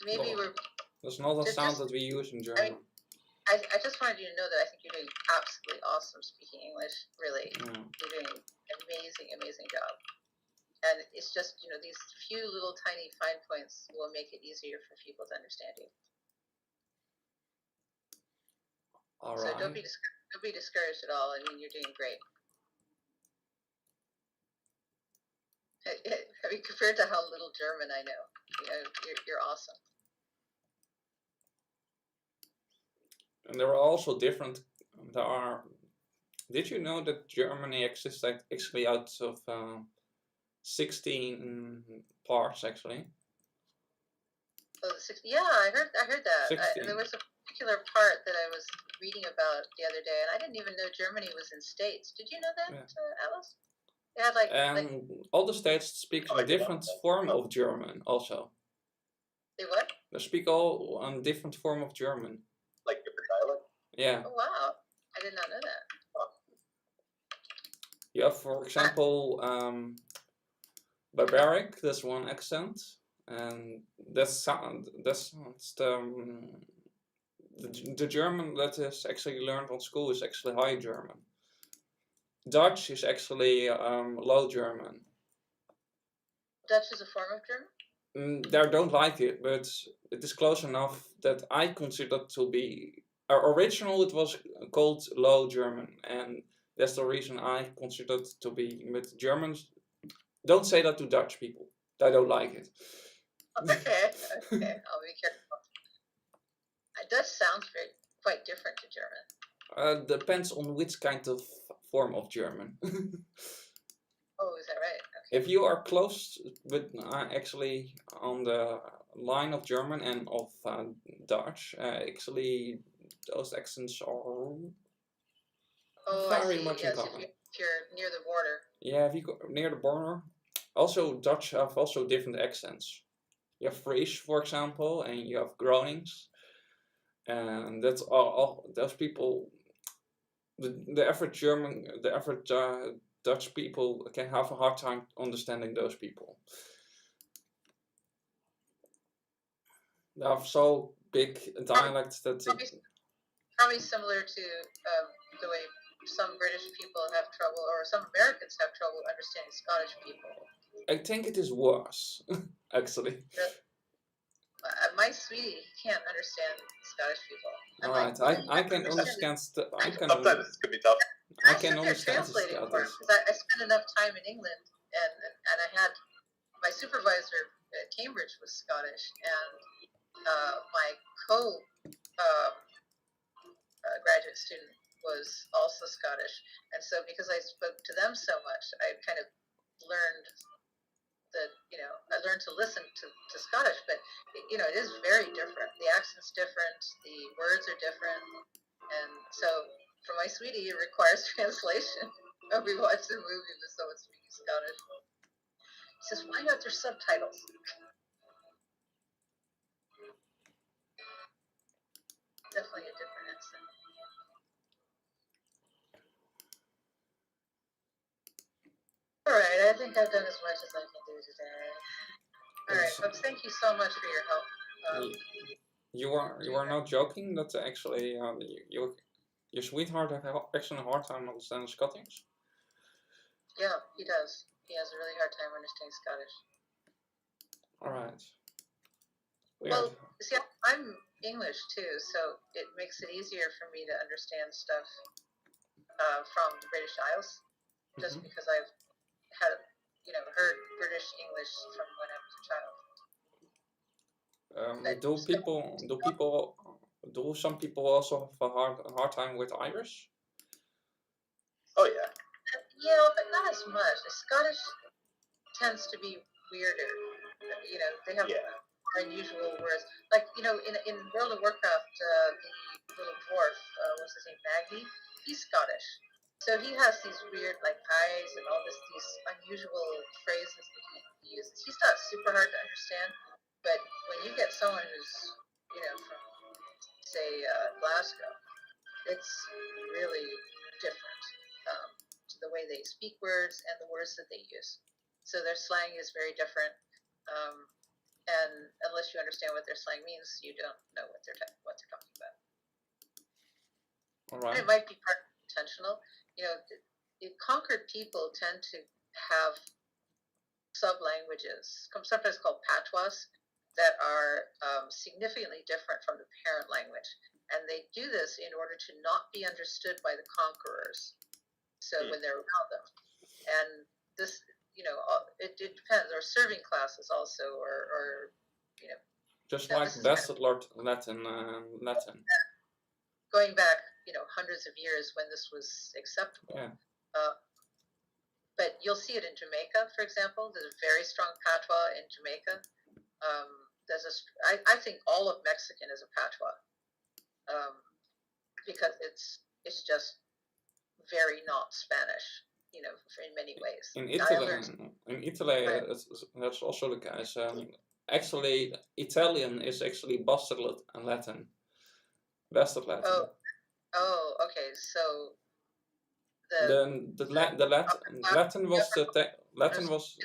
maybe Well, we're. That's not a sound that we use in German. I just wanted you to know that I think you're doing absolutely awesome speaking English. Really, you're doing an amazing job. And it's just, these few little tiny fine points will make it easier for people to understand you. All so right. don't be discouraged at all. I mean, you're doing great. I mean, compared to how little German I know, you're awesome. And there are also different. Did you know that Germany exists actually out of 16 parts actually? Oh, the 16. Yeah, I heard that. There was a particular part that I was reading about the other day, and I didn't even know Germany was in states. Did you know that, Alice? They had all the states speak a different form of German also. They what? They speak all a different form of German. Like different dialect? Yeah. Oh wow, I did not know that. You have, for example, barbaric. That's one accent, and that's the German that is actually learned on school is actually High German. Dutch is actually Low German. Dutch is a form of German? They don't like it, but it is close enough that I consider it to be. Original, it was called Low German, and that's the reason I consider it to be. But Germans don't say that to Dutch people. They don't like it. Okay, I'll be careful. Dutch sounds quite different to German. Depends on which kind of form of German. Oh, is that right? Okay. If you are close with actually on the line of German and of Dutch, actually those accents are very much in common. If you're near the border. Yeah, if you go near the border. Also, Dutch have also different accents. you have Friese, for example, and you have Gronings, and that's all those people. The average German, the average Dutch people can have a hard time understanding those people. They have so big dialects that Probably similar to the way some British people have trouble, or some Americans have trouble understanding Scottish people. I think it is worse, actually. My sweetie can't understand Scottish people. I'm Alright, like, I can understand. Sometimes it can be tough. I can sit there understand the translating for him Scottish. because I spent enough time in England, and I had my supervisor at Cambridge was Scottish, and my graduate student was also Scottish, and so because I spoke to them so much, I kind of learned that I learned to listen to Scottish, but it is very different. The accent's different, the words are different, and so for my sweetie, it requires translation. We watched a movie with someone speaking Scottish. He says, "Why aren't there subtitles?" Definitely a different accent. All right, I think I've done as much as I can do today. All right, folks, thank you so much for your help. You are not joking that actually your sweetheart have actually a hard time understanding Scottish? Yeah, he does. He has a really hard time understanding Scottish. Alright. Well, see, I'm English too, so it makes it easier for me to understand stuff from the British Isles, just because I've had, heard British English from when I was a child. Do some people also have a hard time with Irish? Oh yeah. Yeah, but not as much. The Scottish tends to be weirder. They have unusual words. Like, in World of Warcraft, the little dwarf, what's his name, Maggie, he's Scottish. So he has these weird, like, eyes and all these unusual phrases that he uses. He's not super hard to understand, but when you get someone who's, from, say, Glasgow, it's really different to the way they speak words and the words that they use. So their slang is very different. And unless you understand what their slang means, you don't know what they're talking about. All right. And it might be part intentional. Conquered people tend to have sub-languages, sometimes called patois, that are significantly different from the parent language. And they do this in order to not be understood by the conquerors. So when they're around them. And this, it depends. Or serving classes also, or just like Bastard Latin. Going back, hundreds of years when this was acceptable. Yeah. But you'll see it in Jamaica, for example. There's a very strong patois in Jamaica. I think all of Mexican is a patois, because it's just very not Spanish, in many ways. In Italy, that's also the case. Actually, Italian is actually Bastard Latin. Bastard Latin. Oh, okay. So the Latin was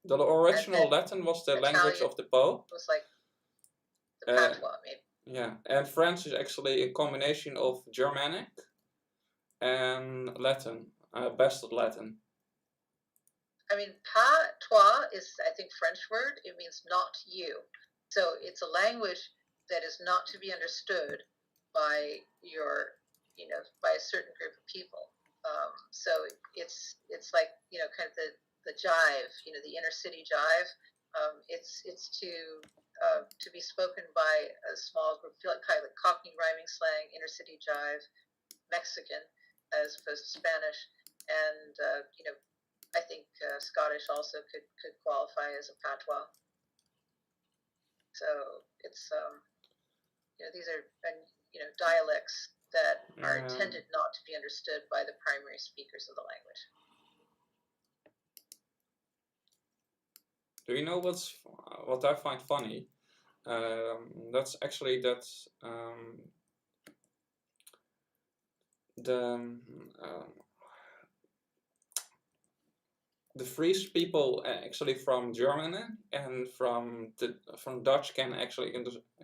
the original Latin was the language of the Pope. It was like the patois, maybe. Yeah, and French is actually a combination of Germanic and Latin, Bastard Latin. I mean, patois is, I think, French word. It means not you. So it's a language that is not to be understood by by a certain group of people. So it's like, kind of the jive, the inner city jive. It's to be spoken by a small group, kind of like Cockney rhyming slang, inner city jive, Mexican, as opposed to Spanish. And, I think Scottish also could qualify as a patois. So it's, these are, dialects that are intended not to be understood by the primary speakers of the language. Do you know what I find funny? That's actually that the Fries people actually from Germany and from Dutch can actually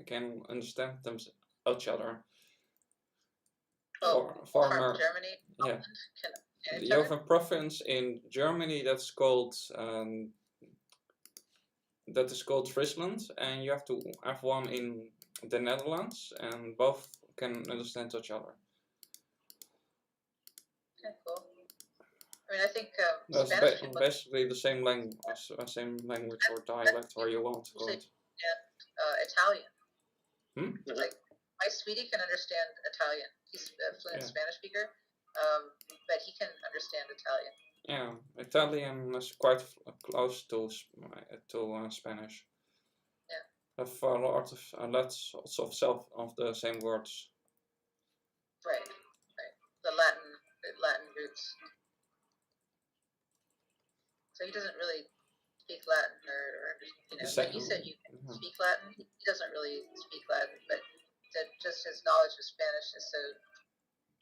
can understand each other. Oh, from Germany, yeah. can You have a province in Germany that's called that is called Friesland, and you have to have one in the Netherlands, and both can understand each other. Okay, cool. I mean, I think That's Spanish people basically the same language or dialect, or you want to call it. and Italian. Hmm? Like my sweetie can understand Italian. He's a fluent Yeah. Spanish speaker, but he can understand Italian. Yeah, Italian is quite close to Spanish. Yeah. Have lots of the same words. Right. The Latin roots. So he doesn't really speak Latin, or you know, like you said, you can speak Latin. He doesn't really speak Latin, but just his knowledge of Spanish is so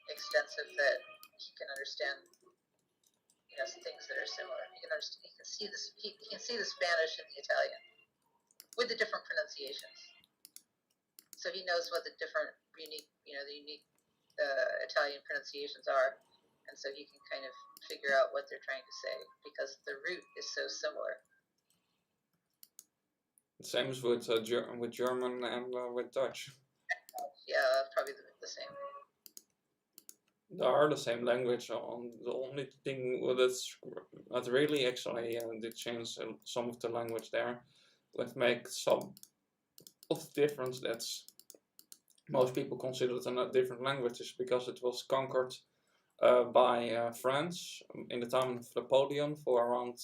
extensive that he can understand, you know, things that are similar. He can understand. He can see the Spanish and the Italian with the different pronunciations. So he knows what the different unique Italian pronunciations are, and so he can kind of figure out what they're trying to say because the root is so similar. Same as with German and with Dutch. Yeah, probably the same. They are the same language. The only thing that really actually did change some of the language there, would make some of the difference. That's most people consider it a different languages because it was conquered by France in the time of Napoleon for around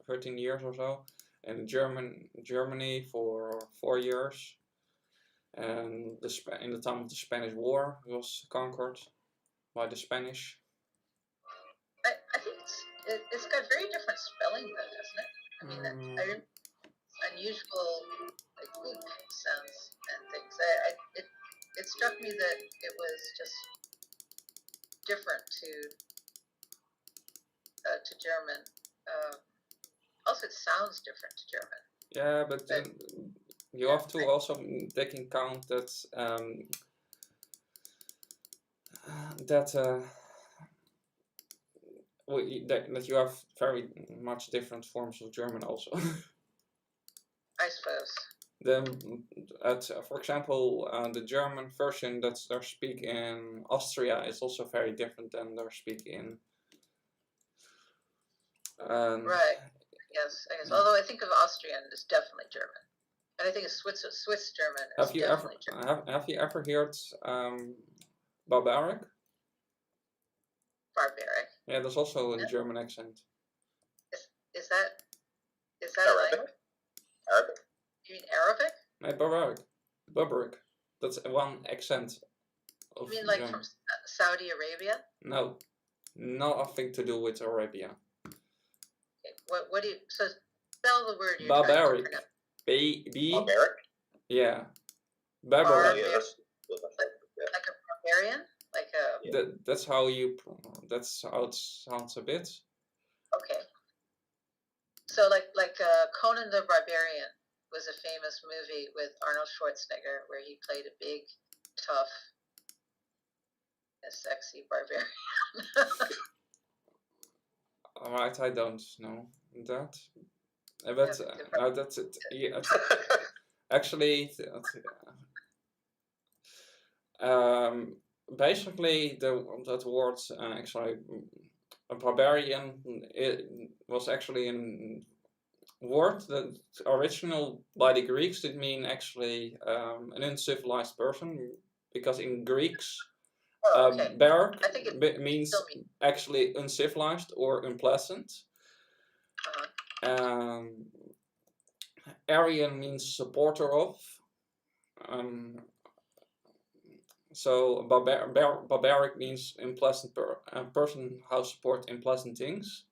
13 years or so, and Germany for 4 years, and in the time of the Spanish War it was conquered by the Spanish. I think it's got very different spelling though, doesn't it? I mean, unusual like oop sounds and things. It struck me that it was just different to German. Also, it sounds different to German. Yeah, but then you have to also take in account that that you have very much different forms of German also. I suppose. Then, for example, the German version that they speak in Austria is also very different than they speak in. Right. Yes. Although I think of Austrian as definitely German, and I think of Swiss German as definitely German. Have you ever heard barbaric? Barbaric. Yeah, there's also a German accent. Is that Arabic? language? Arabic? You mean Arabic? No, barbaric. That's one accent. You mean like German. From Saudi Arabia? No, nothing to do with Arabia. Okay. What do you? So spell the word you're barbaric. trying to pronounce. Barbaric? Yeah. Barbaric. Like a barbarian? Like a. That's how it sounds a bit. Okay. So like Conan the Barbarian was a famous movie with Arnold Schwarzenegger where he played a big, tough, sexy barbarian. Alright, I don't know that. But that's it. Yeah, actually, basically, that word actually, a barbarian, it was actually a word that original by the Greeks did mean actually an uncivilized person, because in Greeks, barrack means actually uncivilized or unpleasant. Aryan means supporter of. So barbaric means unpleasant person who support unpleasant things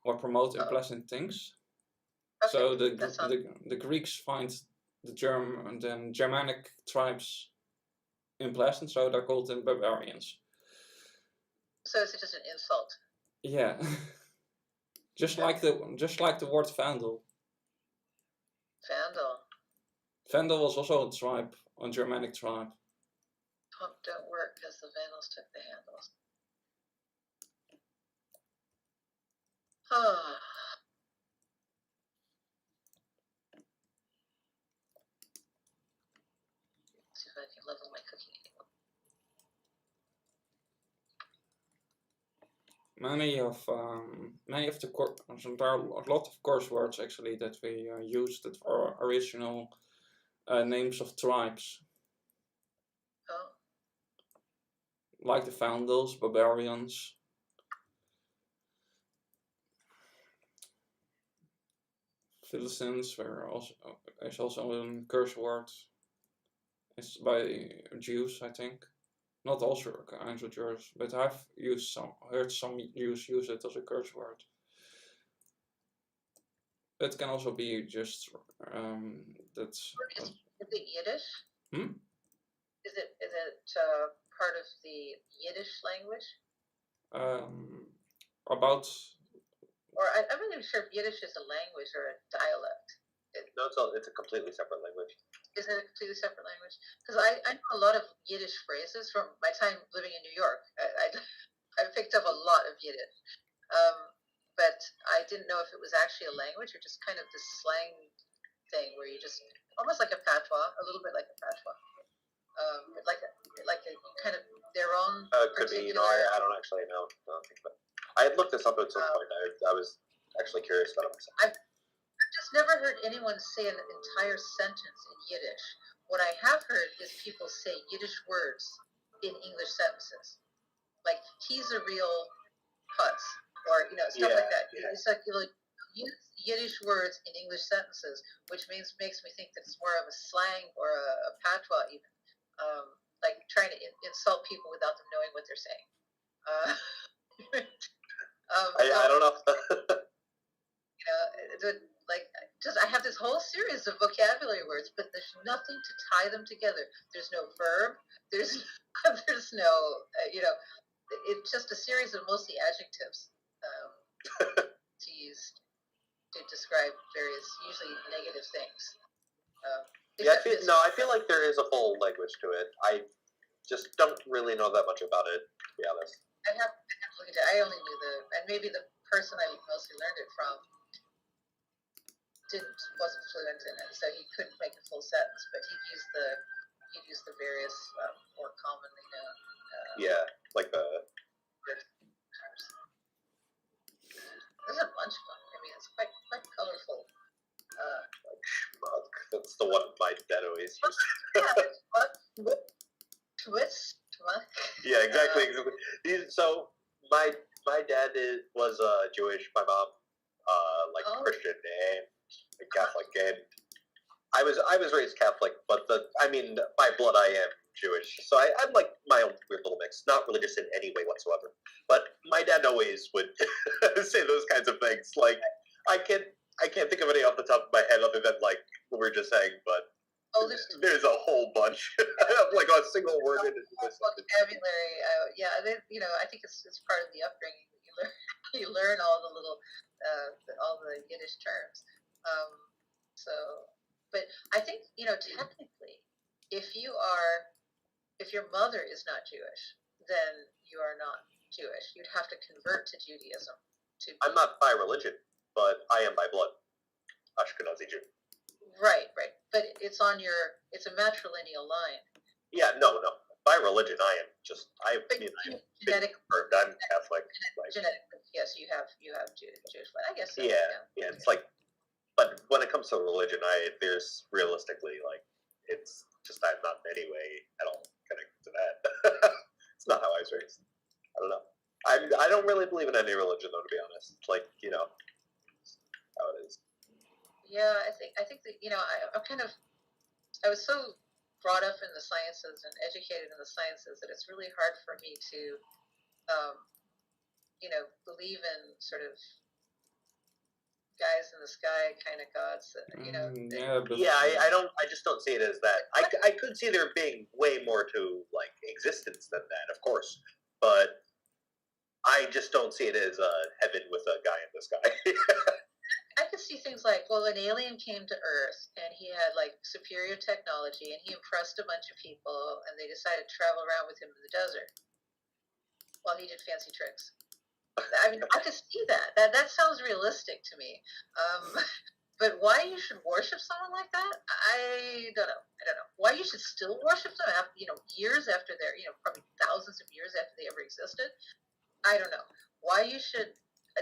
or promote unpleasant things. Okay, So that sounds. the Greeks find the Germanic tribes unpleasant, so they're called the barbarians. So is it just an insult? Yeah. just like the word Vandal. Vandal. Vandal was also a tribe, a Germanic tribe. Pump don't work because the Vandals took the handles. Oh. See if I can level my cooking anymore. Many of the there are a lot of course words actually that we use that are original names of tribes. Oh. Like the Vandals, barbarians. Philistines is also a curse word. It's by Jews, I think. Not all kinds of Jews, but I've heard some Jews use it as a curse word. It can also be just that's. Is it Yiddish? Hmm? Is it part of the Yiddish language? About. Or I'm not even sure if Yiddish is a language or a dialect. No, it's a completely separate language. Is it a completely separate language? Because I know a lot of Yiddish phrases from my time living in New York. I picked up a lot of Yiddish. But I didn't know if it was actually a language or just kind of this slang thing where you just, almost like a patois, a little bit like a patois. Like a kind of their own Could be, particular. I don't actually know. I had looked this up at some point. I was actually curious about it myself. I've just never heard anyone say an entire sentence in Yiddish. What I have heard is people say Yiddish words in English sentences. Like, he's a real putz, or, stuff like that. Yeah. It's like, use Yiddish words in English sentences, which makes me think that it's more of a slang or a patois even. Like trying to insult people without them knowing what they're saying. I don't know. I have this whole series of vocabulary words, but there's nothing to tie them together. There's no verb. There's no, it's just a series of mostly adjectives to use to describe various, usually negative things. I feel like there is a full language to it. I just don't really know that much about it, to be honest. I have to look into it. I only knew and maybe the person I mostly learned it from wasn't fluent in it, so he couldn't make a full sentence, but he'd use the various more commonly known. Like the. Terms. There's a bunch of them. I mean, it's quite colorful. Like schmuck. That's the one my dad always used. Twist. Yeah, exactly. So my dad was Jewish. My mom Christian and Catholic, and I was raised Catholic, but by blood I am Jewish. So I'm like my own weird little mix, not religious in any way whatsoever. But my dad always would say those kinds of things. Like I can't think of any off the top of my head other than like what we were just saying, but there's a whole bunch of like a single word in this vocabulary. I think it's part of the upbringing. You learn all the little all the Yiddish terms. But I think technically, if your mother is not Jewish, then you are not Jewish. You'd have to convert to Judaism. I'm not by religion, but I am by blood. Ashkenazi Jew. Right. But it's a matrilineal line. Yeah, no. By religion, I am just. I'm Catholic. Genetically, yes, you have Jewish blood. I guess so. Yeah. It's like, but when it comes to religion, there's realistically it's just I'm not in any way at all connected to that. It's not how I was raised. I don't know. I don't really believe in any religion, though, to be honest. How it is. Yeah, I think that I was so brought up in the sciences and educated in the sciences that it's really hard for me to believe in sort of guys in the sky kind of gods. You know. Yeah, but Yeah, I just don't see it as that. I could see there being way more to like existence than that, of course, but I just don't see it as a heaven with a guy in the sky. I could see things like, well, an alien came to Earth and he had like superior technology and he impressed a bunch of people and they decided to travel around with him in the desert while he did fancy tricks. I mean, I could see that. That sounds realistic to me. But why you should worship someone like that, I don't know. I don't know. Why you should still worship them after, years after they're, probably thousands of years after they ever existed. I don't know. Why you should.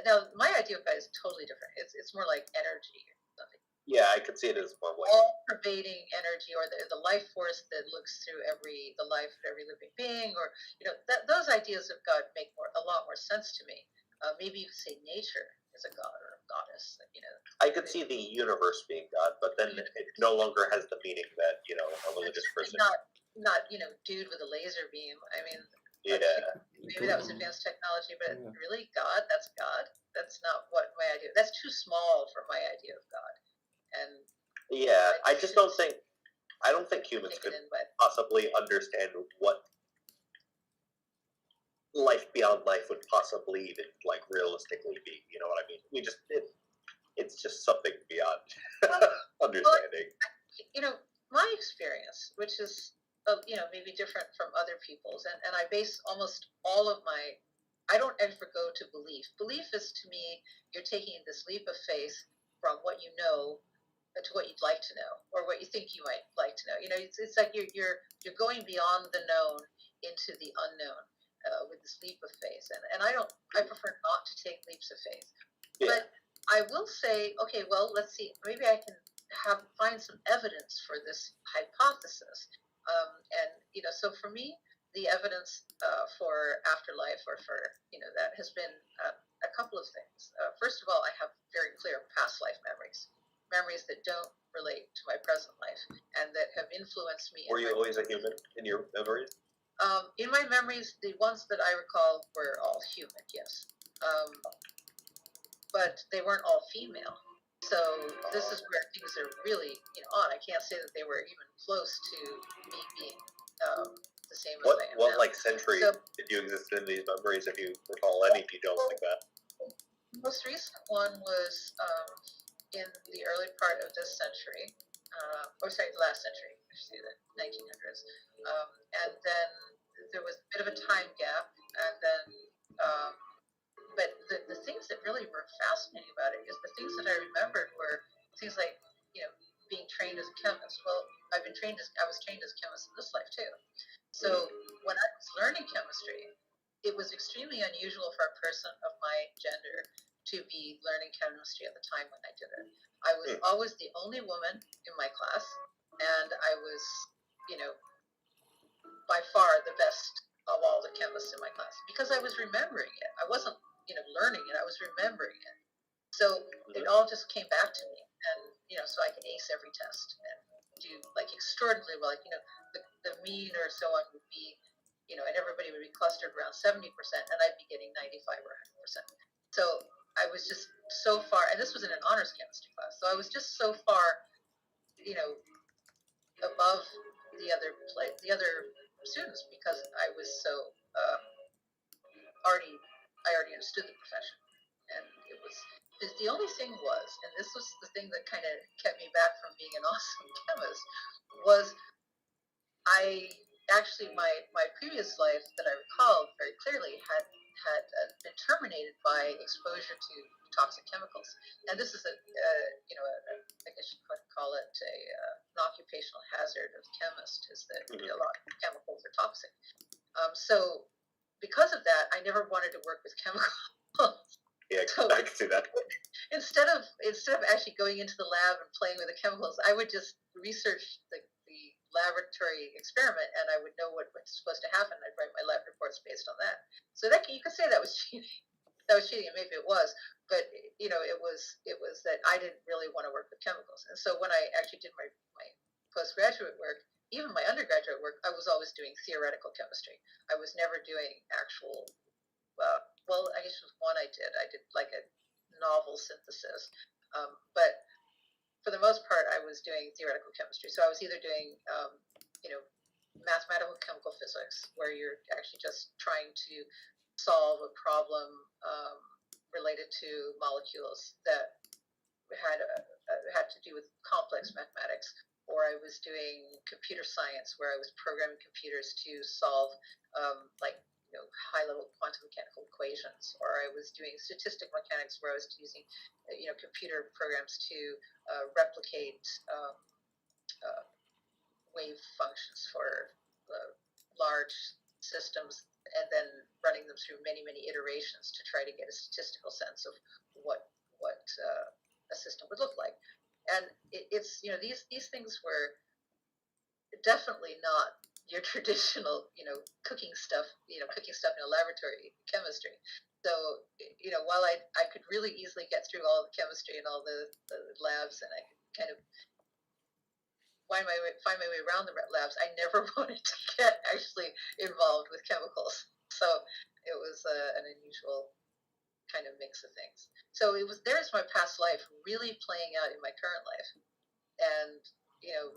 Now, my idea of God is totally different. It's more like energy or something. Yeah, I could see it as more like All-pervading energy, or the life force that looks through the life of every living being, or those ideas of God make a lot more sense to me. Maybe you could say nature is a god or a goddess. I could see the universe being God, but then it no longer has the meaning that a religious person. Not dude with a laser beam. I mean. Yeah. Maybe that was advanced technology, but really, God? That's God? That's not what my idea. That's too small for my idea of God. And yeah, I just don't think. I don't think humans could possibly understand what life beyond life would possibly even like realistically be. You know what I mean? It's just something beyond understanding. My experience, which is maybe different from other people's, and I base almost all of my. I don't ever go to belief. Belief is, to me, you're taking this leap of faith from what you know to what you'd like to know, or what you think you might like to know. It's like you're going beyond the known into the unknown with this leap of faith, and I prefer not to take leaps of faith. Yeah. But I will say, okay, well, let's see, maybe I can find some evidence for this hypothesis, and so for me, the evidence for afterlife, or for that, has been a couple of things. First of all, I have very clear past life memories that don't relate to my present life, and that have influenced me. Were you always a human in your memories? In my memories, the ones that I recall were all human, yes. But they weren't all female. So this is where things are really odd. I can't say that they were even close to me being the same as I am What now. like century did you exist in these memories, if you recall any details like that? The most recent one was in the early part of this century, the last century, the 1900s, and then there was a bit of a time gap, and then, but the things that really were fascinating about it is the things that I remembered were things like, being trained as a chemist. Well, I was trained as a chemist in this life too. So when I was learning chemistry, it was extremely unusual for a person of my gender to be learning chemistry at the time when I did it. I was always the only woman in my class, and I was, by far the best of all the chemists in my class, because I was remembering it. I wasn't, learning it, I was remembering it. So it all just came back to me, and, so I could ace every test and do, like, extraordinarily well. Like, the mean or so on would be, and everybody would be clustered around 70%, and I'd be getting 95 or 100%. So I was just so far, and this was in an honors chemistry class, so I was just so far, above the other students, because I was so I already understood the profession, and it was. The only thing was, and this was the thing that kind of kept me back from being an awesome chemist, was I actually, my previous life that I recalled very clearly had been terminated by exposure to toxic chemicals, and this is I guess you could call it an occupational hazard of the chemist, is that a lot of chemicals are toxic. So because of that, I never wanted to work with chemicals. Yeah, so, I can see that. Instead of actually going into the lab and playing with the chemicals, I would just research the laboratory experiment, and I would know what's supposed to happen. I'd write my lab reports based on that. So that you could say that was cheating. That was cheating, and maybe it was, but it was that I didn't really want to work with chemicals. And so when I actually did my postgraduate work, even my undergraduate work, I was always doing theoretical chemistry. I was never doing actual. Well, I guess it was one I did. I did like a novel synthesis But for the most part, I was doing theoretical chemistry. So I was either doing, mathematical chemical physics, where you're actually just trying to solve a problem related to molecules that had to do with complex mathematics, or I was doing computer science, where I was programming computers to solve high-level quantum mechanical equations, or I was doing statistical mechanics, where I was using computer programs to replicate wave functions for large systems, and then running them through many iterations to try to get a statistical sense of what a system would look like. And it's these things were definitely not your traditional cooking stuff in a laboratory chemistry. So while I could really easily get through all the chemistry and all the labs, and I could kind of find my way around the labs, I never wanted to get actually involved with chemicals. So it was an unusual kind of mix of things. So there's my past life really playing out in my current life, and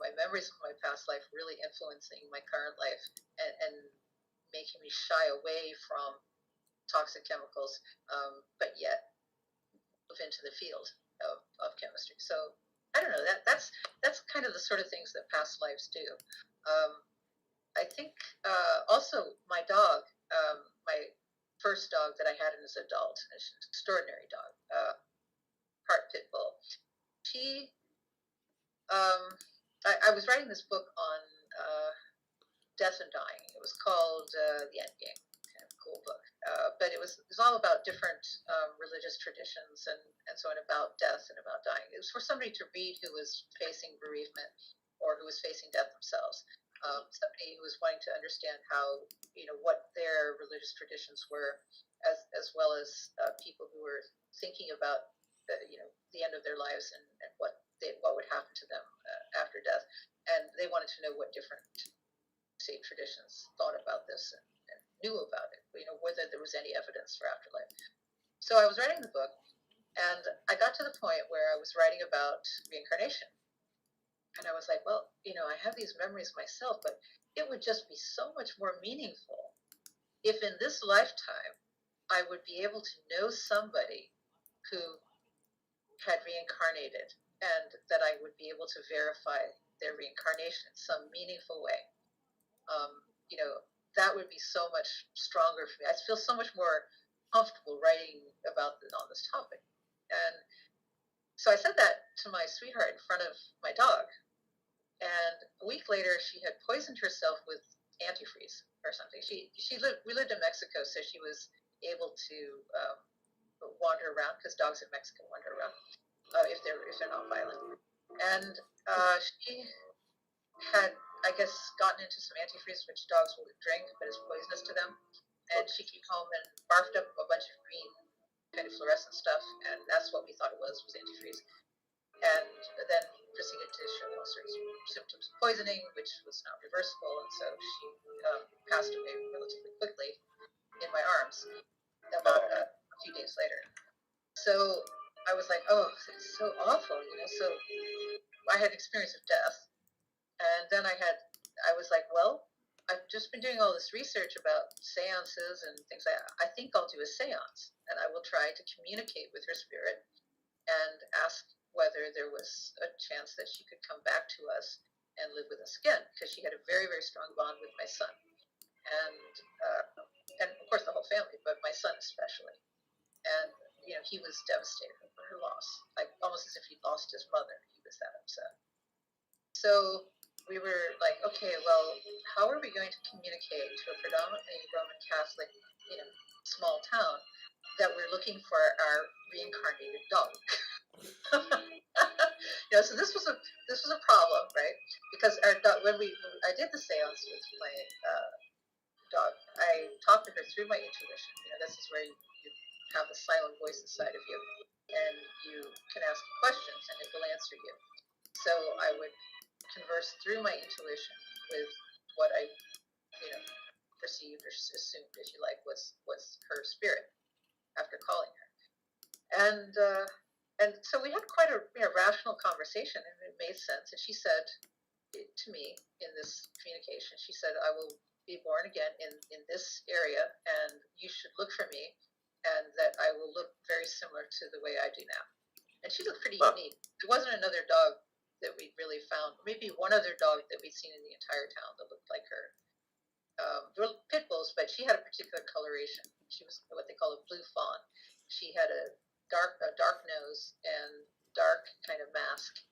my memories of my past life really influencing my current life, and making me shy away from toxic chemicals, but yet move into the field of chemistry. So I don't know, that's kind of the sort of things that past lives do. I think also my dog, my first dog that I had as an adult, an extraordinary dog, part pit bull. She, I was writing this book on death and dying. It was called The End Game. Kind of cool book, but it was all about different religious traditions and so on, about death and about dying. It was for somebody to read who was facing bereavement or who was facing death themselves. Somebody who was wanting to understand how what their religious traditions were, as well as people who were thinking about the end of their lives and what would happen to them after death, and they wanted to know what different traditions thought about this and knew about it, whether there was any evidence for afterlife. So I was writing the book, and I got to the point where I was writing about reincarnation. And I was like, well, I have these memories myself, but it would just be so much more meaningful if in this lifetime I would be able to know somebody who had reincarnated, and that I would be able to verify their reincarnation in some meaningful way. That would be so much stronger for me. I feel so much more comfortable writing about on this topic. And so I said that to my sweetheart in front of my dog. And a week later, she had poisoned herself with antifreeze or something. We lived in Mexico, so she was able to wander around, because dogs in Mexico wander around if they're not violent. And she had, I guess, gotten into some antifreeze, which dogs will drink, but is poisonous to them. And she came home and barfed up a bunch of green, kind of fluorescent stuff, and that's what we thought it was antifreeze. And then proceeded to show all sorts of symptoms of poisoning, which was not reversible, and so she passed away relatively quickly in my arms about a few days later. So I was like, oh, it's so awful, So I had experience of death, and then I was like, well, I've just been doing all this research about seances and things like that. I think I'll do a seance, and I will try to communicate with her spirit and ask whether there was a chance that she could come back to us and live with us again, because she had a very, very strong bond with my son, and of course the whole family, but my son especially. And he was devastated over her loss, like almost as if he'd lost his mother. He was that upset. So we were like, okay, well, how are we going to communicate to a predominantly Roman Catholic, small town, that we're looking for our reincarnated dog? So this was a problem, right? Because our dog, when I did the seance with my dog, I talked to her through my intuition. This is where you have a silent voice inside of you, and you can ask questions, and it will answer you. So I would converse through my intuition with what I, perceived or assumed, if you like, was her spirit after calling her. And And so we had quite a rational conversation, and it made sense. And she said to me in this communication, she said, I will be born again in this area, and you should look for me, and that I will look very similar to the way I do now. And she looked pretty unique. There wasn't another dog that we'd really found, maybe one other dog that we'd seen in the entire town that looked like her. There were pit bulls, but she had a particular coloration. She was what they call a blue fawn. She had a dark nose and dark kind of mask,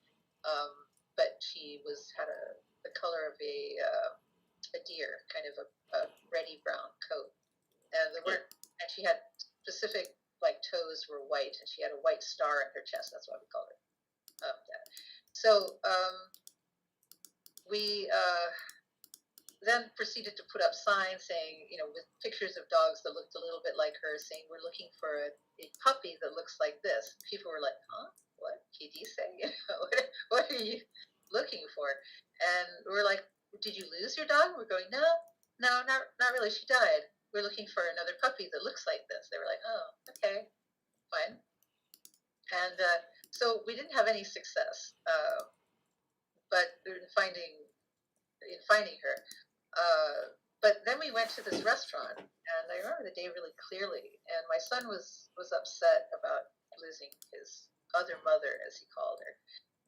but she had the color of a deer, kind of a reddy brown coat, and there weren't. And she had specific toes were white, and she had a white star in her chest. That's why we called her that. So we then proceeded to put up signs saying, with pictures of dogs that looked a little bit like her, saying we're looking for a puppy that looks like this. People were like, huh? What? Did you say? What are you looking for? And we're like, did you lose your dog? We're going, no, not really. She died. We're looking for another puppy that looks like this. They were like, oh, okay, fine. And so we didn't have any success, but in finding her. But then we went to this restaurant, and I remember the day really clearly. And my son was upset about losing his other mother, as he called her,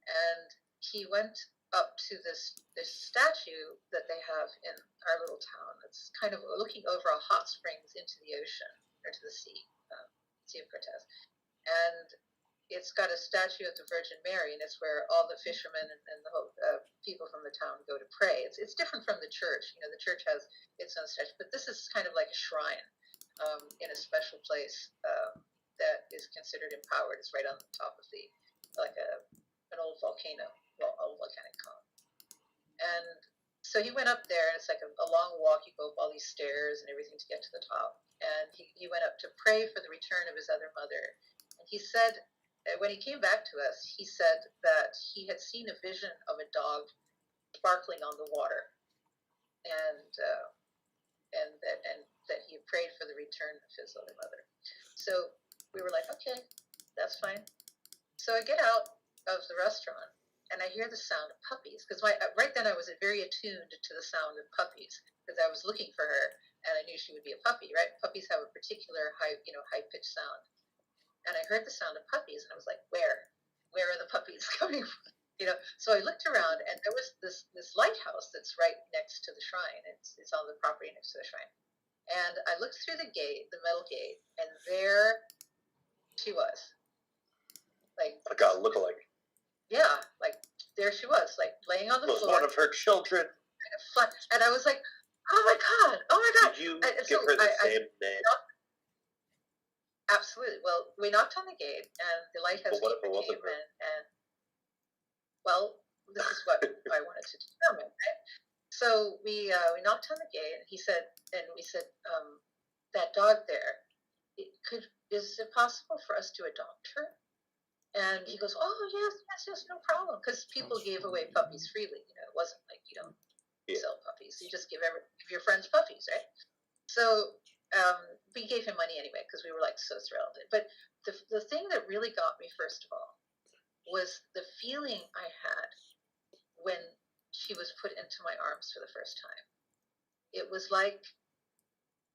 and he went up to this statue that they have in our little town. It's kind of looking over a hot springs into the ocean or to the sea, Sea of Cortez, and it's got a statue of the Virgin Mary, and it's where all the fishermen and the whole people from the town go to pray. It's different from the church. The church has its own statue, but this is kind of like a shrine in a special place that is considered empowered. It's right on the top of an old volcano, old volcanic cone. And so he went up there, and it's like a long walk. You go up all these stairs and everything to get to the top. And he went up to pray for the return of his other mother. And he said, when he came back to us, he said that he had seen a vision of a dog sparkling on the water, and that he had prayed for the return of his other mother. So we were like, okay, that's fine. So I get out of the restaurant, and I hear the sound of puppies, because right then I was very attuned to the sound of puppies, because I was looking for her, and I knew she would be a puppy, right? Puppies have a particular high-pitched sound. And I heard the sound of puppies, and I was like, where are the puppies coming from? So I looked around, and there was this lighthouse that's right next to the shrine. It's on the property next to the shrine. And I looked through the gate, the metal gate, and there she was. Like a god lookalike. Yeah, there she was, laying on the floor. One of her children. And I was like, oh my god. Did you give her the same name? Absolutely. Well, we knocked on the gate, and the lighthouse keeper came in, and well, this is what I wanted to determine. Right? So we knocked on the gate, and we said, that dog there, is it possible for us to adopt her? And he goes, oh yes, no problem, because people gave away puppies freely. It wasn't like you don't sell puppies; you just give your friends puppies, right? So. We gave him money anyway because we were so thrilled. But the thing that really got me, first of all, was the feeling I had when she was put into my arms for the first time. It was like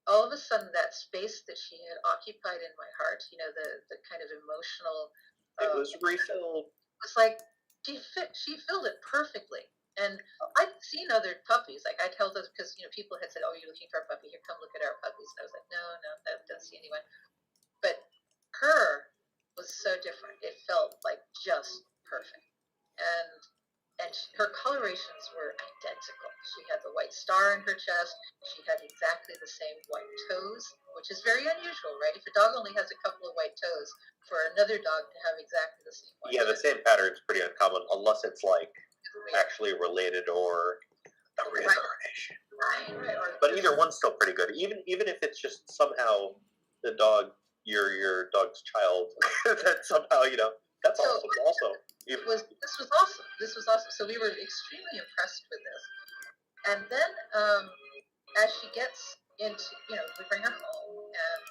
all of a sudden that space that she had occupied in my heart, the kind of emotional. It was refilled. It was like she filled it perfectly. And I'd seen other puppies. I told them, because people had said, "Oh, you're looking for a puppy? Here, come look at our puppies." And I was like, "No, I don't see anyone." But her was so different. It felt like just perfect, and her colorations were identical. She had the white star in her chest. She had exactly the same white toes, which is very unusual, right? If a dog only has a couple of white toes, for another dog to have exactly the same white. Yeah, the same pattern is pretty uncommon, unless it's actually related or a reincarnation. Right. But either one's still pretty good. Even if it's just somehow the dog, your dog's child, that somehow that's awesome. Also, this was awesome. This was awesome. So we were extremely impressed with this. And then as she gets into, we bring her home, and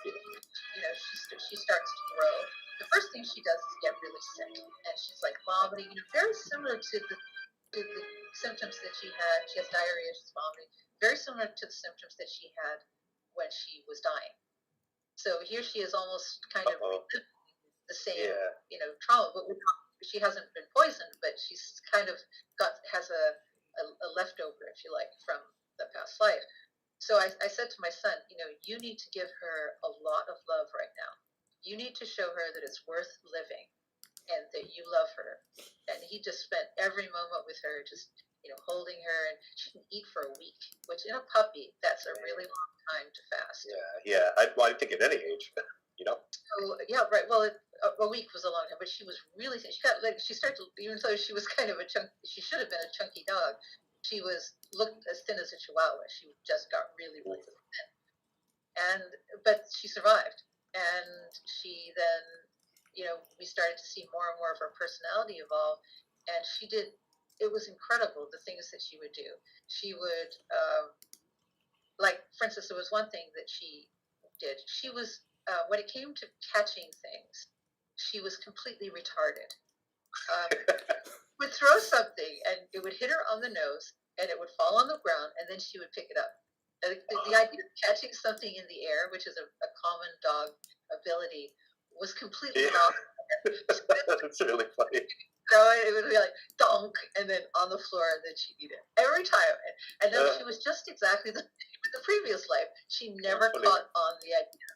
she starts to grow. the first thing she does is get really sick, and she's like vomiting, very similar to the symptoms that she had. She has diarrhea, she's vomiting, very similar to the symptoms that she had when she was dying. So here she is almost kind of reliving the same, trauma, but she hasn't been poisoned, but she's kind of has a leftover, if you like, from the past life. So I said to my son, you need to give her a lot of love right now. You need to show her that it's worth living and that you love her. And he just spent every moment with her, just, holding her, and she didn't eat for a week, which in a puppy, that's a really long time to fast. Yeah. I think at any age, So, yeah, right. Well, a week was a long time, but she was really thin. She started to, even though she was kind of she should have been a chunky dog. She looked as thin as a Chihuahua. She just got really, really thin. But she survived. And she then, we started to see more and more of her personality evolve. And it was incredible, the things that she would do. She would, for instance, there was one thing that she did. She was, when it came to catching things, she was completely retarded. Would throw something, and it would hit her on the nose, and it would fall on the ground, and then she would pick it up. The idea of catching something in the air, which is a common dog ability, was completely off. That's really funny. It would be like donk, and then on the floor, and then she'd eat it every time. And then she was just exactly the same with the previous life. She never caught on the idea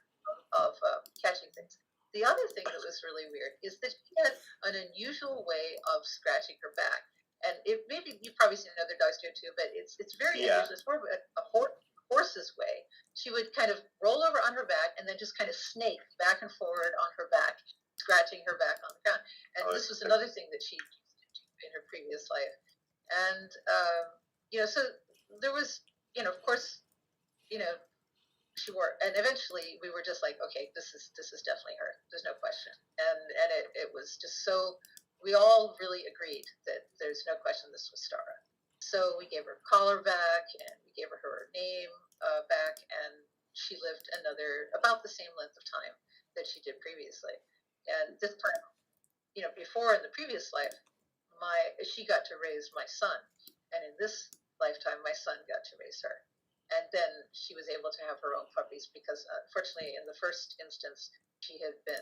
of catching things. The other thing that was really weird is that she had an unusual way of scratching her back. And maybe you've probably seen other dogs do it too, but it's very unusual. It's more of a horse's way. She would kind of roll over on her back and then just kind of snake back and forward on her back, scratching her back on the ground. And this was another thing that she used to do in her previous life. And, so there was, of course, she wore, and eventually we were just like, okay, this is definitely her. There's no question. And it was just so, we all really agreed that there's no question this was Stara. So we gave her a collar back, and we gave her name back, and she lived about the same length of time that she did previously. And this time, before in the previous life, she got to raise my son, and in this lifetime, my son got to raise her. And then she was able to have her own puppies because, unfortunately, in the first instance, she had been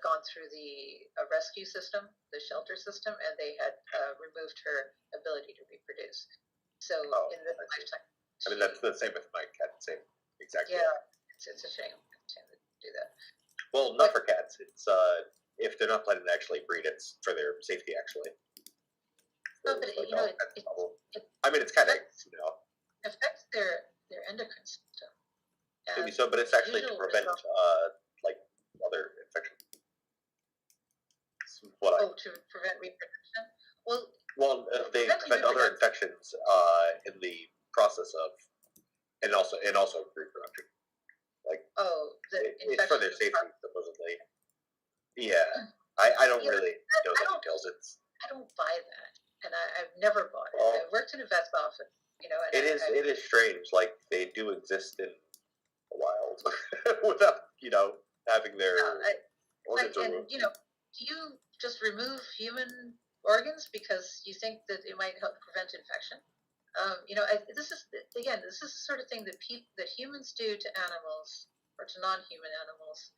gone through the rescue system, the shelter system, and they had removed her ability to reproduce. So in this lifetime, that's the same with my cat. Same exactly. Yeah, it's a shame. To do that. Well, not for cats. It's if they're not planning to actually breed, it's for their safety, actually. No, but it's kind of affects their endocrine system. Maybe so, but it's actually to prevent other infections. To prevent reproduction. Well, they prevent other infections in the process of, and also reproduction. It's for their safety, supposedly. Yeah, I don't really know the details. I don't buy that, and I've never bought it. I worked in a vet's office. And it is strange. Like they do exist in the wild without having their organs removed. Do you just remove human organs because you think that it might help prevent infection? This is the sort of thing that humans do to animals or to non-human animals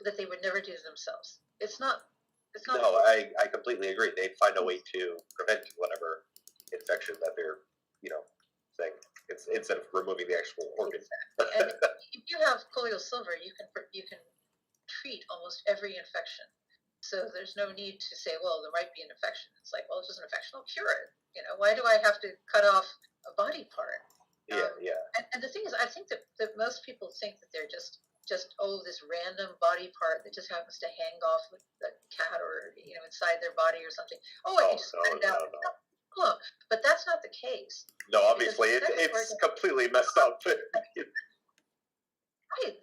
that they would never do to themselves. It's not. No, I completely agree. They'd find a way to prevent whatever infection that they're thing. It's instead of removing the actual organ. And if you have colloidal silver, you can treat almost every infection. So there's no need to say, well, there might be an infection. It's like, well, it's just an infection. I'll cure it. Why do I have to cut off a body part? Yeah. And the thing is, I think that most people think that they're just this random body part that just happens to hang off with the cat or inside their body or something. I can just cut it out. No. But that's not the case. No, obviously it's completely messed up. Right.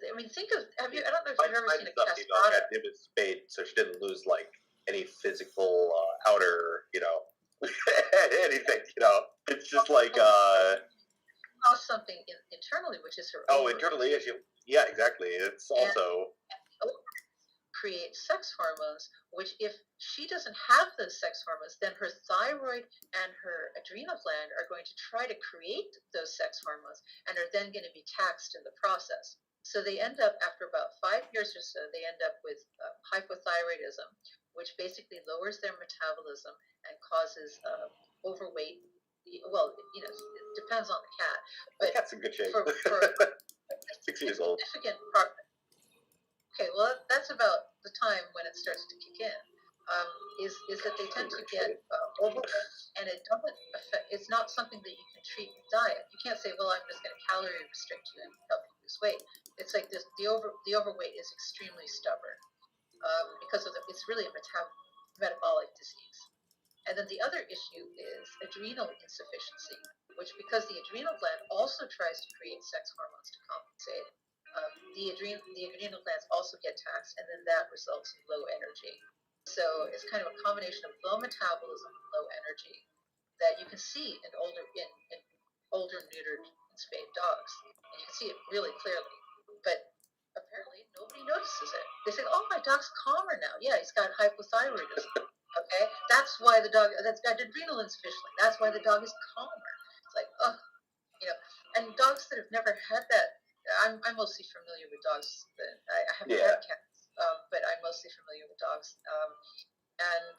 I mean, think of I don't know if you've ever seen a castrata. It was spayed, so she didn't lose any physical outer, anything. It's just lost something internally, which is her. Internally, yeah, exactly. It's also create sex hormones, which if she doesn't have those sex hormones, then her thyroid and her adrenal gland are going to try to create those sex hormones and are then going to be taxed in the process. So they end up, after about 5 years or so, they end up with hypothyroidism, which basically lowers their metabolism and causes overweight. Well, you know, it depends on the cat. The But cat's in good shape. for 6 years old. significant part. Okay, well, that's about the time when it starts to kick in. Is that they tend to get overweight, and it doesn't affect. It's not something that you can treat with diet. You can't say, well, I'm just going to calorie restrict you and help you lose weight. It's like this: the overweight is extremely stubborn because of it's really a metabolic disease. And then the other issue is adrenal insufficiency, which because the adrenal gland also tries to create sex hormones to compensate, the adrenal glands also get taxed, and then that results in low energy. So it's kind of a combination of low metabolism and low energy that you can see in older neutered and spayed dogs, and you can see it really clearly. But apparently nobody notices it. They say, "Oh, my dog's calmer now. Yeah, he's got hypothyroidism." Okay, that's why that's got adrenal insufficiency. That's why the dog is calmer. It's like, oh, you know, and dogs that have never had that. I'm mostly familiar with dogs. I haven't had cats, but I'm mostly familiar with dogs. And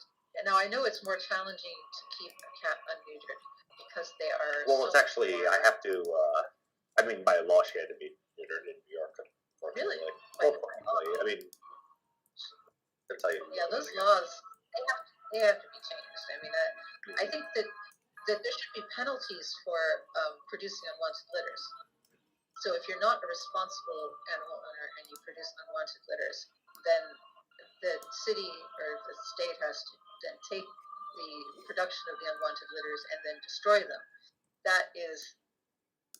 now I know it's more challenging to keep a cat unneutered because they are. Well, it's actually I have to. I mean, by law, she had to be neutered in New York. Really? Unfortunately, I mean, I'll tell you. Yeah, those laws they have to be changed. I mean, I think that there should be penalties for producing unwanted litters. So if you're not a responsible animal owner and you produce unwanted litters, then the city or the state has to then take the production of the unwanted litters and then destroy them. That is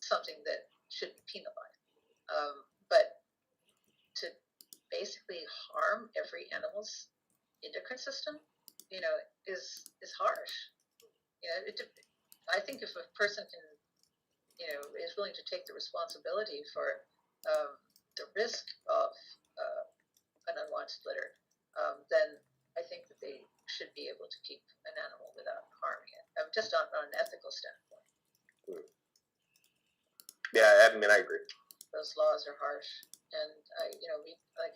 something that should be penalized. But to basically harm every animal's endocrine system, you know, is harsh. You know, I think if a person can, you know, is willing to take the responsibility for the risk of an unwanted litter, then I think that they should be able to keep an animal without harming it. Just on an ethical standpoint. Yeah, I mean, I agree. Those laws are harsh, and you know,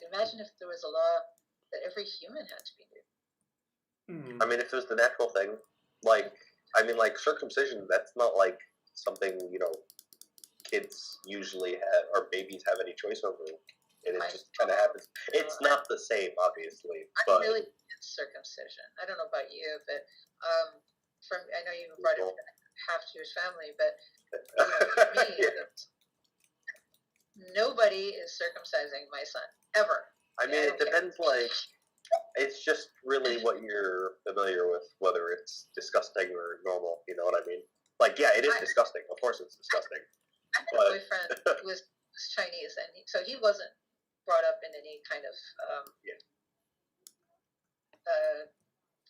imagine if there was a law that every human had to be neutered. I mean, if it was the natural thing, like circumcision, that's not like something, you know, kids usually have or babies have any choice over, and it just kind of happens. It's not the same, obviously. I'm really against circumcision. I don't know about you, but I know you brought up a half Jewish family, but you know, for me, nobody is circumcising my son ever. I mean, it depends. Like, it's just really what you're familiar with, whether it's disgusting or normal. You know what I mean? Like, yeah, it is disgusting. Of course, it's disgusting. I had a boyfriend who was Chinese, and so he wasn't brought up in any kind of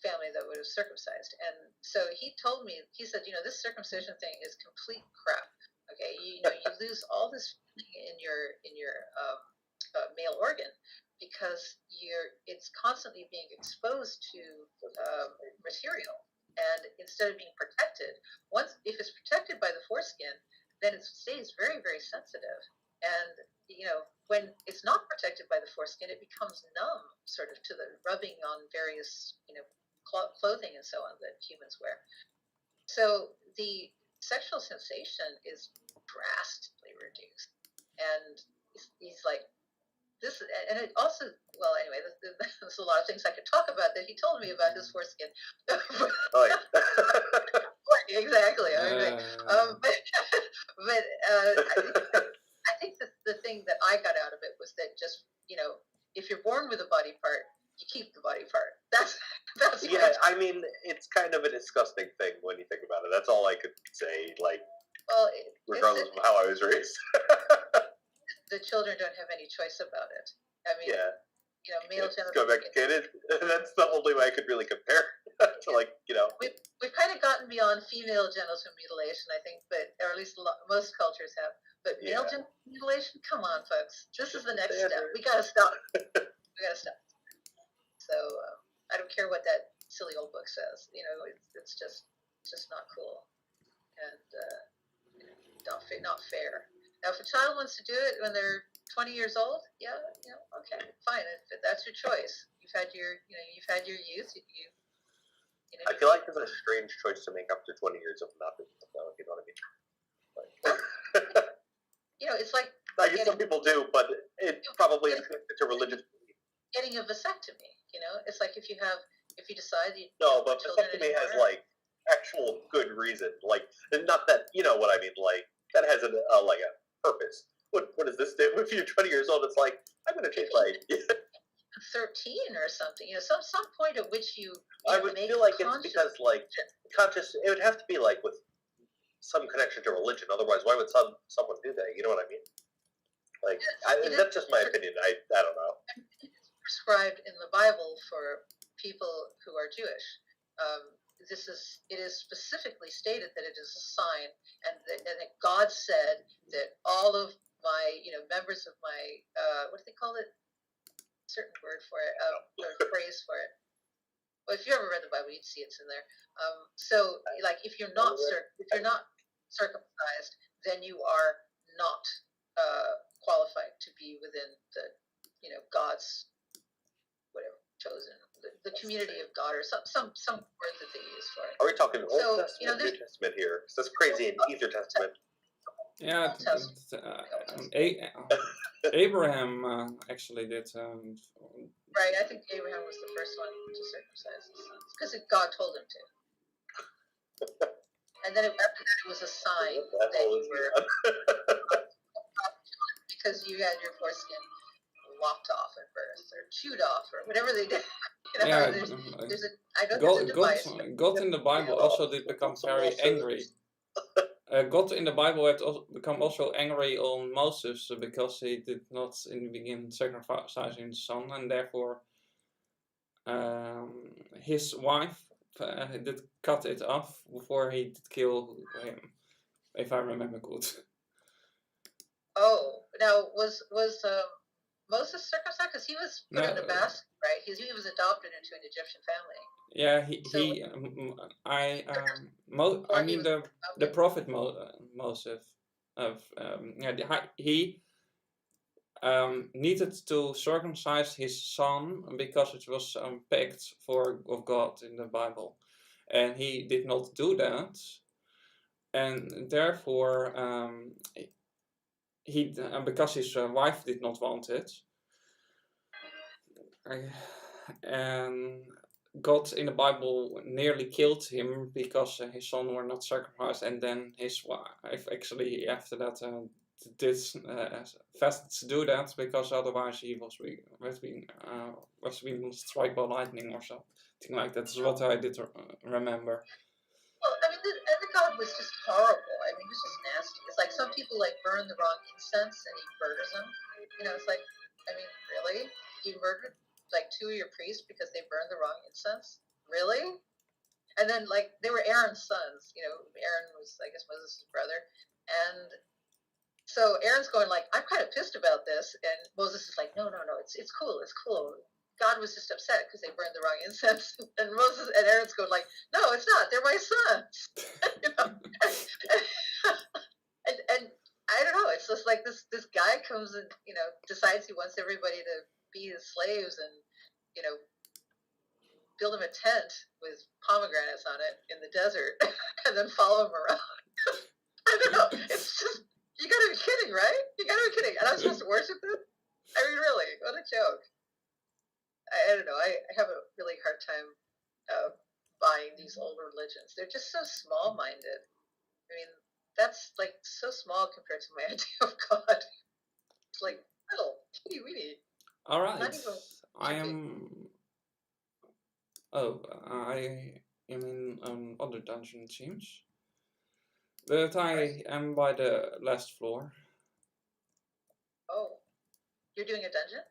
family that would have circumcised. And so he told me, he said, you know, this circumcision thing is complete crap. Okay, you know, you lose all this in your male organ because it's constantly being exposed to material, and instead of being protected, if it's protected by the foreskin, then it stays very, very sensitive. And you know, when it's not protected by the foreskin, it becomes numb, sort of to the rubbing on various, you know, clothing and so on that humans wear. So the sexual sensation is drastically reduced, and he's like, this, and it also, well, anyway, there's a lot of things I could talk about that he told me about his foreskin. Oh, yeah. Exactly. But I think that the thing that I got out of it was that just, you know, if you're born with a body part, you keep the body part. That's yeah. I mean, it's kind of a disgusting thing when you think about it. That's all I could say. Like, well, regardless of how I was raised. The children don't have any choice about it. I mean, you know, male genital. Go back to kid. That's the only way I could really compare to, like, you know. We've kind of gotten beyond female genital mutilation, I think, or at least most cultures have. But male genital mutilation, come on, folks. This is the next step. We gotta stop. We gotta stop. So I don't care what that silly old book says. You know, it's just not cool, and not fair. Now, if a child wants to do it when they're 20 years old, yeah, you know, okay, fine. If that's your choice. You've had your youth. You know, I feel like it's a strange choice to make after 20 years of nothing, though, if you know what I mean. Like, you know, it's like I guess some people do, but it probably is a religious belief. getting a vasectomy. You know, it's like if you decide you No, but children vasectomy has anymore. like actual good reason, like, and not that, you know what I mean, like that has like a purpose. What does this do? If you're 20 years old, it's like I'm going to change my idea. 13 or something, you know, some point at which you I would make feel like it's conscious. because like conscious. It would have to be like with some connection to religion. Otherwise, why would someone do that? You know what I mean? Like, that's just my opinion. I don't know. It's prescribed in the Bible for people who are Jewish. It is specifically stated that it is a sign, and that God said that all of my, you know, members of my, what do they call it? Certain word for it, or phrase for it. Well, if you ever read the Bible, you'd see it's in there. So, like, if you're not circumcised, then you are not qualified to be within the, you know, God's whatever chosen, the community of God, or some word that they use for it. Are we talking Old So, Testament, you know, New Testament here? Because that's crazy in either Testament. Yeah, Old Testament. Abraham actually did. Right, I think Abraham was the first one to circumcise his sons because God told him to. And then after that, it was a sign that you were because you had your foreskin lopped off at birth or chewed off or whatever they did. You know, Yeah, there's a device. God in the Bible also did become very angry. God in the Bible had also become also angry on Moses because he did not in the beginning sacrifice his son, and therefore his wife did cut it off before he did kill him, if I remember good. Oh, now was Moses circumcised? Because he was put in a basket, right? He was adopted into an Egyptian family. Yeah, I mean the prophet Moses he needed to circumcise his son because it was pact of God in the Bible, and he did not do that, and therefore because his wife did not want it, and God in the Bible nearly killed him because his son were not circumcised, and then his wife actually after that did fasted to do that because otherwise he was being struck by lightning or something like that. That's what I did remember. Well, I mean, the God was just horrible. I mean, it was just nasty. It's like some people like burn the wrong incense and he murders them. You know, it's like, I mean, really? You murdered like 2 of your priests because they burned the wrong incense? Really? And then, like, they were Aaron's sons. You know, Aaron was, I guess, Moses' brother. And so Aaron's going like, I'm kind of pissed about this. And Moses is like, no, it's cool. It's cool. God was just upset because they burned the wrong incense. And Moses and Aaron's going like, no, it's not. They're my sons. You know? and I don't know. It's just like this guy comes and, you know, decides he wants everybody to be his slaves and, you know, build him a tent with pomegranates on it in the desert and then follow him around. I don't know. It's just, you gotta be kidding, right? You gotta be kidding. And I'm supposed to worship him? I mean, really, what a joke. I don't know. I have a really hard time buying these old religions. They're just so small-minded. I mean, that's like so small compared to my idea of God. It's like little, teeny weeny. All right, I am. Oh, I am in other dungeon, it seems. But I am by the last floor. Oh, you're doing a dungeon?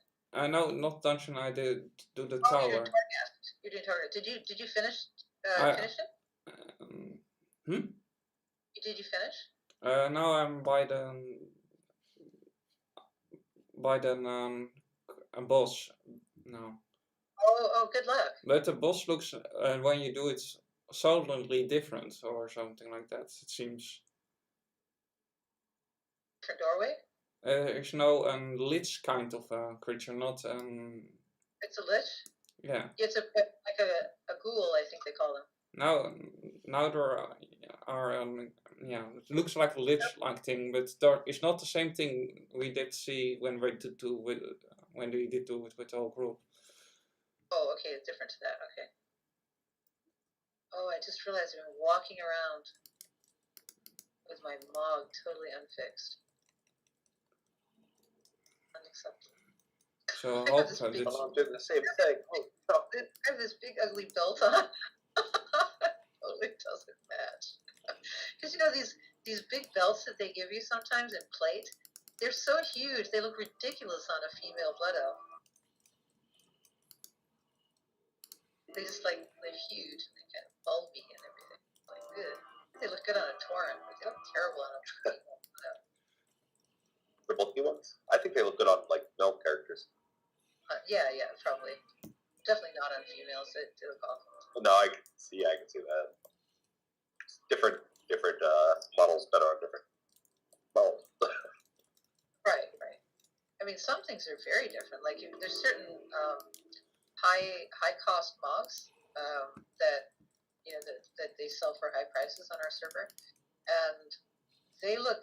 No, not dungeon. I did do the Oh, tower. You're doing Target. Did you finish finish it? Did you finish? No, I'm by the boss now. Oh, good luck. But the boss looks, when you do it, suddenly different or something like that. It seems. Different doorway? There's no lich kind of creature, not It's a lich? yeah. It's like a ghoul, I think they call them. Now there are yeah. It looks like a lich-like thing, but there is not the same thing we did see when we did do with when we did do it with the whole group. Oh, okay, it's different to that. Okay. Oh, I just realized I've been walking around with my mog totally unfixed. Unacceptable. So I I hope have this that big, it's, I'm doing the same thing. Oh, stop. I have this big ugly belt on. Totally doesn't match. Because you know these big belts that they give you sometimes in plate, they're so huge they look ridiculous on a female blood elf. They just like they're huge and they kind of bulby and everything. Like good. They look good on a Tauren, but they look terrible on a female blood elf. The bulky ones? I think they look good on like male characters. Yeah, probably. Definitely not on females. They look awful. No, I can see that. Different models better on different models. Right. I mean, some things are very different. Like there's certain high cost mogs that that they sell for high prices on our server, and they look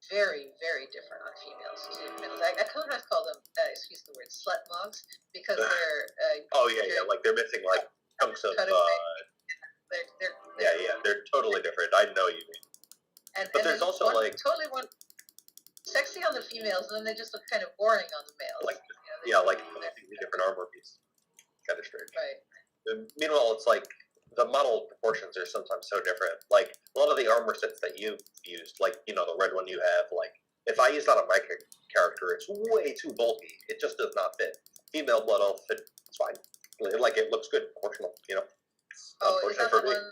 very, very different on females too. And I kind of call them, excuse the word, slut mogs, because they're oh yeah, like they're missing like chunks of. They're totally different. I know you mean. But there's also like sexy on the females, and then they just look kind of boring on the males. Like like different armor piece. Kind of strange. Right. Meanwhile, it's like the model proportions are sometimes so different. Like a lot of the armor sets that you've used, like the red one you have, like if I use that on my character, it's way too bulky. It just does not fit. Female blood elf fit. It's fine. Like it looks good proportional. Oh, is that the one?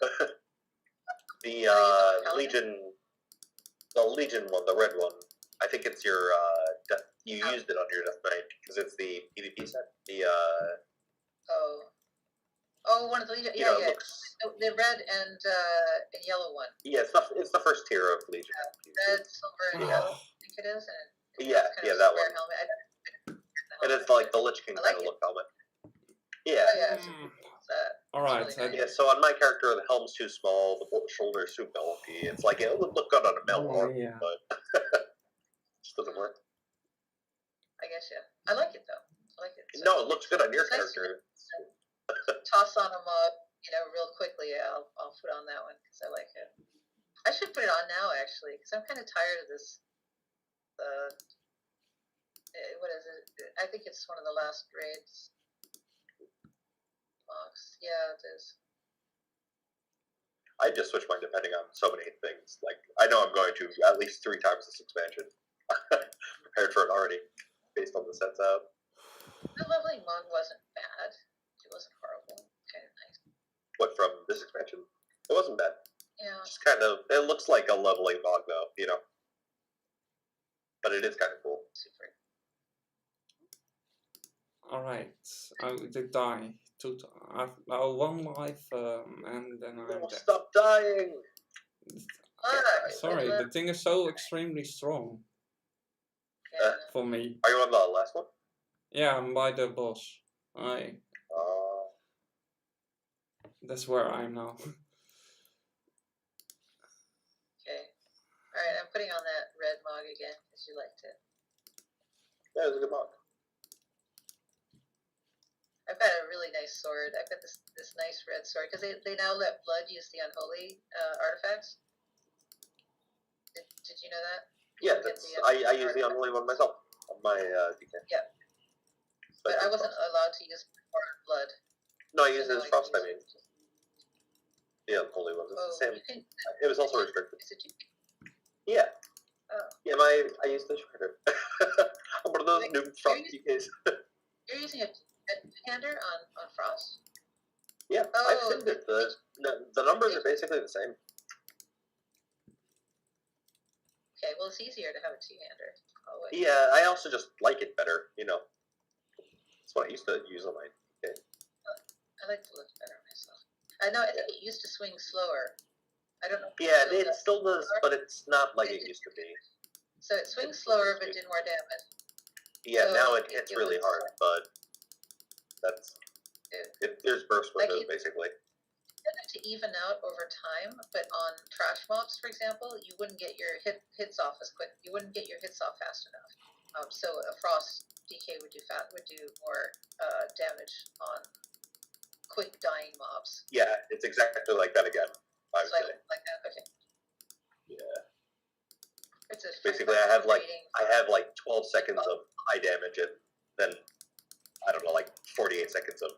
The Legion, one, the red one. I think it's your you used it on your Death Knight because it's the PvP set. The one of the Legion. Looks, the red and yellow one. Yeah, it's the first tier of Legion. Red, silver, and yellow. I think it is. And that one. Helmet. And it's like the Lich King kind of look helmet. Yeah. All right. Really Yeah. So on my character, the helm's too small, the shoulder's too bulky. It's like it would look good on a male arm, but it just doesn't work. I guess I like it though. I like it. So no, it looks good on your character. Toss on a mug, real quickly. I'll put on that one because I like it. I should put it on now actually because I'm kind of tired of this. What is it? I think it's one of the last raids. Mogs. Yeah, it is. I just switch mine depending on so many things. Like I know I'm going to at least 3 times this expansion. Prepared for it already, based on the sets out. The leveling mug wasn't bad. It wasn't horrible. Kind of nice. What from this expansion? It wasn't bad. Yeah. Just kind of. It looks like a leveling mog though, But it is kind of cool. Super. alright. I did die. I've now 1 life, and then I'm dead. Stop dying! Sorry, the thing is so extremely strong for me. Are you on the last one? Yeah, I'm by the boss. That's where I am now. Okay. Alright, I'm putting on that red mog again, because you liked it. Yeah, it was a good mog. I've got a really nice sword. I've got this nice red sword, because they now let blood use the unholy artifacts. Did you know that? Yeah, I use the unholy one myself on my DK. Yeah. But I wasn't allowed to use blood. No, I used it as frost, I mean. The unholy one. It's the same. It was also restricted. Yeah. Oh. Yeah, I used the shredder. I'm one of those noob frost DKs. You're using a two-hander on frost? Yeah, I've seen it. The numbers are basically the same. Okay, well it's easier to have a two-hander. Oh, wait. Yeah, I also just like it better, That's what I used to use on my DK. I like to look better myself. I know. I think it used to swing slower. I don't know. If Yeah, still it does. still does, but it's not like it used to be. So it swings slower, but did more damage. Yeah, So now it hits really was- hard, but that's there's burst Like windows it- basically. Tended to even out over time, but on trash mobs, for example, you wouldn't get your hits off as quick. You wouldn't get your hits off fast enough. So a frost DK would do more damage on quick dying mobs. Yeah, it's exactly like that again. I would So say. like that. Okay. Yeah. It's a Basically, I have like 12 seconds of high damage, and then I don't know, like 48 seconds of.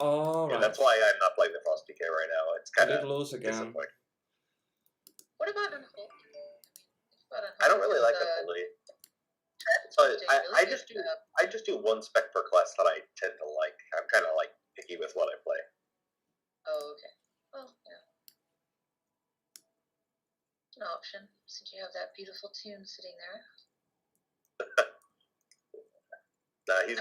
All Yeah, right. that's why I'm not playing the Frost DK right now. It's I kind did of lose again. disappointing. What about Unholy? I don't really like Unholy. So I just do one spec per class that I tend to like. I'm kind of like picky with what I play. Oh, okay. Well, yeah. An option, since you have that beautiful tune sitting there. Nah, he's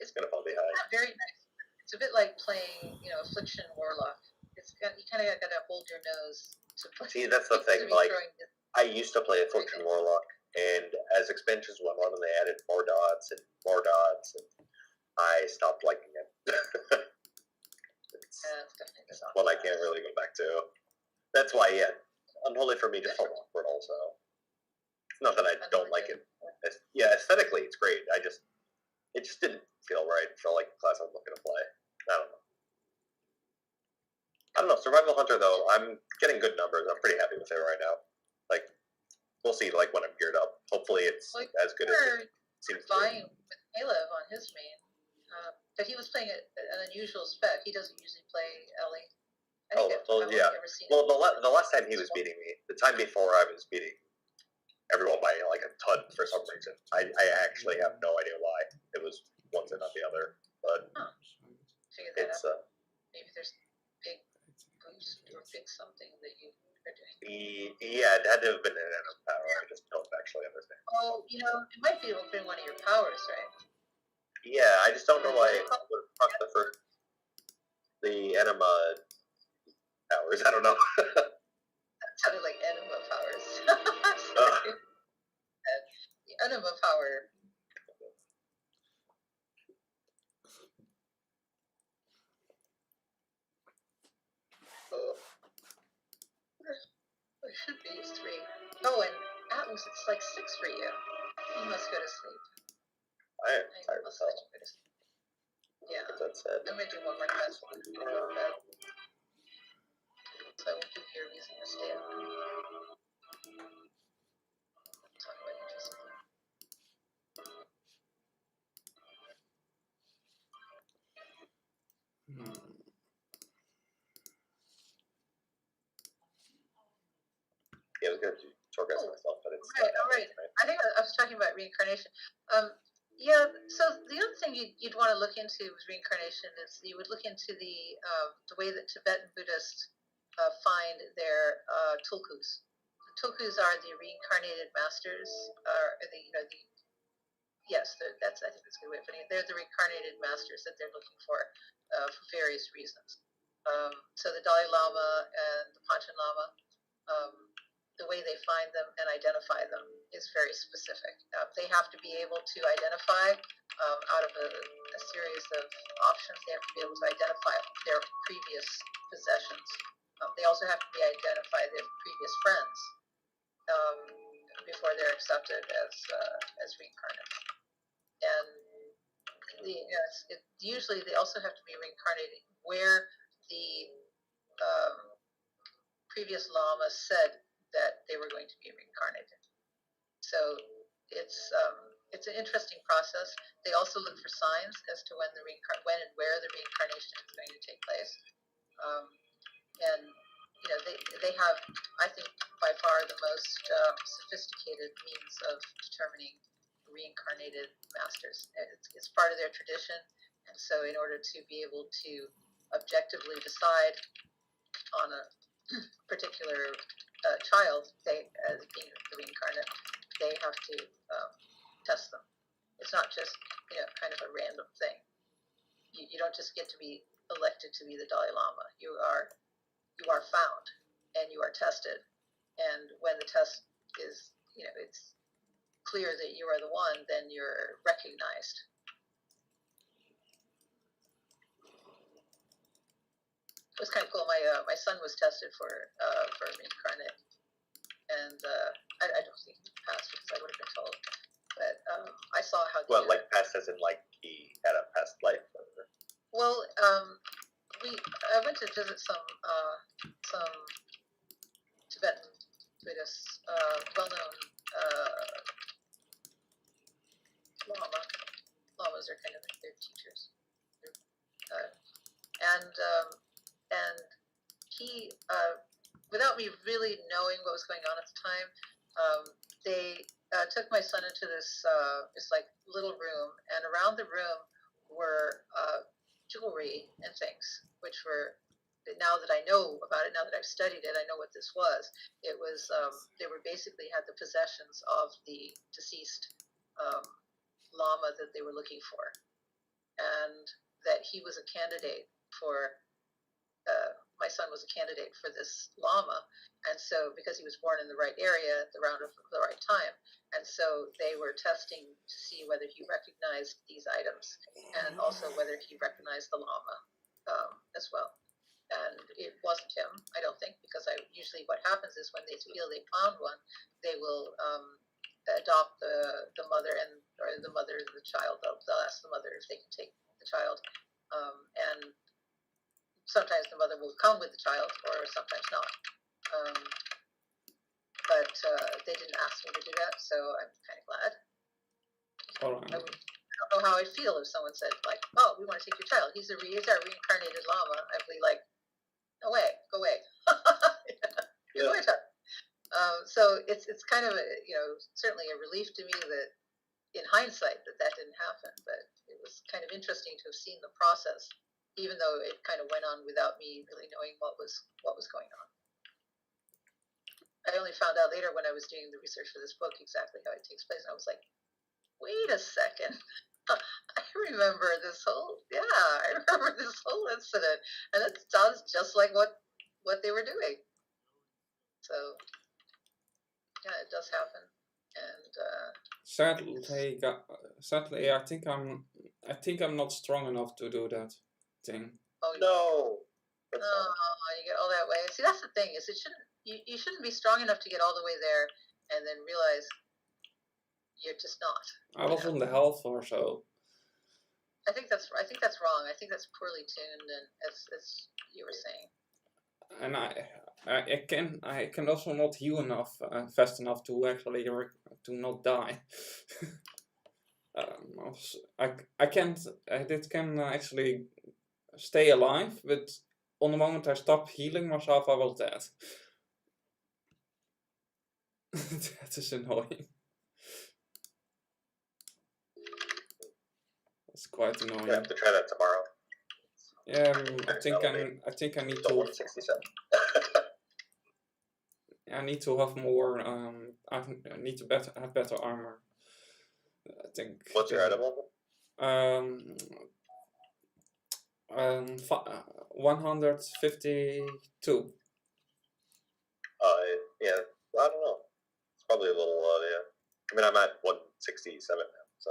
It's gonna fall behind. not very nice. It's a bit like playing, Affliction Warlock. You kind of got to hold your nose to play. See, that's the to thing. be Like, throwing this- I used to play Affliction Warlock, and as expansions went on, and they added more dots, and I stopped liking it. It's it's definitely the one I can't really go back to. That's why, yeah, Unholy for me just felt awkward. Also, it's not that I don't like it. Yeah, aesthetically, it's great. It just didn't feel right for like the class I'm looking to play. I don't know. Survival Hunter though, I'm getting good numbers. I'm pretty happy with it right now. Like, we'll see. Like when I'm geared up, hopefully it's as good as it seems to be. Fine with Caleb on his main, but he was playing an unusual spec. He doesn't usually play Ellie. I've only ever seen Well, the last time he was beating me, the time before I was beating everyone by like a ton for some reason. I actually have no idea why. It was one and not the other, but figure that it's out. Maybe there's big boost or big something that you are doing. yeah, it had to have been an enemy power. I just don't actually understand. Oh, it might be able to bring one of your powers, right? Yeah, I just don't know why it would fuck the enema powers. I don't know. That sounded like enema powers. Sorry. The enema power. Oh. It should be 3. Oh, and Atlas, it's like 6 for you. You must go to sleep. I am tired must myself. let you go to sleep. Yeah. That said, I'm gonna do one more test. I'm gonna go to bed. So I won't give you a reason to stay up. Talk about interesting. yeah, it was good to organize myself, but it's All right. I think I was talking about reincarnation. Yeah. So the other thing you'd want to look into with reincarnation is you would look into the way that Tibetan Buddhists find their tulkus. The tulkus are the reincarnated masters. I think that's a good way of putting it. They're the reincarnated masters that they're looking for various reasons. So the Dalai Lama and the Panchen Lama. The way they find them and identify them is very specific. They have to be able to identify out of a series of options. They have to be able to identify their previous possessions. They also have to identify their previous friends before they're accepted as reincarnates. And usually they also have to be reincarnated where the previous Lama said that they were going to be reincarnated. So it's an interesting process. They also look for signs as to when and where the reincarnation is going to take place. And they have, I think, by far the most sophisticated means of determining reincarnated masters. It's part of their tradition, and so in order to be able to objectively decide on a particular child, as being the reincarnate, they have to test them. It's not just kind of a random thing. you don't just get to be elected to be the Dalai Lama. You are found and you are tested. And when the test is, it's clear that you are the one, then you're recognized. It was kind of cool. My son was tested for reincarnate, and I don't think he passed because I would have been told. But I saw how. Well, like past as in like he had a past life. Well, I went to visit some Tibetan Buddhists, well-known lamas are kind of like their teachers, and he, without me really knowing what was going on at the time, they took my son into this like little room, and around the room were jewelry and things, which were, now that I know about it, now that I've studied it, I know what this was. It was, they were basically had the possessions of the deceased Lama that they were looking for, and that he was a candidate for, my son was a candidate for this Lama, and so because he was born in the right area at the right time, and so they were testing to see whether he recognized these items and also whether he recognized the Lama as well. And it wasn't him, I don't think, because usually what happens is when they feel they found one, they will adopt the mother or the mother and the child. They'll ask the mother if they can take the child, and sometimes the mother will come with the child, or sometimes not. But they didn't ask me to do that, so I'm kind of glad. All right. I don't know how I'd feel if someone said, like, "Oh, we want to take your child. He's our reincarnated Lama." I'd be like, "No way, go away." You're my child. So it's kind of certainly a relief to me that, in hindsight, that didn't happen. But it was kind of interesting to have seen the process, even though it kind of went on without me really knowing what was going on. I only found out later when I was doing the research for this book exactly how it takes place, and I was like, wait a second. I remember this whole incident, and it sounds just like what they were doing. So yeah, it does happen, and sadly, I think I'm not strong enough to do that thing. oh No. you get all that way. See, that's the thing, is you shouldn't be strong enough to get all the way there and then realize you're just not. I was on the half or so. I think that's wrong. I think that's poorly tuned, and as you were saying. And I can also not heal enough fast enough to actually to not die. I can actually stay alive, but on the moment I stopped healing myself, I was dead. That is annoying. That's quite annoying. You have to try that tomorrow. Yeah, I think I need to. 167. I need to have more. I need to have better armor. I think. What's your item level? 152. Yeah, I don't know. It's probably a little yeah. I mean, I'm at 167 now, so.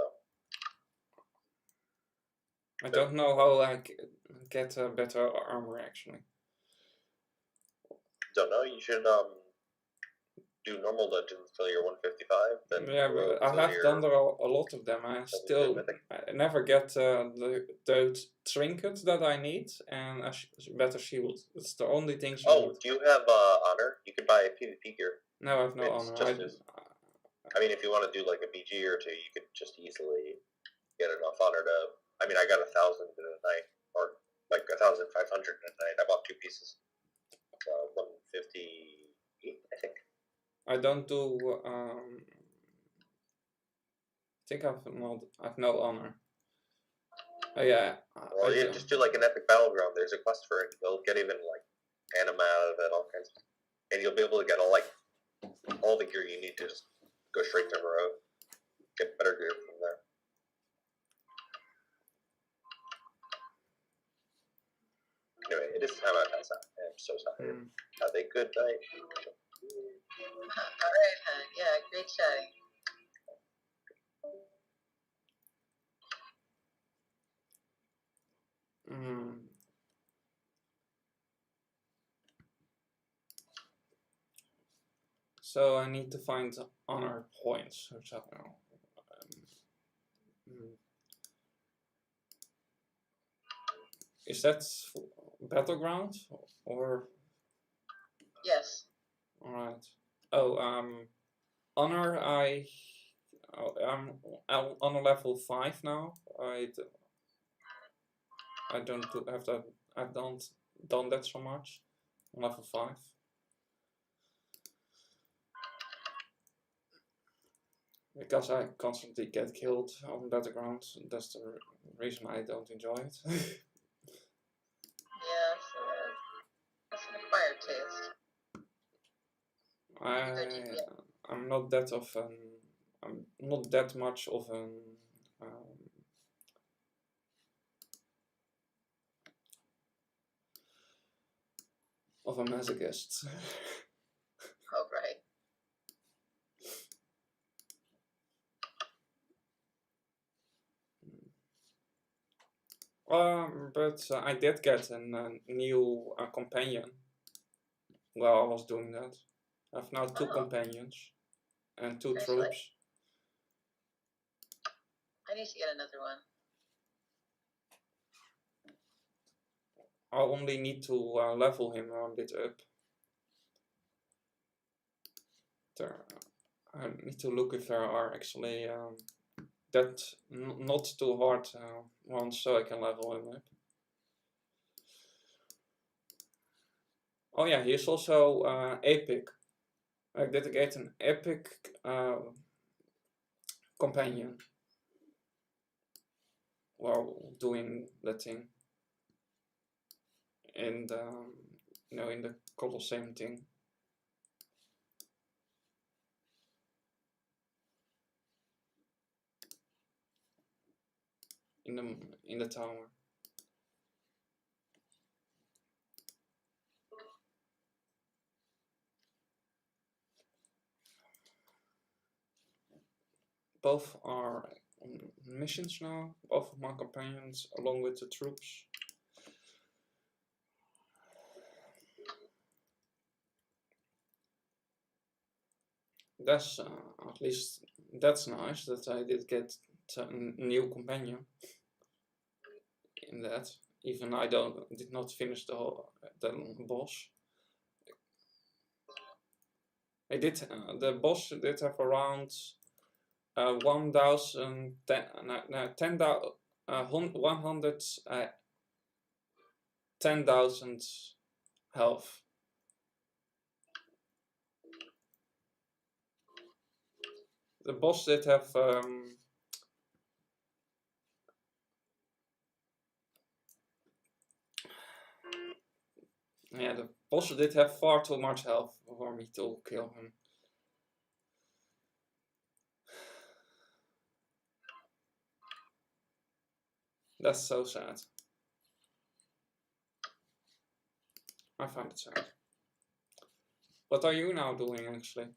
I don't know how I get better armor actually. Don't know. You should do normal dungeons till you're 155. Then Yeah, but I have done a lot of them. I never get those trinkets that I need and a better shield. It's the only things. Oh, do you have honor? You could buy PvP gear. No, I have no honor. I mean, if you want to do like a BG or two, you could just easily get enough honor to. I mean, I got 1,000 in a night, or like 1,500 in a night. I bought 2 pieces. 150, I think. I don't do. I think I've no honor. Oh yeah. Well, you just do like an epic battleground. There's a quest for it. You'll get even like anima out of it, all kinds, and you'll be able to get all the gear you need to just go straight to Road. Get better gear from there. Anyway, it is time I pass out. I'm so tired. Mm. Have a good night. All right, hon. Yeah, great chatting. Mm. So I need to find honor points. Or something. Is that battleground or? Yes. All right. Oh, honor. I'm on a level 5 now. I don't have that. I don't done that so much. On level 5. Because I constantly get killed on battleground. That's the reason I don't enjoy it. Yeah, so that's an acquired taste. I'm not that often. I'm not that much of an of a masochist. Oh, right. But I did get a new companion while I was doing that. I have now 2 companions and 2 Nice. troops. I need to get another one. I only need to level him a bit up. I need to look if there are actually that not too hard ones, so I can level him up. Oh yeah, he is also epic. I did get an epic companion while doing that thing. And in the Colosseum thing. In the tower. Both are on missions now, both of my companions, along with the troops. That's at least that's nice that I did get a new companion in that. Even I did not finish the boss. I did the boss did have around 110,000 health. The boss did have yeah, the boss did have far too much health for me to kill him. That's so sad. I find it sad. What are you now doing actually?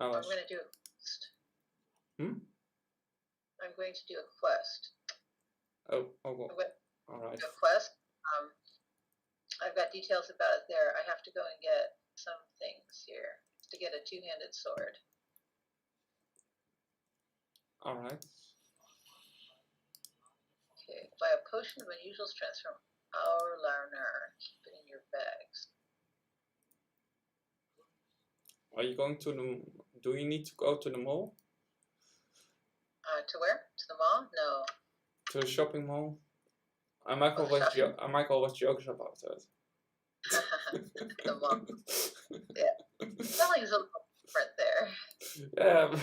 I'm going to do a quest. I'm going to do a quest. Oh, well. All right. Do a quest. I've got details about it there. I have to go and get some things here to get a 2-handed sword. All right. Okay. Buy a potion of unusual strength from our learner. Keep it in your bags. Are you going to the? Do you need to go to the mall? To where? To the mall? No. To the shopping mall? I might always joke about that. The mall. Yeah. Spelling's a little different there. Yeah, but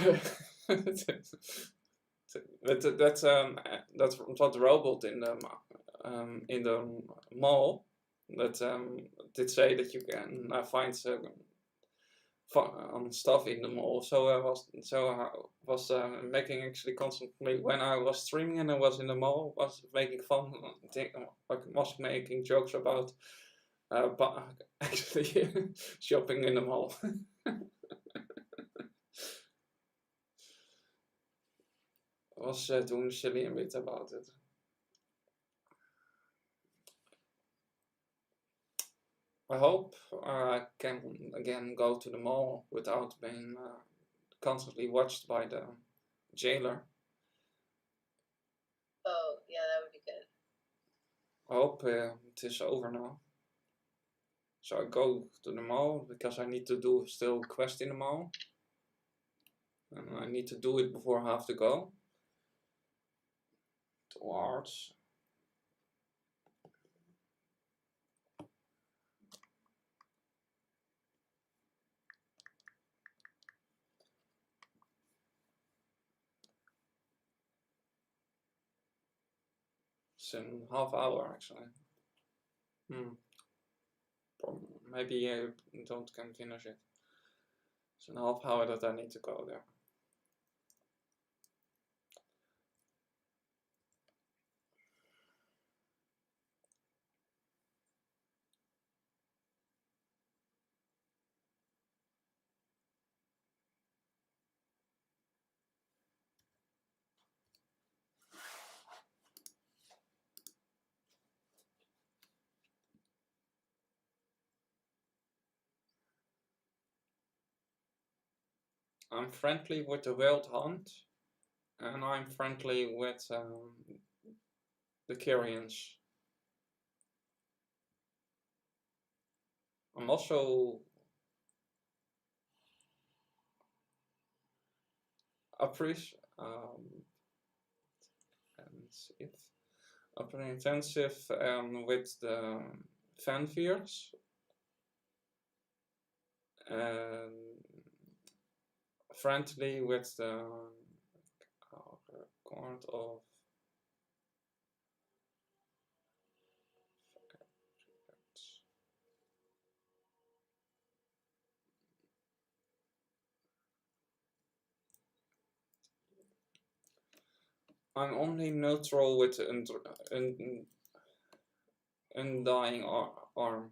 that's what the robot in the mall that did say that you can find stuff in the mall. So I was making actually constantly when I was streaming and I was in the mall, was making fun, was making jokes about but actually shopping in the mall. I was doing silly a bit about it. I hope I can again go to the mall without being constantly watched by the jailer. Oh, yeah, that would be good. I hope it is over now. So I go to the mall because I need to do still quest in the mall. And I need to do it before I have to go. Towards. It's in half hour actually. Maybe I can finish it. It's in half hour that I need to go there. I'm friendly with the wild hunt, and I'm friendly with the Kyrians. I'm also appreciative intensive with the fanfears and friendly with the court of I'm only neutral with undying arm.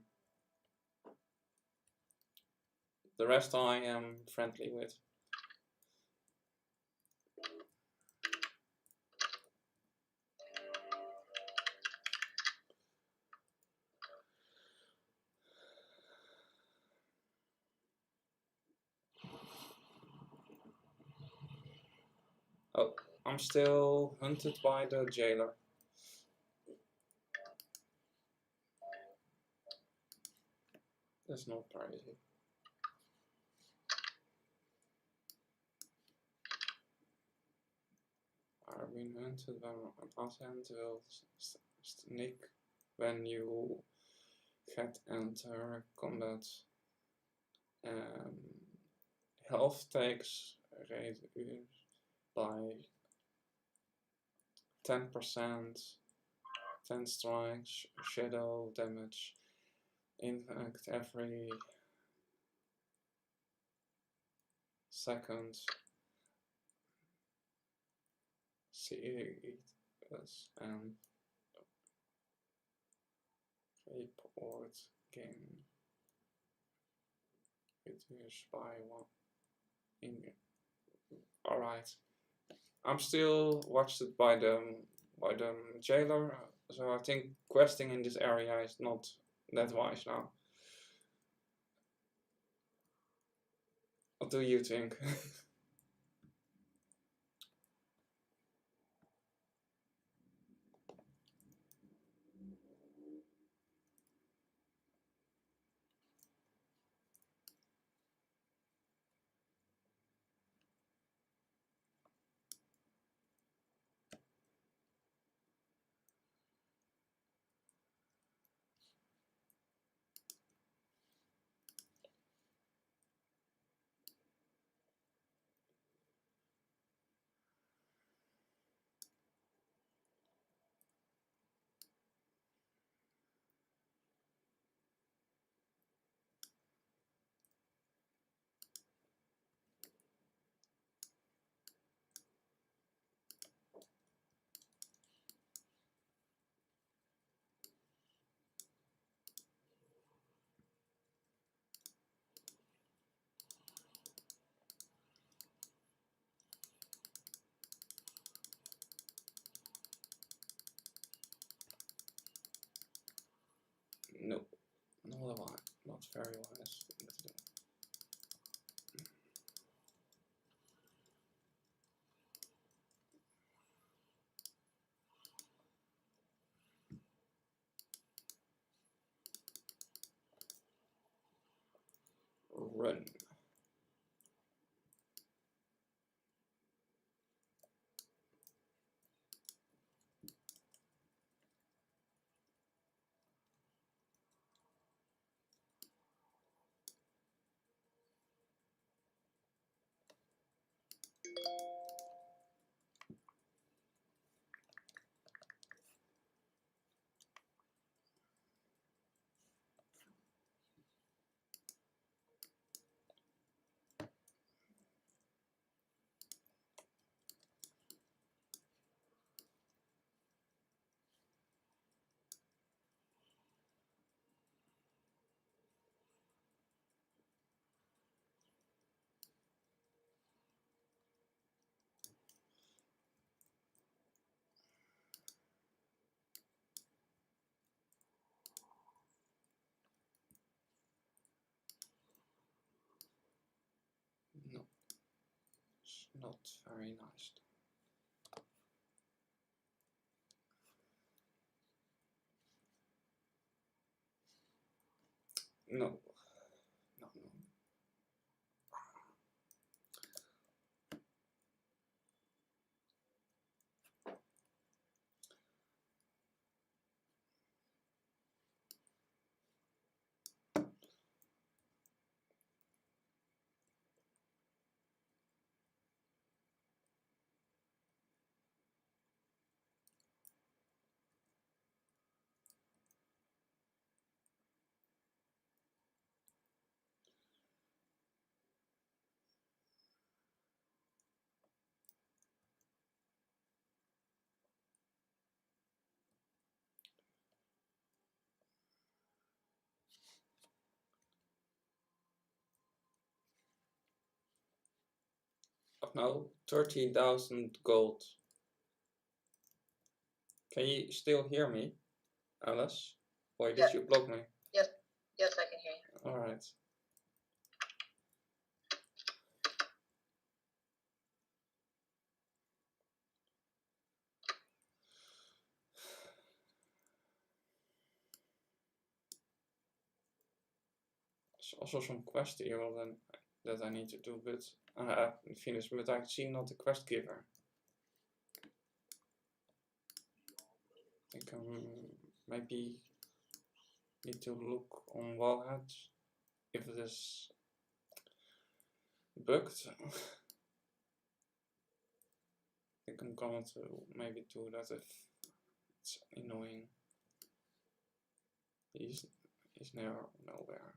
The rest I am friendly with. Oh, I'm still hunted by the jailer. That's not crazy. I've been hunted by an assent will sneak when you get enter combat. Health takes reduced by 10%, 10 strikes, shadow damage, impact every second. See it and report game reduced by 1. Alright. I'm still watched by the jailer, so I think questing in this area is not that wise now. What do you think? run. No, it's not very nice. No, no, no. Now 30,000 gold. Can you still hear me, Alice? Or did you block me? Yes, yes, I can hear you. Alright. There's also some quest here that I need to do, but I haven't finished, but I've seen not the quest giver. I think maybe need to look on Warcraft if it is bugged. I think I'm going to maybe do that if it's annoying. He's nowhere.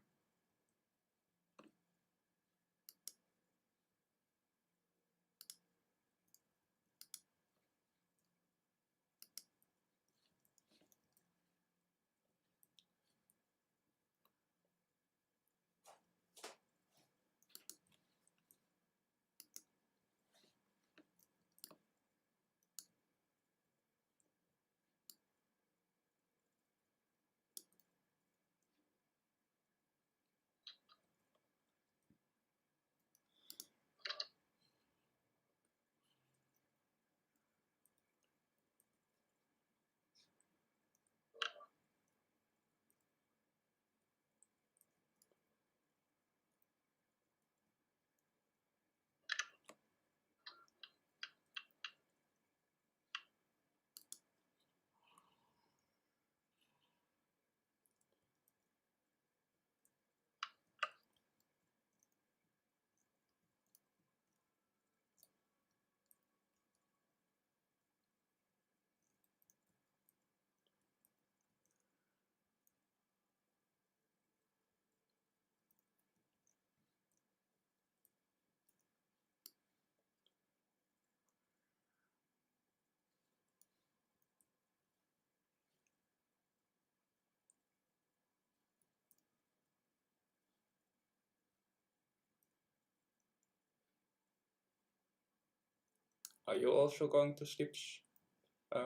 Are you also going to sleep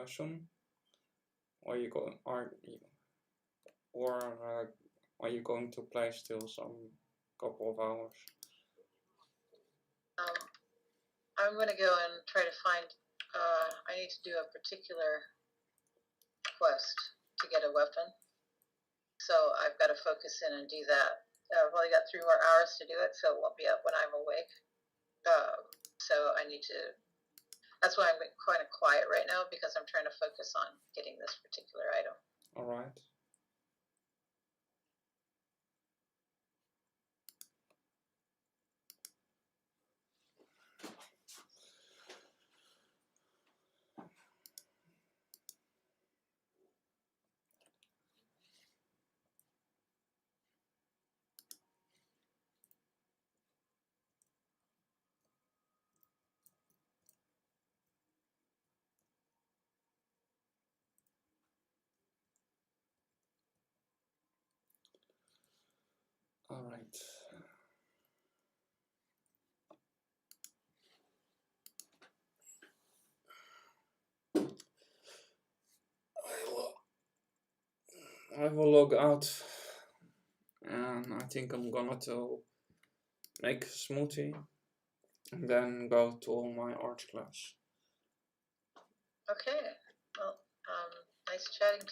soon? Or are you going? Are you going to play still some couple of hours? I'm going to go and try to find. I need to do a particular quest to get a weapon, so I've got to focus in and do that I've only got 3 more hours to do it, so it won't be up when I'm awake. So I need to. That's why I'm kind of quiet right now, because I'm trying to focus on getting this particular item. All right. All right. I will log out, and I think I'm gonna to make a smoothie and then go to my art class. Okay. Well, nice chatting